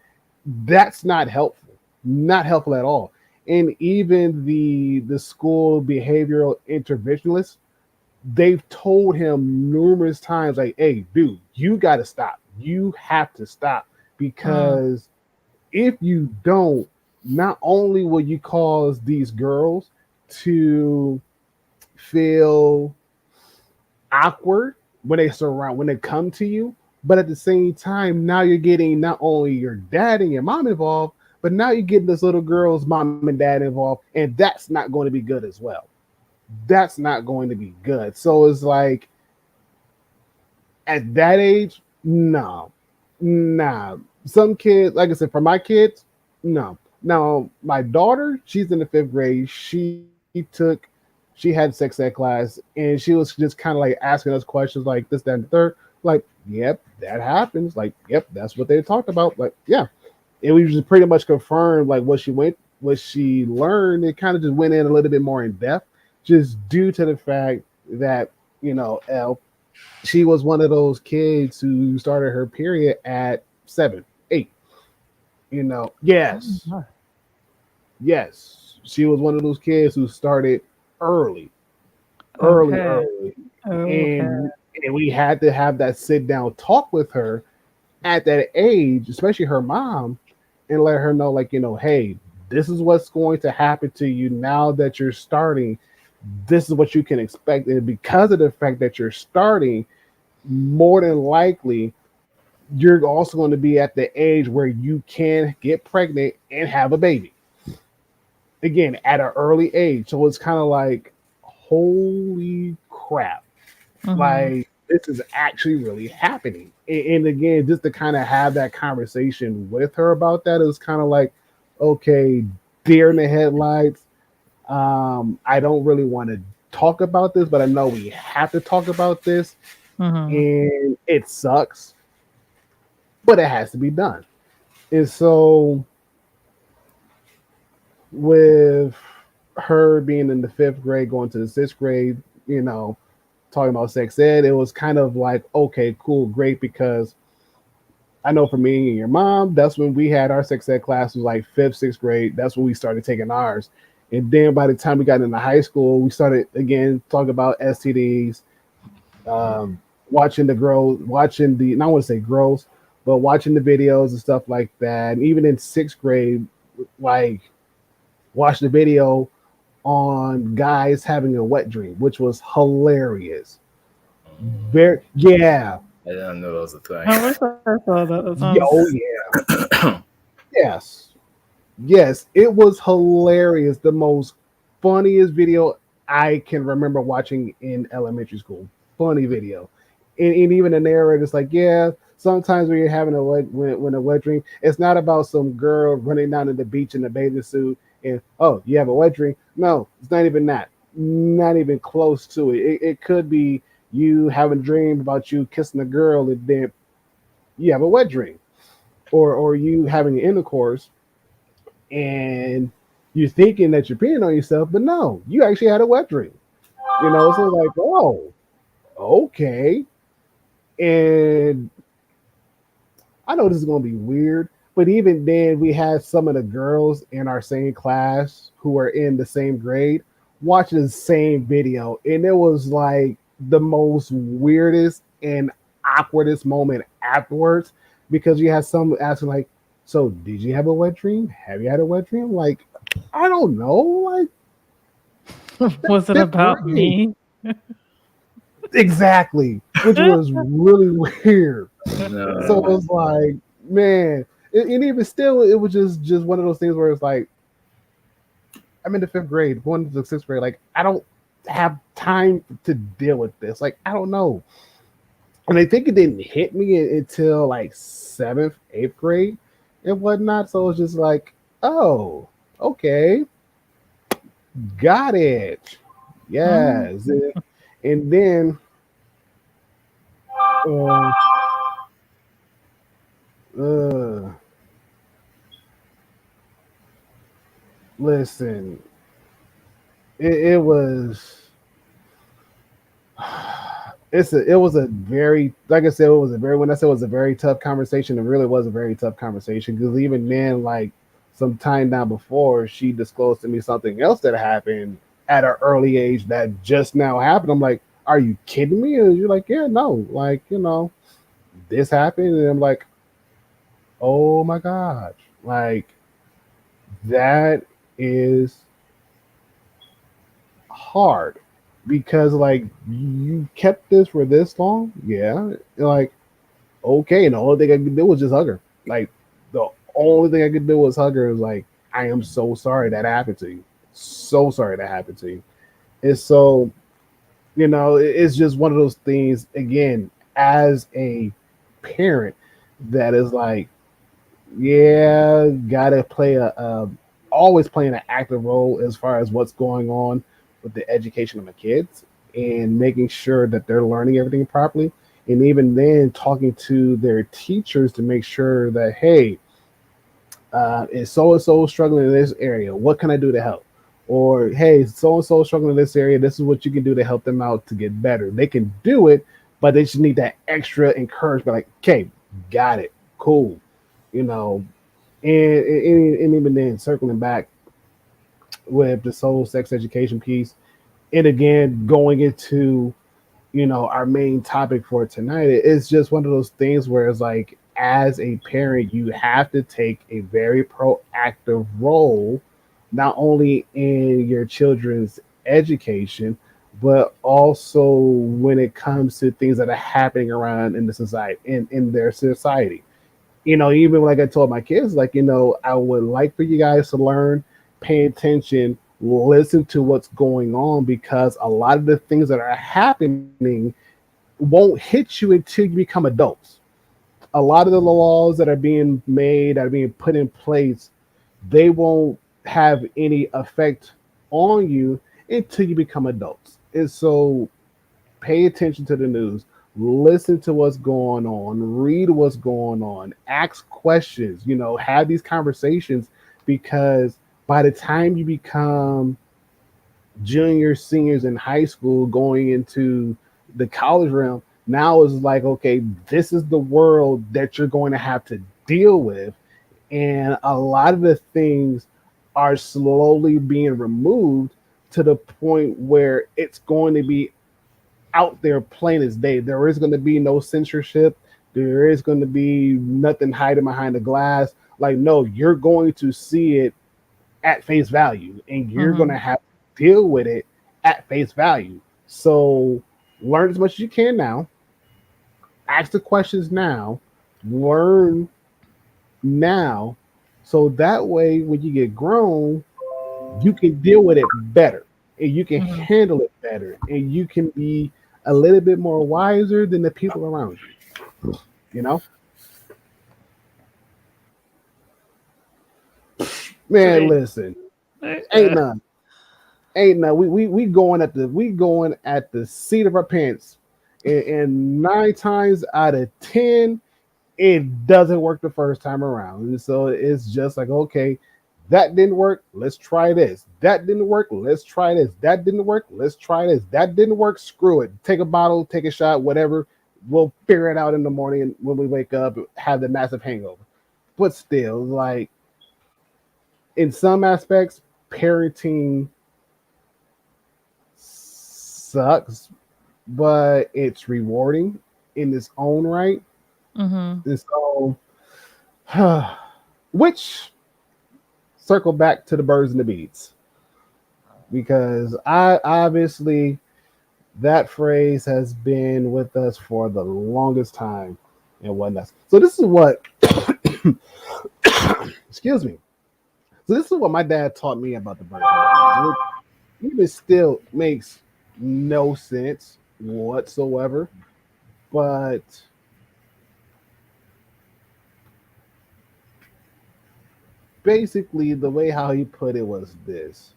that's not helpful. Not helpful at all. And even the school behavioral interventionalists, they've told him numerous times, like, hey, dude, you got to stop. You have to stop because if you don't, not only will you cause these girls to feel awkward when they come to you, but at the same time, now you're getting not only your dad and your mom involved, but now you're getting this little girl's mom and dad involved, and that's not going to be good as well. That's not going to be good. So it's like at that age, no, nah. Some kids, like I said, for my kids, no. Now my daughter, she's in the 5th grade. Took, she had sex ed class, and she was just kind of like asking us questions like this, that, and the third. Like, yep, that happens. Like, yep, that's what they talked about. Like, yeah, and we just pretty much confirmed like what she learned. It kind of just went in a little bit more in depth, just due to the fact that she was one of those kids who started her period at 7, 8. Yes, yes, she was one of those kids who started early, Okay. early, and we had to have that sit down talk with her at that age, especially her mom, and let her know, like, hey, this is what's going to happen to you now that you're starting. This is what you can expect. And because of the fact that you're starting, more than likely, you're also going to be at the age where you can get pregnant and have a baby. Again, at an early age. So it's kind of like, holy crap. Like, this is actually really happening. And again, just to kind of have that conversation with her about that is kind of like, okay, deer in the headlights. I don't really want to talk about this, but I know we have to talk about this. And it sucks, but it has to be done. And so with her being in the 5th grade, going to the 6th grade, talking about sex ed, it was kind of like, okay, cool, great, because I know for me and your mom, that's when we had our sex ed class, was like 5th, 6th grade. That's when we started taking ours. And then by the time we got into high school, we started again talking about STDs, watching the girls, not want to say girls, but watching the videos and stuff like that. And even in 6th grade, like, watch the video on guys having a wet dream, which was hilarious. Yeah. I didn't know that was a thing. I wish I saw that. Oh yeah. Yes, it was hilarious. The most funniest video I can remember watching in elementary school. Funny video. And even the narrator's like, yeah, sometimes when you're having a wet dream, it's not about some girl running down to the beach in a bathing suit and, oh, you have a wet dream. No, it's not even that. Not even close to it. It could be you having a dream about you kissing a girl and then you have a wet dream. Or you having an intercourse and you're thinking that you're peeing on yourself, but no, you actually had a wet dream. So like, oh, okay. And I know this is going to be weird, but even then, we had some of the girls in our same class who were in the same grade watching the same video. And it was like the most weirdest and awkwardest moment afterwards, because you had some asking, like, so did you have a wet dream? Have you had a wet dream? Like, I don't know. Like, was it about me? Exactly, which was really weird. No. So it was like, man, and even still, it was just one of those things where it's like, I'm in the 5th grade, going to the 6th grade. Like, I don't have time to deal with this. Like, I don't know. And I think it didn't hit me until like 7th, 8th grade and whatnot. So it was just like, oh, okay, got it. Yes. And then listen, it was it was a very, like I said, it was a very, when I said it was a very tough conversation, it really was a very tough conversation, because even then, like some time down before, she disclosed to me something else that happened at an early age that just now happened. I'm like, are you kidding me? And you're like, yeah, no, like, this happened. And I'm like, oh my gosh, like that is hard, because like you kept this for this long. Yeah. Like, okay, and the only thing I could do was just hug her. Like, the only thing I could do was hug her. It was like, I am so sorry that happened to you. So sorry that happened to you. And so, it's just one of those things, again, as a parent, that is like, yeah, gotta play always playing an active role as far as what's going on with the education of my kids, and making sure that they're learning everything properly. And even then, talking to their teachers to make sure that, hey, is so and so struggling in this area? What can I do to help? Or, hey, so and so struggling in this area. This is what you can do to help them out to get better. They can do it, but they just need that extra encouragement. Like, okay, got it, cool, you know. And even then, circling back with the whole sex education piece, and again going into our main topic for tonight, it's just one of those things where it's like, as a parent, you have to take a very proactive role, not only in your children's education, but also when it comes to things that are happening around in the society, in their society. Even like I told my kids, like, I would like for you guys to learn, pay attention, listen to what's going on, because a lot of the things that are happening won't hit you until you become adults. A lot of the laws that are being made, that are being put in place, they won't have any effect on you until you become adults. And so pay attention to the news, listen to what's going on, read what's going on, ask questions, have these conversations, because by the time you become juniors, seniors in high school, going into the college realm, now is like, okay, this is the world that you're going to have to deal with. And a lot of the things are slowly being removed to the point where it's going to be out there plain as day. There is going to be no censorship. There is going to be nothing hiding behind the glass. Like, no, you're going to see it at face value, and you're going to have to deal with it at face value. So learn as much as you can now. Ask the questions now. Learn now. So that way, when you get grown, you can deal with it better, and you can handle it better, and you can be a little bit more wiser than the people around you. Man, listen, ain't none. We going at the seat of our pants, and 9 times out of 10, it doesn't work the first time around. And so it's just like, okay, that didn't work, let's try this. That didn't work, let's try this. That didn't work, let's try this. That didn't work, screw it. Take a bottle, take a shot, whatever. We'll figure it out in the morning when we wake up, have the massive hangover. But still, like, in some aspects, parenting sucks, but it's rewarding in its own right. And so, which circle back to the birds and the bees, because I obviously that phrase has been with us for the longest time and whatnot. So this is what excuse me. So this is what my dad taught me about the birds and the bees. Even still makes no sense whatsoever, but basically the way how he put it was this.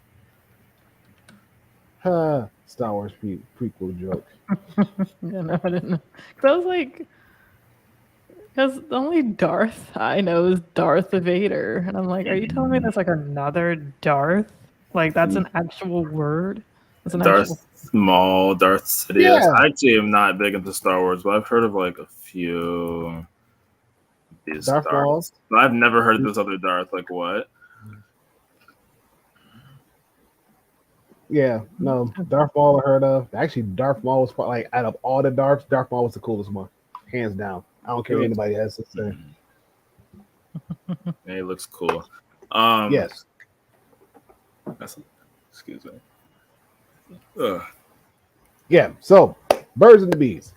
Star Wars prequel joke. Yeah, no, I didn't know. Cause I was like, because the only Darth I know is Darth Vader, and I'm like, are you telling me there's like another Darth? Like, that's an actual word? It's an actual. Darth Maul, Darth Sidious. Yeah. I actually am not big into Star Wars, but I've heard of like a few of these Darth Maul. Darths. But I've never heard of this other Darth. Like what? Yeah, no, Darth Maul I heard of. Actually, Darth Maul was probably, like, out of all the Darths, Darth Maul was the coolest one, hands down. I don't care what anybody has to say. Yeah, he looks cool. Yes. Excuse me. Ugh. Yeah. So, birds and the bees.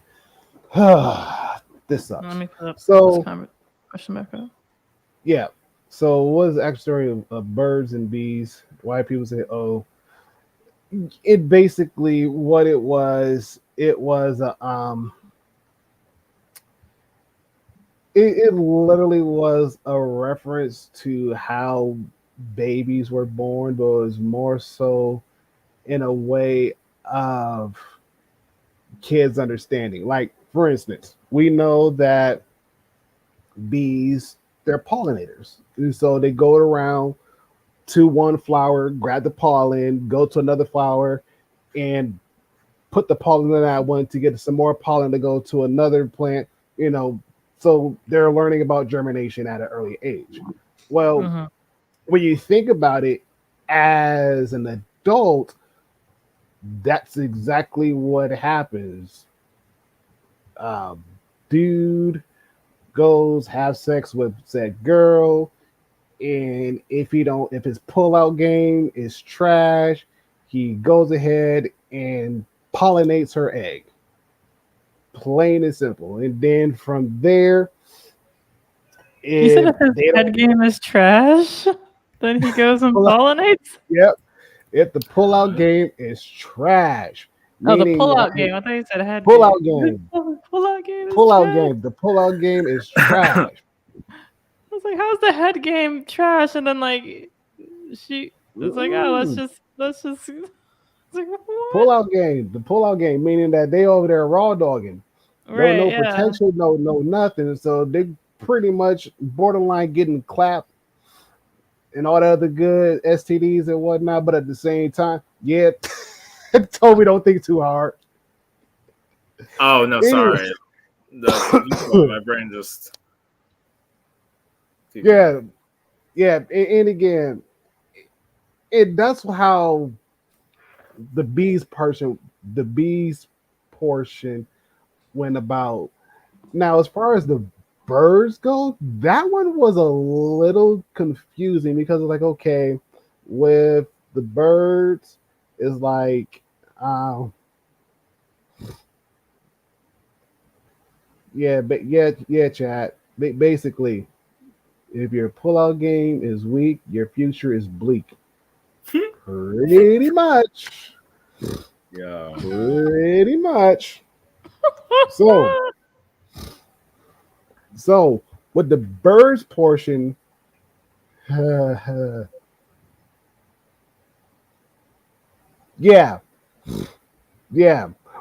This sucks. Let me put up So- this question back up. Yeah. So, what is the actual story of birds and bees? Why people say, "Oh," it basically what it was. It was a It literally was a reference to how babies were born, but it was more so in a way of kids understanding. Like, for instance, we know that bees, they're pollinators. And so they go around to one flower, grab the pollen, go to another flower, and put the pollen in that one to get some more pollen to go to another plant, So they're learning about germination at an early age. Well, Mhm. when you think about it as an adult, that's exactly what happens. Dude goes have sex with said girl, and if his pullout game is trash, he goes ahead and pollinates her egg. Plain and simple. And then from there, You said if his they head don't- game is trash, then he goes and Pull up. pollinates. Yep. If the pullout game is trash. Oh, the meaning pullout that- game. I thought you said head Pullout game. game. Pullout game. Is Pullout trash. game. The pullout game is trash. I was like, how's the head game trash? And then like she was like, oh, let's just. It's like, what? Pullout game. The pullout game, meaning that they over there raw dogging. Right, no yeah. potential, no nothing. So they pretty much borderline getting clapped and all the other good STDs and whatnot. But at the same time, yeah, Toby, don't think too hard. Oh no, Anyway. sorry. My brain just. Yeah. And again, that's how the bees portion went about. Now, as far as the birds go, that one was a little confusing because it's like, okay, with the birds, is like, chat. Basically, if your pullout game is weak, your future is bleak. Pretty much. Yeah. Pretty much. So with the birds portion, yeah.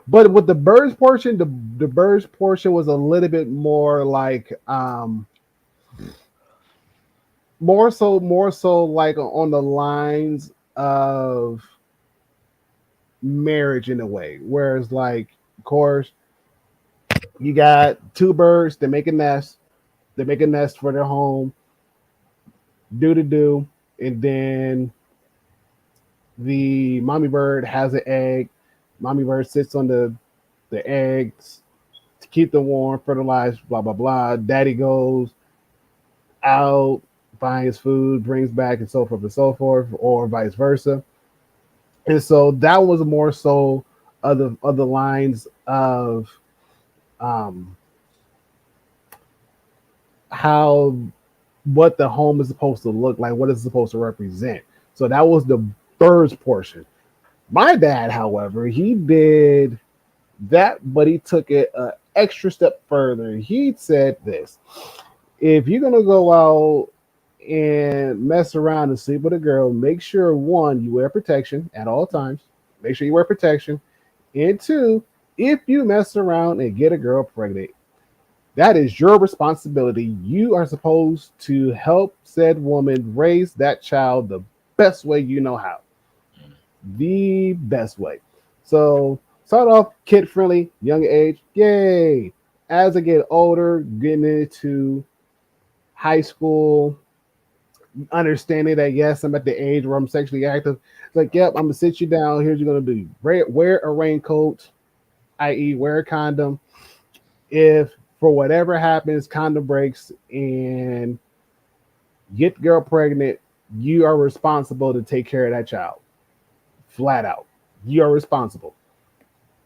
But with the birds portion, the birds portion was a little bit more like more so like on the lines of marriage in a way. Whereas, like, of course, you got two birds, they make a nest for their home, do, and then the mommy bird has an egg. Mommy bird sits on the eggs to keep them warm, fertilize, blah blah blah. Daddy goes out, finds food, brings back, and so forth, or vice versa. And so that was more so other lines of what the home is supposed to look like, what it's supposed to represent. So that was the birds portion. My dad, however, he did that, but he took it an extra step further. He said this: if you're gonna go out and mess around and sleep with a girl, make sure, one, you wear protection at all times. Make sure you wear protection. And two, if you mess around and get a girl pregnant, that is your responsibility. You are supposed to help said woman raise that child the best way you know how. the best way. So start off kid friendly, young age, yay. As I get older, getting into high school, understanding that yes, I'm at the age where I'm sexually active. It's like, yep, I'm gonna sit you down. Here's what you're gonna do: wear a raincoat, i.e., wear a condom. If for whatever happens, condom breaks and get the girl pregnant, you are responsible to take care of that child. Flat out, you are responsible.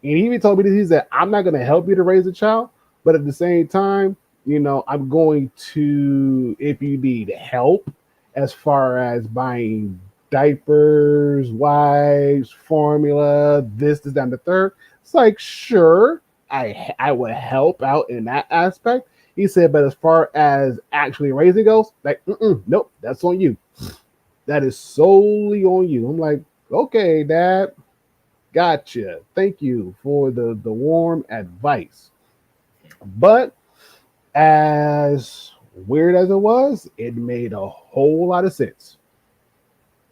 And he even told me that he said, I'm not going to help you to raise a child, but at the same time, I'm going to, if you need help as far as buying diapers, wipes, formula, this, that, and the third, it's like, sure, I would help out in that aspect. He said, but as far as actually raising goes, like, nope, that's on you. That is solely on you. I'm like, okay, Dad. Gotcha. Thank you for the warm advice. But as weird as it was, it made a whole lot of sense.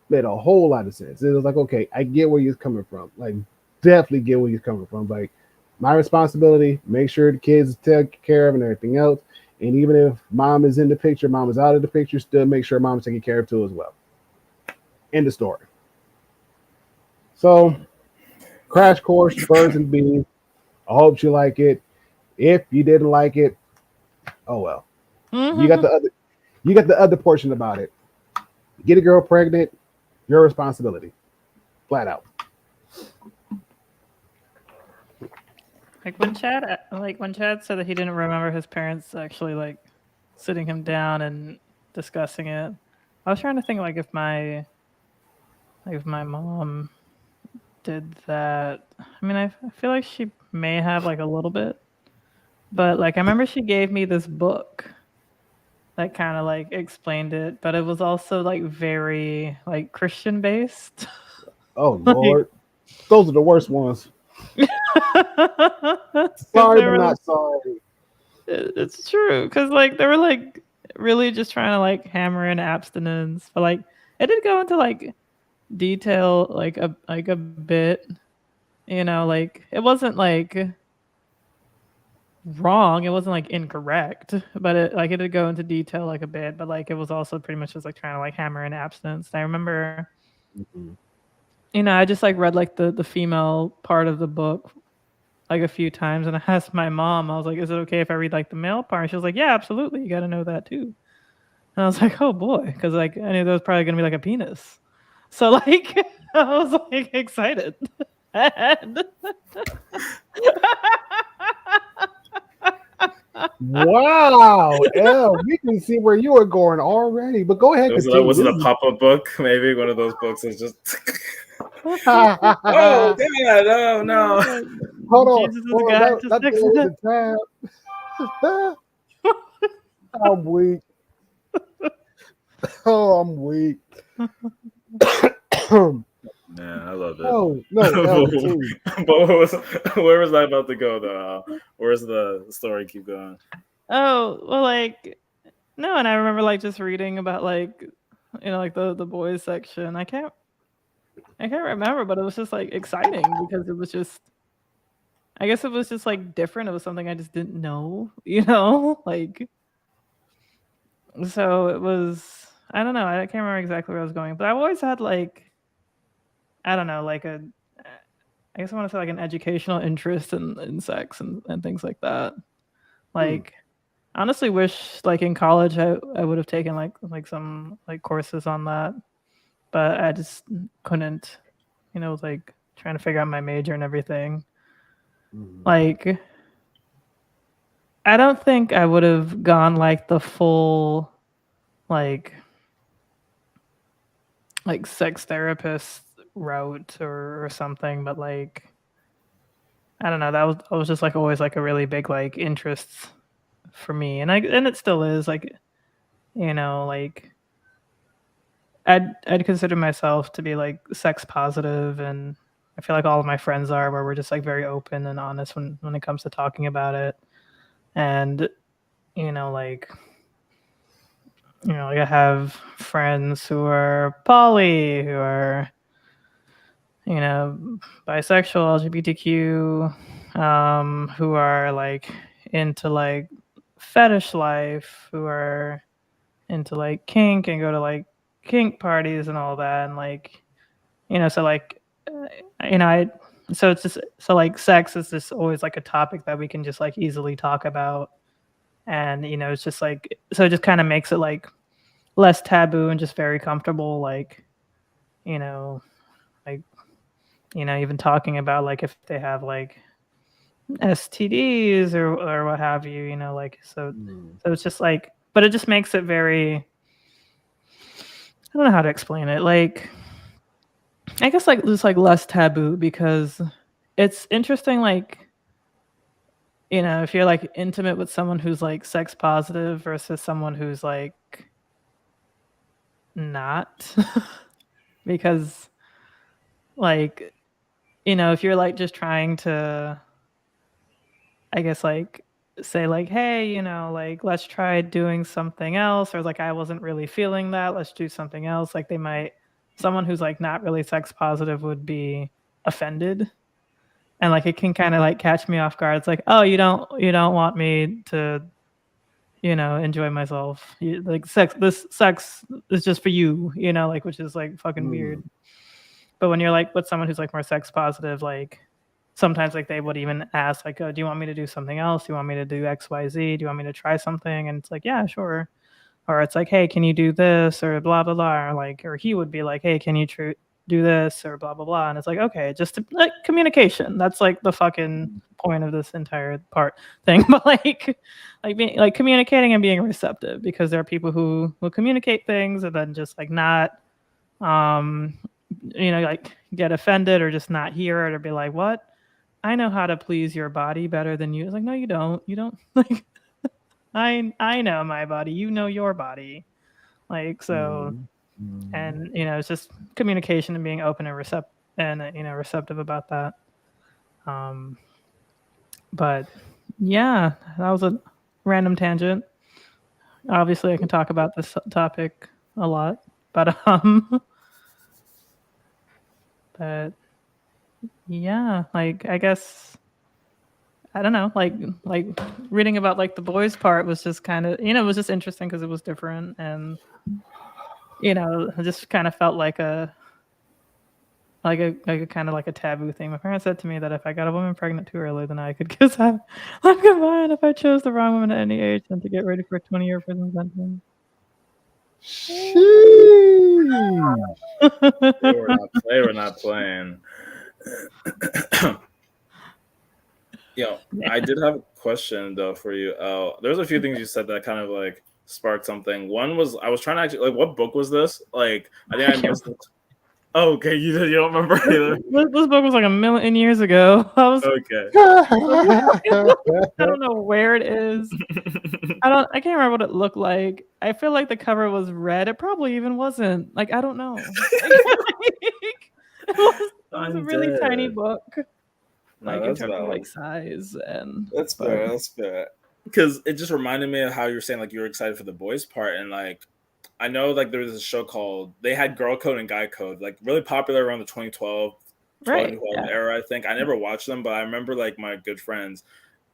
Made a whole lot of sense. It was like, okay, I get where you're coming from. Like, definitely get where you're coming from. Like, my responsibility, make sure the kids are taken care of and everything else. And even if mom is in the picture, mom is out of the picture, still make sure mom's taken care of too as well. End of story. So, crash course, birds and bees. I hope you like it. If you didn't like it, oh well. Mhm. You got the other portion about it. Get a girl pregnant, your responsibility. Flat out. When Chad said that he didn't remember his parents actually like sitting him down and discussing it. I was trying to think if my mom did that. I mean, I feel like she may have a little bit, but I remember she gave me this book that kind of explained it, but it was also very Christian based. Oh Lord. Those are the worst ones. Sorry, but not sorry. It's true because they were really just trying to hammer in abstinence, but it did go into detail a bit, it wasn't wrong, it wasn't incorrect, but it did go into detail a bit, but it was also pretty much just trying to hammer in abstinence. And I remember I just read the female part of the book a few times, and I asked my mom, I was like, is it okay if I read the male part? And she was like, yeah, absolutely, you got to know that too. And I was like, oh boy, because I knew there was probably gonna be a penis, so I was excited. And Wow. Yeah, we can see where you are going already. But go ahead. Was it a pop-up book? Maybe one of those books is just oh Dad, oh no. Hold on. Jesus is Hold on. guide to That sex. was the tab. I'm weak. Oh, I'm weak. Yeah, I love it. Oh no, please. But where was I about to go though? Where's the story keep going? Oh well, no, and I remember just reading about the boys section. I can't remember, but it was just exciting because it was just, I guess it was just different. It was something I just didn't know, so it was, I don't know, I can't remember exactly where I was going, but I've always had I don't know, I guess I want to say an educational interest in sex and things like that. I honestly wish in college I would have taken some courses on that, but I just couldn't, trying to figure out my major and everything. I don't think I would have gone the full sex therapist route or something, but I don't know, that was just always a really big interest for me, and it still is I'd consider myself to be sex positive, and I feel all of my friends are, where we're just very open and honest when it comes to talking about it. And I have friends who are poly, who are you know, bisexual, LGBTQ, who are like into like fetish life, who are into like kink and go to like kink parties and all that, and like, you know, so like, you know, so it's just so like sex is just always like a topic that we can just like easily talk about, and you know, it's just like, so it just kind of makes it like less taboo and just very comfortable, like, you know, like, you know, even talking about like if they have like STDs or what have you, you know, like, so it's just like, but it just makes it very, I don't know how to explain it, like, I guess like just like less taboo, because it's interesting, like, you know, if you're like intimate with someone who's like sex positive versus someone who's like not, because like, you know, if you're like just trying to, I guess, like, say like, hey, you know, like, let's try doing something else, or like, I wasn't really feeling that, let's do something else, like, they might, someone who's like not really sex positive would be offended, and like it can kind of like catch me off guard. It's like, oh, you don't want me to, you know, enjoy myself, like, this sex is just for you, you know, like, which is like fucking weird. But when you're like with someone who's like more sex positive, like, sometimes like they would even ask like, oh, do you want me to do something else? Do you want me to do XYZ? Do you want me to try something? And it's like, yeah, sure. Or it's like, hey, can you do this, or blah blah blah, or like, or he would be like, hey, can you do this, or blah blah blah. And it's like, okay, just like communication, that's like the fucking point of this entire thing. But like being like communicating and being receptive, because there are people who will communicate things and then just like not, you know, like get offended or just not hear it, or be like, what, I know how to please your body better than you. It's like, no, you don't like, I know my body, you know your body, like, so. And you know, it's just communication and being open and receptive about that. But yeah, that was a random tangent. Obviously I can talk about this topic a lot, but but yeah, like, I guess, I don't know, like reading about like the boys part was just kind of, you know, it was just interesting because it was different, and you know, it just kind of felt like a kind of like a taboo thing. My parents said to me that if I got a woman pregnant too early, then I could kiss her. I'm fine if I chose the wrong woman at any age, and to get ready for a 20-year prison sentence. They were not playing. I did have a question though for you. There's a few things you said that kind of like sparked something. One was, I was trying to actually, like, what book was this? Like, I think I missed it. Oh, okay, you don't remember either. This book was like a million years ago. Okay. I don't know where it is. I can't remember what it looked like. I feel like the cover was red. It probably even wasn't. Like, I don't know. It was a really tiny book. Like, in terms of like size, and that's fair. That's fair. Because it just reminded me of how you were saying like you were excited for the boys part, and like, I know like there was a show called, they had Girl Code and Guy Code, like really popular around the 2012 era. I think I never watched them, but I remember like my good friends,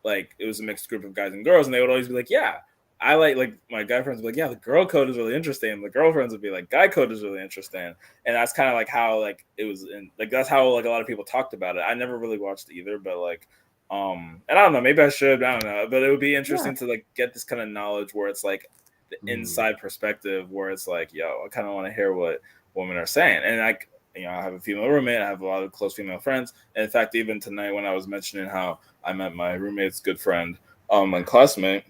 like it was a mixed group of guys and girls, and they would always be like, yeah, I like my guy friends would be like, yeah, the Girl Code is really interesting, and the girlfriends would be like, Guy Code is really interesting. And that's kind of like how like it was in, like, that's how like a lot of people talked about it. I never really watched either, but like and I don't know, maybe I should, I don't know, but it would be interesting to like get this kind of knowledge where it's like the inside perspective, where it's like, yo, I kind of want to hear what women are saying. And like, you know, I have a female roommate, I have a lot of close female friends, and in fact, even tonight when I was mentioning how I met my roommate's good friend, and classmate,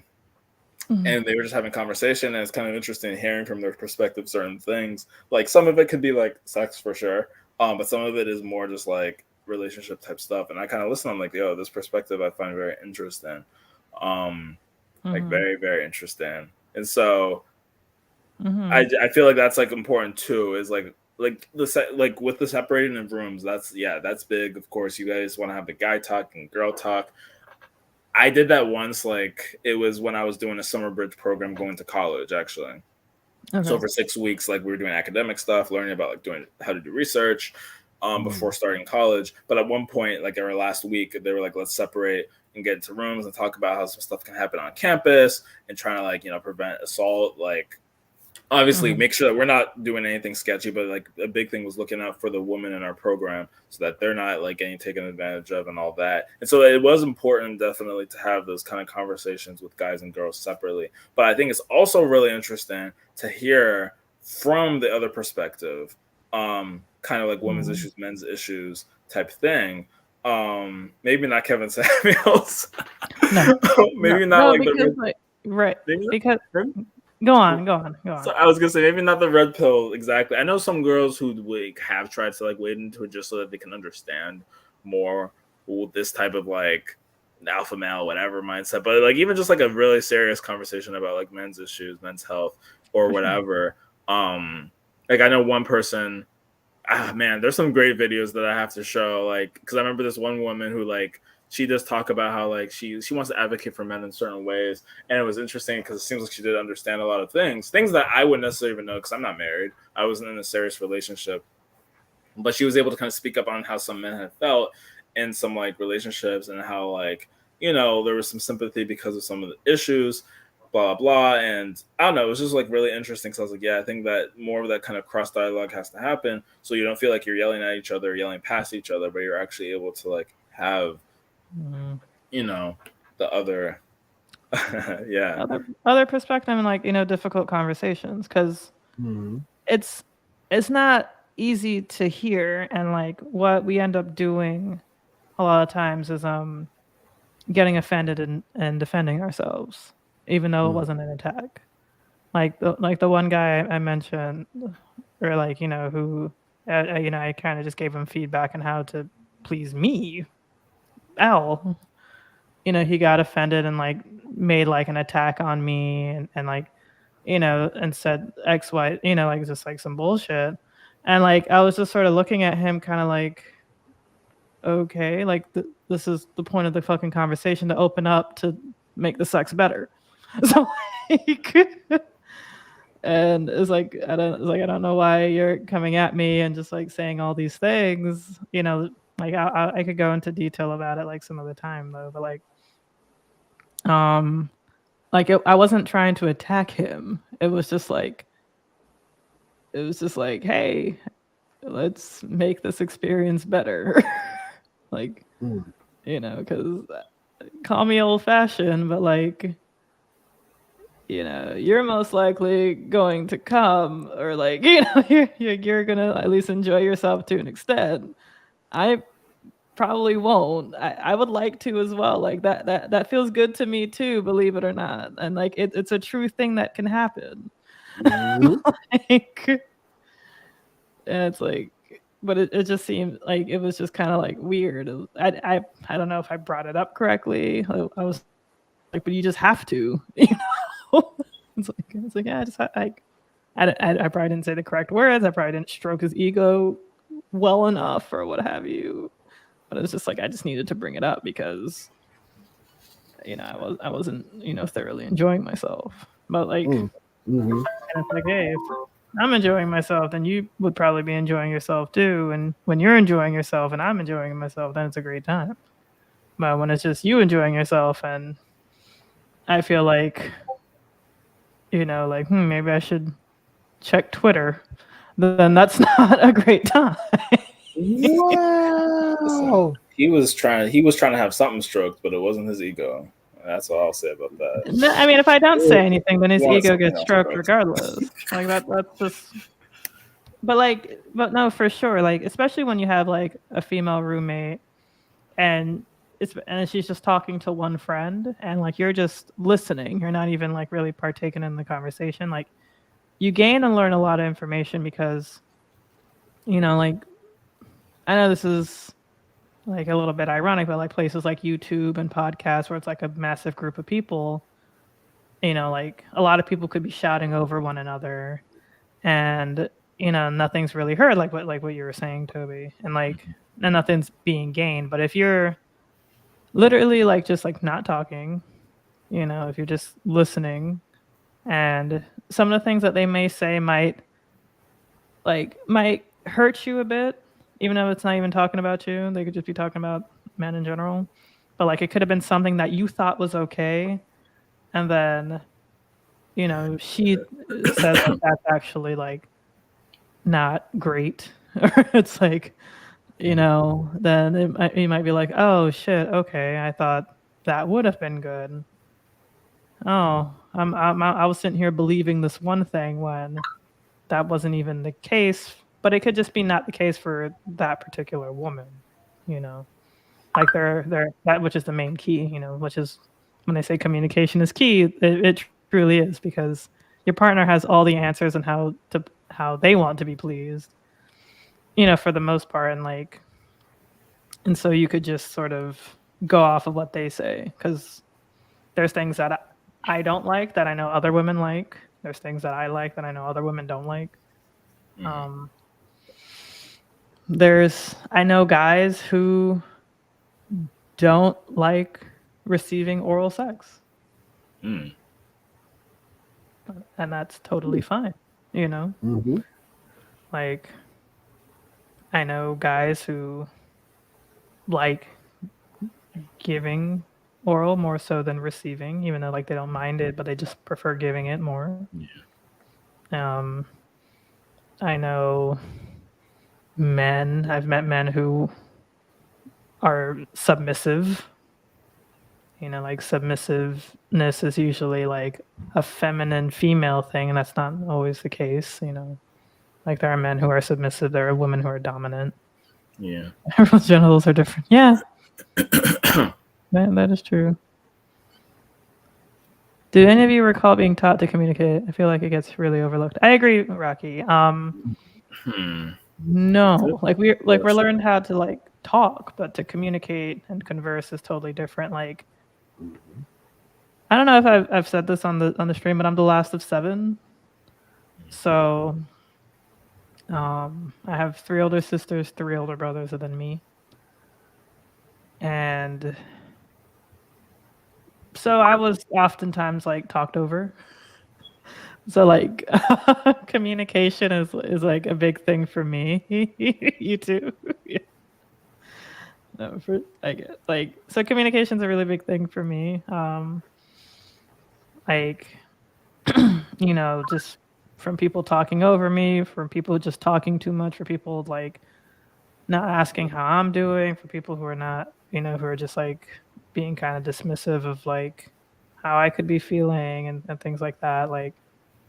and they were just having conversation, and it's kind of interesting hearing from their perspective certain things. Like, some of it could be like sex for sure, but some of it is more just like relationship type stuff, and I kind of listen, I'm like, yo, this perspective I find very interesting, like very, very interesting. And so I feel like that's like important too, is like with the separating of rooms, that's big. Of course, you guys want to have the guy talk and girl talk. I did that once, like it was when I was doing a summer bridge program going to college, actually. So for 6 weeks, like we were doing academic stuff, learning about like doing how to do research, before starting college. But at one point, like our last week, they were like, let's separate and get into rooms and talk about how some stuff can happen on campus and trying to like, you know, prevent assault. Like, obviously make sure that we're not doing anything sketchy, but like a big thing was looking out for the women in our program so that they're not like getting taken advantage of and all that. And so it was important definitely to have those kind of conversations with guys and girls separately. But I think it's also really interesting to hear from the other perspective, kind of like women's issues, men's issues type thing. Maybe not Kevin Samuels. No. Maybe No, not because, right. Because go on. So I was gonna say maybe not the red pill exactly. I know some girls who like have tried to like wade into it just so that they can understand more with this type of like alpha male whatever mindset. But like even just like a really serious conversation about like men's issues, men's health, or whatever. Like I know one person. Man, there's some great videos that I have to show. Like, because I remember this one woman who like she does talk about how like she wants to advocate for men in certain ways, and it was interesting because it seems like she did understand a lot of things that I wouldn't necessarily even know because I'm not married. I wasn't in a serious relationship, but she was able to kind of speak up on how some men had felt in some like relationships and how like, you know, there was some sympathy because of some of the issues, blah blah. And I don't know, it was just like really interesting. So I was like, yeah, I think that more of that kind of cross dialogue has to happen, so you don't feel like you're yelling at each other, yelling past each other, but you're actually able to like have, you know, the other other perspective and like, you know, difficult conversations because it's not easy to hear, and like what we end up doing a lot of times is getting offended and defending ourselves even though it wasn't an attack. Like the one guy I mentioned, or like, you know, who you know, I kind of just gave him feedback on how to please me. Al, you know, he got offended and like made like an attack on me and like, you know, and said X, Y, you know, like just like some bullshit. And like I was just sort of looking at him kind of like, okay, like this is the point of the fucking conversation, to open up to make the sex better. So like, and it's like I don't know why you're coming at me and just like saying all these things, you know. Like I could go into detail about it like some other time though, but like I wasn't trying to attack him. It was just like hey, let's make this experience better. Like, you know, because call me old fashioned, but like, you know, you're most likely going to come, or like, you know, you're gonna at least enjoy yourself to an extent. I probably won't. I would like to as well. Like that feels good to me too, believe it or not. And like it's a true thing that can happen. Like, and it's like, but it just seemed like it was just kind of like weird. I don't know if I brought it up correctly. I was like, but you just have to, you know. It's like yeah, I probably didn't say the correct words. I probably didn't stroke his ego well enough or what have you. But it was just like I just needed to bring it up because, you know, I wasn't, you know, thoroughly enjoying myself. But like, and it's like, hey, if I'm enjoying myself, then you would probably be enjoying yourself too. And when you're enjoying yourself and I'm enjoying myself, then it's a great time. But when it's just you enjoying yourself and I feel like, you know, like maybe I should check Twitter, then that's not a great time. Wow. He was trying to have something stroked, but it wasn't his ego. That's all I'll say about that. No, I mean, if I don't say anything, then his ego gets stroked regardless. Like that's just. But no, for sure. Like, especially when you have like a female roommate, and she's just talking to one friend, and like you're just listening. You're not even like really partaking in the conversation. Like, you gain and learn a lot of information because, you know, like, I know this is like a little bit ironic, but like places like YouTube and podcasts where it's like a massive group of people, you know, like a lot of people could be shouting over one another and, you know, nothing's really heard, like what you were saying, Toby, and like, and nothing's being gained. But if you're literally like just like not talking, you know, if you're just listening, and some of the things that they may say might hurt you a bit, even though it's not even talking about you. They could just be talking about men in general. But like it could have been something that you thought was okay, and then she says like that's actually like not great. Or it's like, then you might be like, oh shit, okay, I thought that would have been good. Oh, I was sitting here believing this one thing when that wasn't even the case. But it could just be not the case for that particular woman, like they're that, which is the main key, which is when they say communication is key, it truly is, because your partner has all the answers and how they want to be pleased, for the most part, and so you could just sort of go off of what they say, because there's things that I don't like that I know other women like. There's things that I like that I know other women don't like. I know guys who don't like receiving oral sex. And that's totally fine, Mm-hmm. Like, I know guys who like giving oral more so than receiving, even though like they don't mind it, but they just prefer giving it more. I know I've met men who are submissive. Like submissiveness is usually like a feminine female thing, and that's not always the case. Like there are men who are submissive, there are women who are dominant. Yeah. Everyone's genitals are different. Yeah. That is true. Do any of you recall being taught to communicate? I feel like it gets really overlooked. I agree, Rocky. No, like we're learned how to like talk, but to communicate and converse is totally different. Like, I don't know if I've said this on the stream, but I'm the last of 7. So, I have 3 older sisters, 3 older brothers than me, and so I was oftentimes like talked over. So like communication is like a big thing for me. You too. Yeah. No, I get like, so communication's a really big thing for me. Like just from people talking over me, from people just talking too much, for people like not asking how I'm doing, for people who are not, who are just like being kind of dismissive of like how I could be feeling and things like that. Like,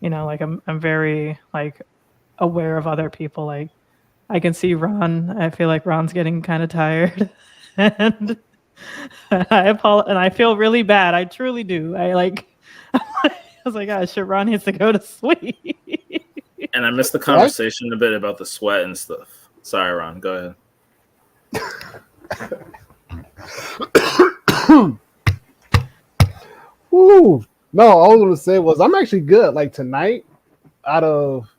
like I'm very like aware of other people. Like I can see Ron. I feel like Ron's getting kind of tired, and I feel really bad. I truly do. I was like, gosh, shit, Ron needs to go to sleep. And I missed the conversation a bit about the sweat and stuff. Sorry, Ron. Go ahead. Woo. No, all I was gonna say was I'm actually good. Like tonight, out of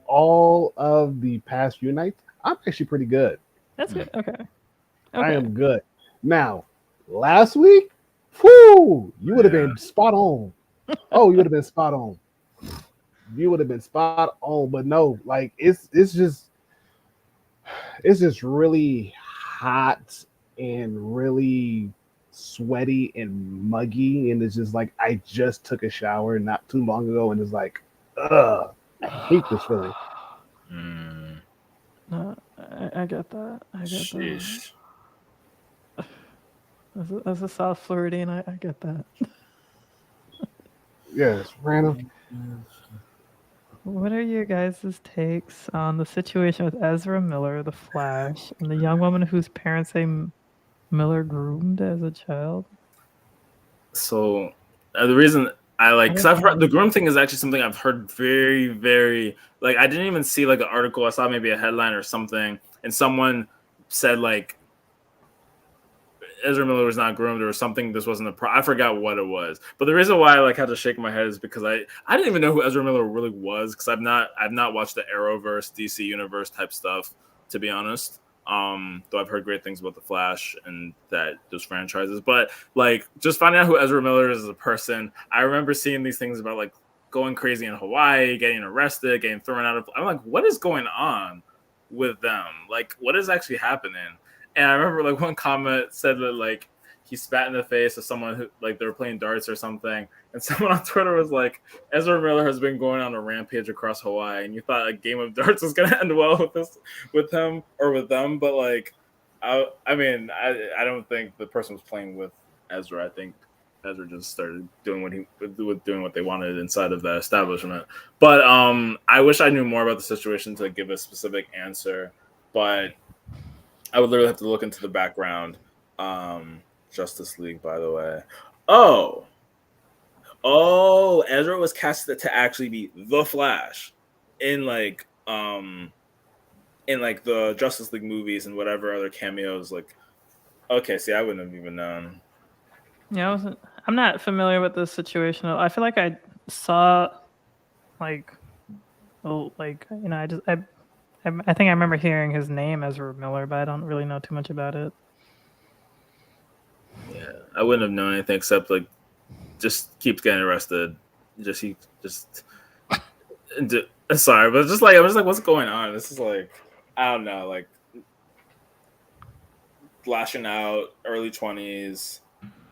all of the past few nights, I'm actually pretty good. That's good. Okay. I am good. Now, last week, whoo, you would have been spot on. Oh, you would have been spot on. You would have been spot on. But no, like it's just really hot and really sweaty and muggy, and it's just like I just took a shower not too long ago, and it's like, ugh, I hate this feeling. No, I get that. I get Sheesh. that. As a South Floridian, I get that. Yes, random. What are your guys' takes on the situation with Ezra Miller, the Flash, and the young woman whose parents say Miller groomed as a child? So the reason I like, because I've heard the groom thing is actually something I've heard very, very, like I didn't even see like an article. I saw maybe a headline or something, and someone said like Ezra Miller was not groomed or something. This wasn't I forgot what it was. But the reason why I like had to shake my head is because I didn't even know who Ezra Miller really was, because I've not watched the Arrowverse, DC Universe type stuff, to be honest. Though I've heard great things about the Flash and those franchises, but like just finding out who Ezra Miller is as a person, I remember seeing these things about like going crazy in Hawaii, getting arrested, getting thrown out of. I'm like, what is going on? with them? Like, what is actually happening? And I remember like one comment said that like he spat in the face of someone who like they were playing darts or something, and someone on Twitter was like, Ezra Miller has been going on a rampage across Hawaii, and you thought a game of darts was gonna end well with him or with them, but like, I don't think the person was playing with Ezra. I think Ezra just started doing what they wanted inside of that establishment. But I wish I knew more about the situation to give a specific answer, but I would literally have to look into the background. Justice League, by the way. Oh, Ezra was casted to actually be the Flash in like the Justice League movies and whatever other cameos. Like, okay, see, I wouldn't have even known. Yeah, I'm not familiar with this situation. I feel like I saw, like, I think I remember hearing his name, Ezra Miller, but I don't really know too much about it. Yeah, I wouldn't have known anything except like just keeps getting arrested. Sorry, but just like I was like, what's going on? This is like, I don't know, like lashing out, early 20s.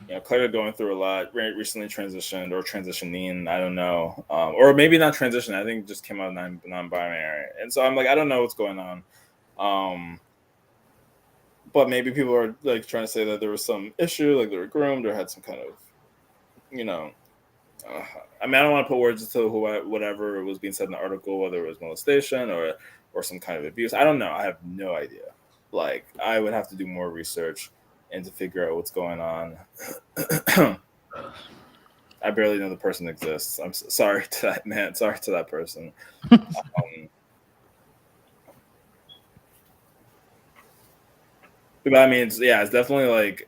You know, clearly going through a lot. Recently transitioned or transitioning. I don't know, or maybe not transition. I think just came out non-binary, and so I'm like, I don't know what's going on. But maybe people are like trying to say that there was some issue, like they were groomed or had some kind of, I mean, I don't want to put words into whatever was being said in the article, whether it was molestation or some kind of abuse. I don't know. I have no idea. Like, I would have to do more research and to figure out what's going on. I barely know the person exists. I'm sorry to that man. Sorry to that person. But I mean, it's definitely like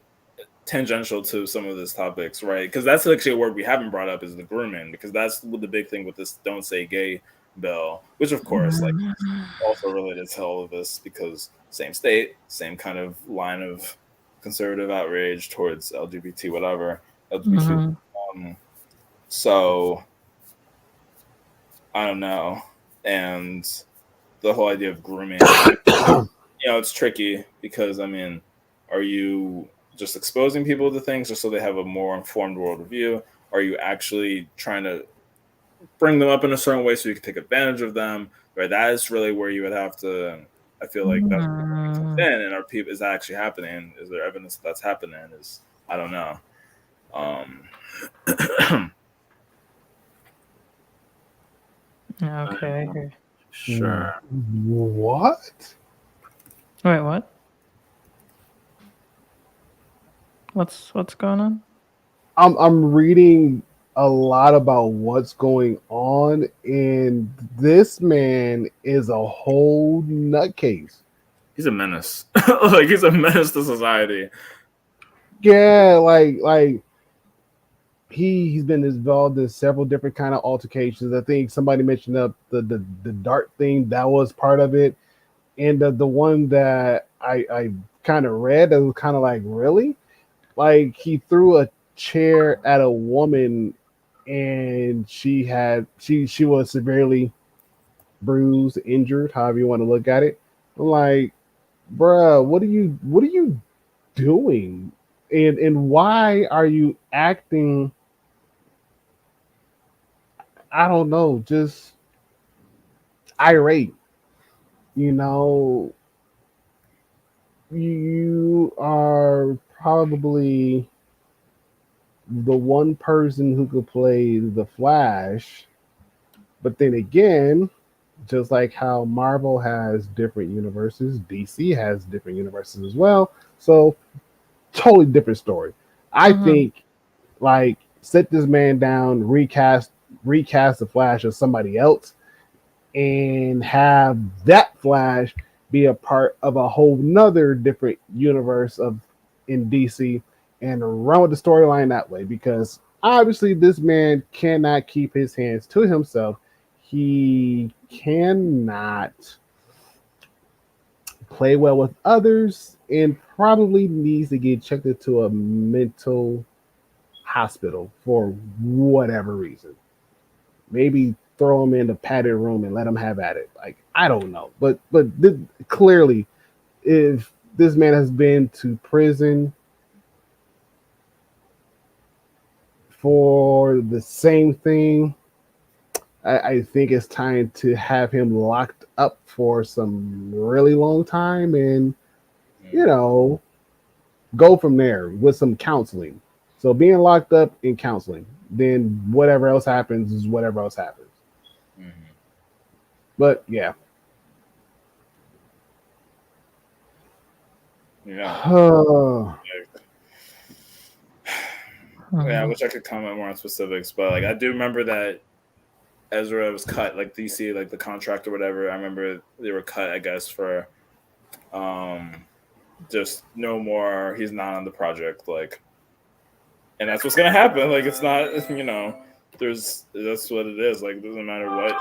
tangential to some of these topics, right? Because that's actually a word we haven't brought up is the grooming, because that's the big thing with this "Don't Say Gay" bill, which of course, like, also related to all of this because same state, same kind of line of conservative outrage towards LGBT, whatever. LGBT. So I don't know, and the whole idea of grooming. It's tricky because, I mean, are you just exposing people to things just so they have a more informed worldview? Are you actually trying to bring them up in a certain way so you can take advantage of them? Right, that is really where you would have to. I feel like that's then, and is that actually happening? Is there evidence that that's happening? I don't know. Okay. Sure. What? Wait, what? What's going on? I'm reading a lot about what's going on, and this man is a whole nutcase. He's a menace. Like, he's a menace to society. Yeah, like he's been involved in several different kind of altercations. I think somebody mentioned the dart thing, that was part of it. And the one that I kind of read that was kind of like, really? Like, he threw a chair at a woman and she was severely bruised, injured, however you want to look at it. I'm like, bruh, what are you doing? And why are you acting, I don't know, just irate? You are probably the one person who could play the Flash, but then again, just like how Marvel has different universes, DC has different universes as well. So totally different story. I think, like, sit this man down, recast the Flash as somebody else, and have that Flash be a part of a whole nother different universe in DC, and run with the storyline that way, because obviously this man cannot keep his hands to himself. He cannot play well with others, and probably needs to get checked into a mental hospital for whatever reason. Maybe throw them in the padded room and let them have at it. Like, I don't know, but clearly, if this man has been to prison for the same thing, I think it's time to have him locked up for some really long time and, go from there with some counseling. So being locked up in counseling, then whatever else happens is whatever else happens. Mhm. But yeah. Yeah. Oh, Yeah, I wish I could comment more on specifics, but like I do remember that Ezra was cut, like DC, like the contract or whatever. I remember they were cut, I guess, for just no more. He's not on the project, like, and that's what's gonna happen. Like, it's not, that's what it is. Like, it doesn't matter what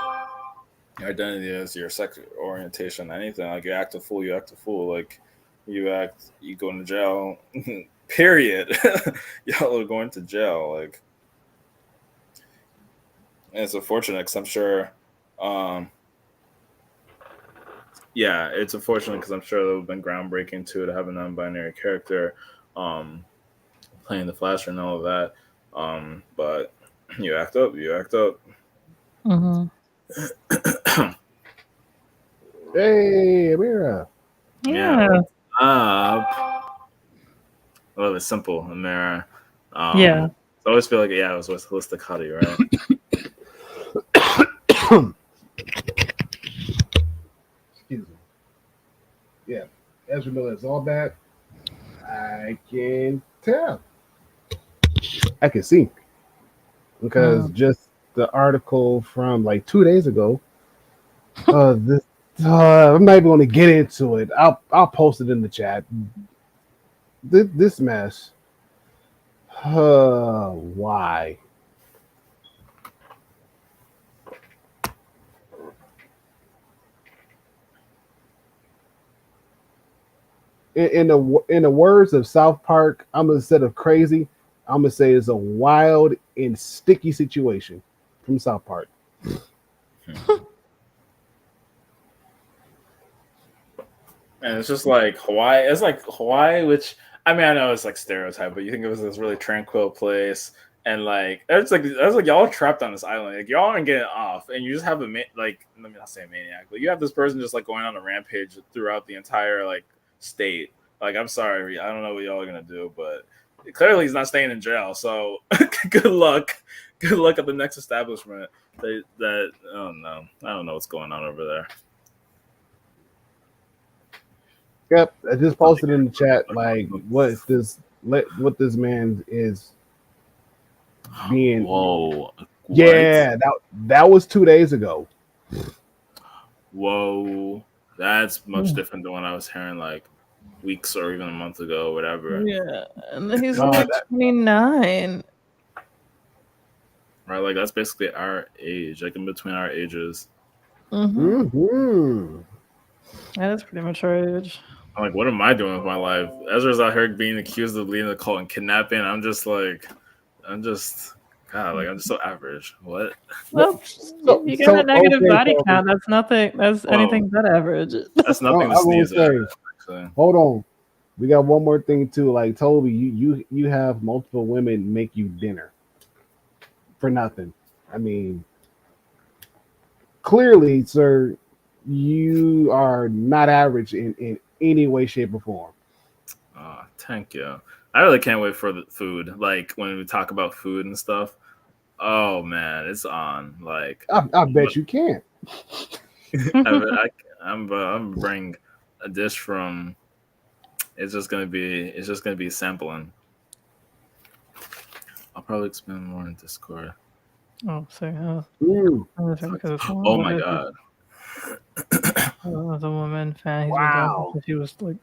your identity is, your sex orientation, anything. Like, you act a fool, you act a fool. Like, you go into jail. Period. Y'all are going to jail. Like, and it's unfortunate because I'm sure. Yeah, it's unfortunate because I'm sure that would have been groundbreaking too to have a non-binary character playing the Flash and all of that. But you act up. Mm-hmm. hey, Amira. Yeah. Up. Well, it's simple, Amira. Yeah. I always feel like it was with Holistic Hottie, right? Excuse me. Yeah, Ezra Miller is all that. I can tell. I can see because just the article from like 2 days ago. This I'm not even going to get into it. I'll post it in the chat. This mess. Why? In the words of South Park, instead of crazy, I'm gonna say it's a wild and sticky situation from South Park. And it's just like Hawaii. It's like Hawaii, which I mean, I know it's like stereotype, but you think it was this really tranquil place, and like it's like y'all are trapped on this island. Like y'all aren't getting off, and you just have let me not say maniac, but you have this person just like going on a rampage throughout the entire like state. Like, I'm sorry, I don't know what y'all are gonna do, but clearly he's not staying in jail. So good luck. Good luck at the next establishment. I don't know. I don't know what's going on over there. Yep, I just posted in the chat like what this man is being. Whoa. Yeah, that was 2 days ago. Whoa. That's much different than what I was hearing like weeks or even a month ago, whatever. Yeah. And then he's only 29. Right, like that's basically our age, like in between our ages. Mm-hmm. That is pretty much our age. I'm like, what am I doing with my life? Ezra's out here being accused of leading the cult and kidnapping. I'm just God, like I'm just so average. What? Well, you got a negative body count. That's nothing. That's anything but average. That's nothing to sneeze at. Hold on, we got one more thing too. Like Toby, you have multiple women make you dinner for nothing. I mean, clearly, sir, you are not average in any way, shape, or form. Oh, thank you. I really can't wait for the food. Like when we talk about food and stuff. Oh man, it's on. Like I bet you can't. I'm bring a dish from. It's just gonna be sampling. I'll probably explain more in Discord. Oh, sorry. Oh my god. The woman fan. Wow. She was like,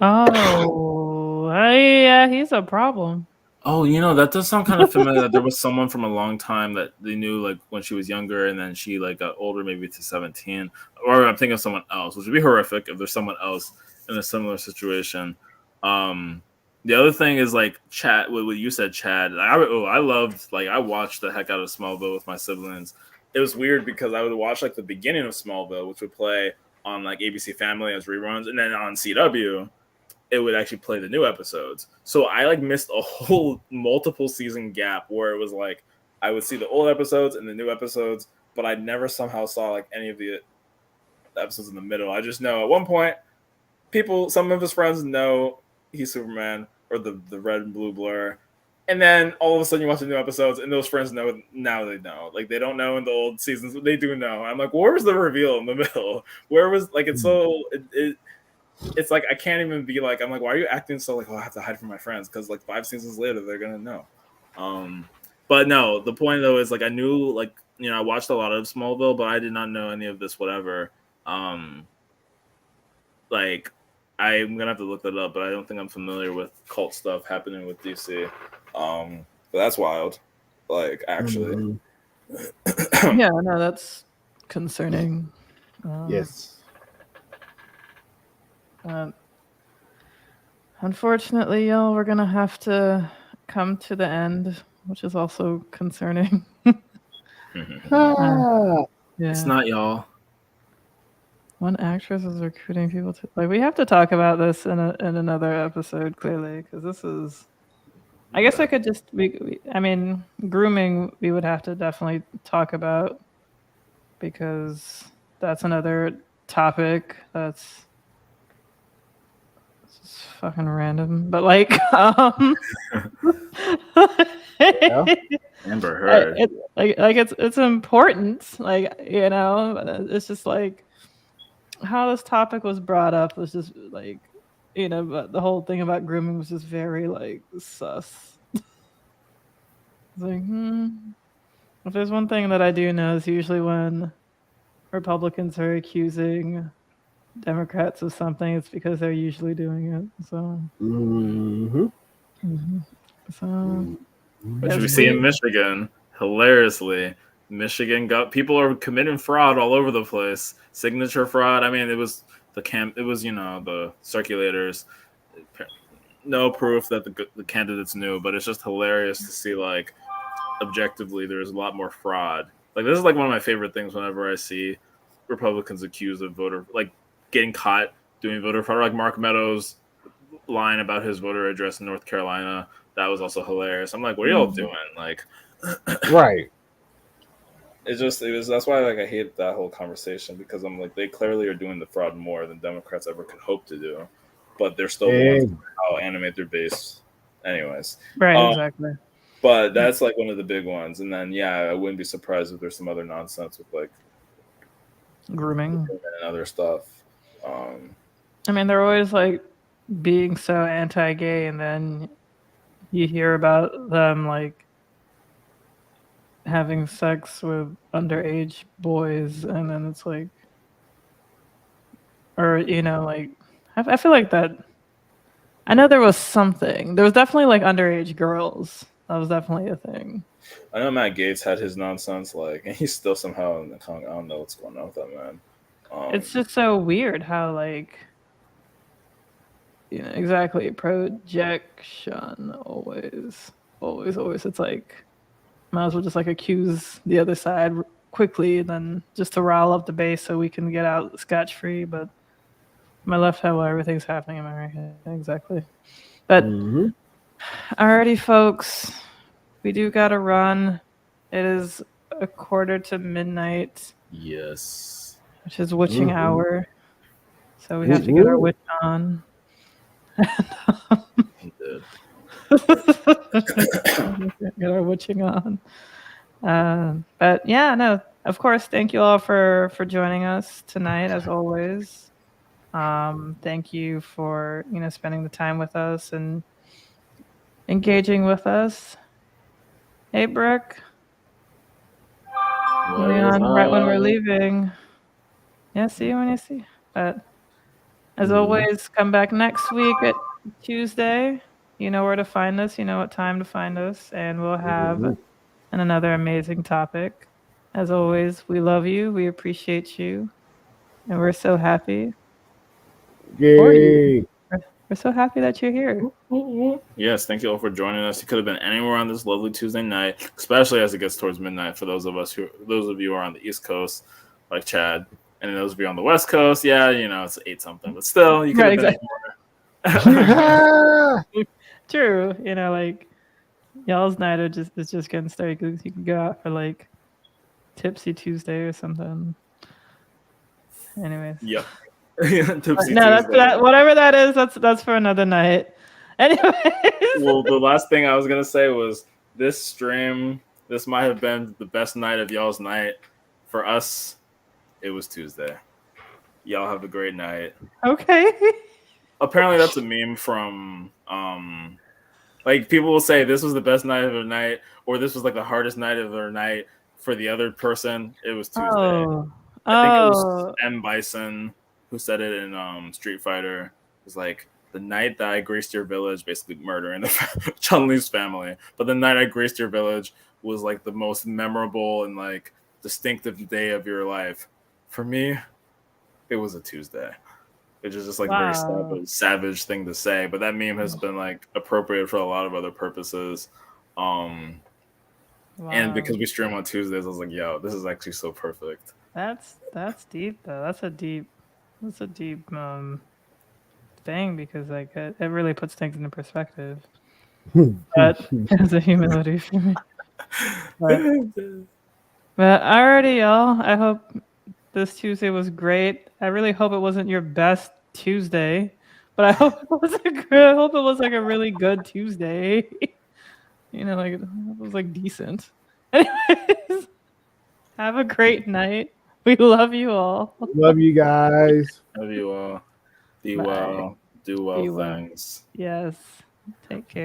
oh, yeah, he's a problem. Oh, that does sound kind of familiar. That there was someone from a long time that they knew, like when she was younger, and then she like got older, maybe to 17. Or I'm thinking of someone else, which would be horrific if there's someone else in a similar situation. The other thing is like Chad. What you said, Chad. I watched the heck out of Smallville with my siblings, it was weird because I would watch like the beginning of Smallville, which would play on like ABC Family as reruns, and then on CW, it would actually play the new episodes. So I like missed a whole multiple season gap where it was like I would see the old episodes and the new episodes, but I never somehow saw like any of the episodes in the middle. I just know at one point, some of his friends know he's Superman or the red and blue blur. And then all of a sudden you watch the new episodes and those friends know now they know. Like they don't know in the old seasons, but they do know. I'm like, where was the reveal in the middle? Where was like it's so it's like I can't even be like, I'm like, why are you acting so like, oh, I have to hide from my friends? Because like 5 seasons later they're gonna know. But no, the point though is like I knew like, you know, I watched a lot of Smallville, but I did not know any of this whatever. Like I'm gonna have to look that up, but I don't think I'm familiar with cult stuff happening with DC. But that's wild. Like actually. Yeah, no, that's concerning. Yes. Unfortunately, y'all, we're gonna have to come to the end, which is also concerning. Ah, Yeah. It's not y'all. One actress is recruiting people to like. We have to talk about this in another episode, clearly, because this is. I guess I could just. I mean, grooming. We would have to definitely talk about because that's another topic that's just fucking random. But like, Amber Heard. It's important. Like, you know, it's just like. How this topic was brought up was just like, you know, but the whole thing about grooming was just very like sus. It's like, if there's one thing that I do know is usually when Republicans are accusing Democrats of something, it's because they're usually doing it. So, so Which we see in Michigan, hilariously. Michigan people are committing fraud all over the place. Signature fraud. I mean, it was it was, you know, the circulators. No proof that the candidates knew, but it's just hilarious to see like objectively there's a lot more fraud. Like this is like one of my favorite things whenever I see Republicans accused of voter like getting caught doing voter fraud. Like Mark Meadows' line about his voter address in North Carolina, that was also hilarious. I'm like, what are y'all doing? Like, right. That's why like I hate that whole conversation because I'm like they clearly are doing the fraud more than Democrats ever could hope to do, but they're still the ones who animate their base, anyways. right, exactly. But that's like one of the big ones, and then yeah, I wouldn't be surprised if there's some other nonsense with like grooming and other stuff. I mean, they're always like being so anti-gay, and then you hear about them like having sex with underage boys, and then it's like, or you know, like I feel like that. I know there was something. There was definitely like underage girls. That was definitely a thing. I know Matt Gaetz had his nonsense, like, and he's still somehow in the Congress. I don't know what's going on with that man. It's just so weird how like, you know, exactly projection always. It's like, might as well just like accuse the other side quickly, then just to rile up the base so we can get out scotch free. But my left head, well, everything's happening in my right head, exactly. But alrighty, folks, we do gotta run. It is 1:45 Yes, which is witching hour, so we have to get our witch on. he did. Get our witching on. But yeah, no, of course, thank you all for joining us tonight, as always. Thank you for, you know, spending the time with us and engaging with us. Hey, Brooke. Right when we're leaving. Yeah, see you when you see. But as always, come back next week at Tuesday. You know where to find us. You know what time to find us. And we'll have another amazing topic. As always, we love you. We appreciate you. And we're so happy. Yay. We're We're so happy that you're here. Yes, thank you all for joining us. You could have been anywhere on this lovely Tuesday night, especially as it gets towards midnight. For those of you who are on the East Coast, like Chad, and those of you on the West Coast, yeah, it's 8 something, but still, you could have been anywhere. True, like y'all's night is just getting started because you can go out for like Tipsy Tuesday or something. Anyways, Yep. No, that's whatever that is. That's for another night. Anyways. Well, the last thing I was gonna say was this stream. This might have been the best night of y'all's night. For us, it was Tuesday. Y'all have a great night. Okay. Apparently, that's a meme from like people will say this was the best night of their night, or this was like the hardest night of their night for the other person. It was Tuesday. I think it was M. Bison who said it in Street Fighter. It was like the night that I graced your village, basically murdering the Chun-Li's family. But the night I graced your village was like the most memorable and like distinctive day of your life. For me, it was a Tuesday. It's just like very savage thing to say, but that meme has been like appropriate for a lot of other purposes. And because we stream on Tuesdays, I was like, yo, this is actually so perfect. That's deep though. That's a deep thing because like it really puts things into perspective. But it's a humility for me. But alrighty, y'all. I hope this Tuesday was great. I really hope it wasn't your best Tuesday, but I hope it was like a really good Tuesday. Like it was like decent. Anyways, have a great night. We love you all. Love you guys. Love you all. Be well. Do well things. Yes. Take care.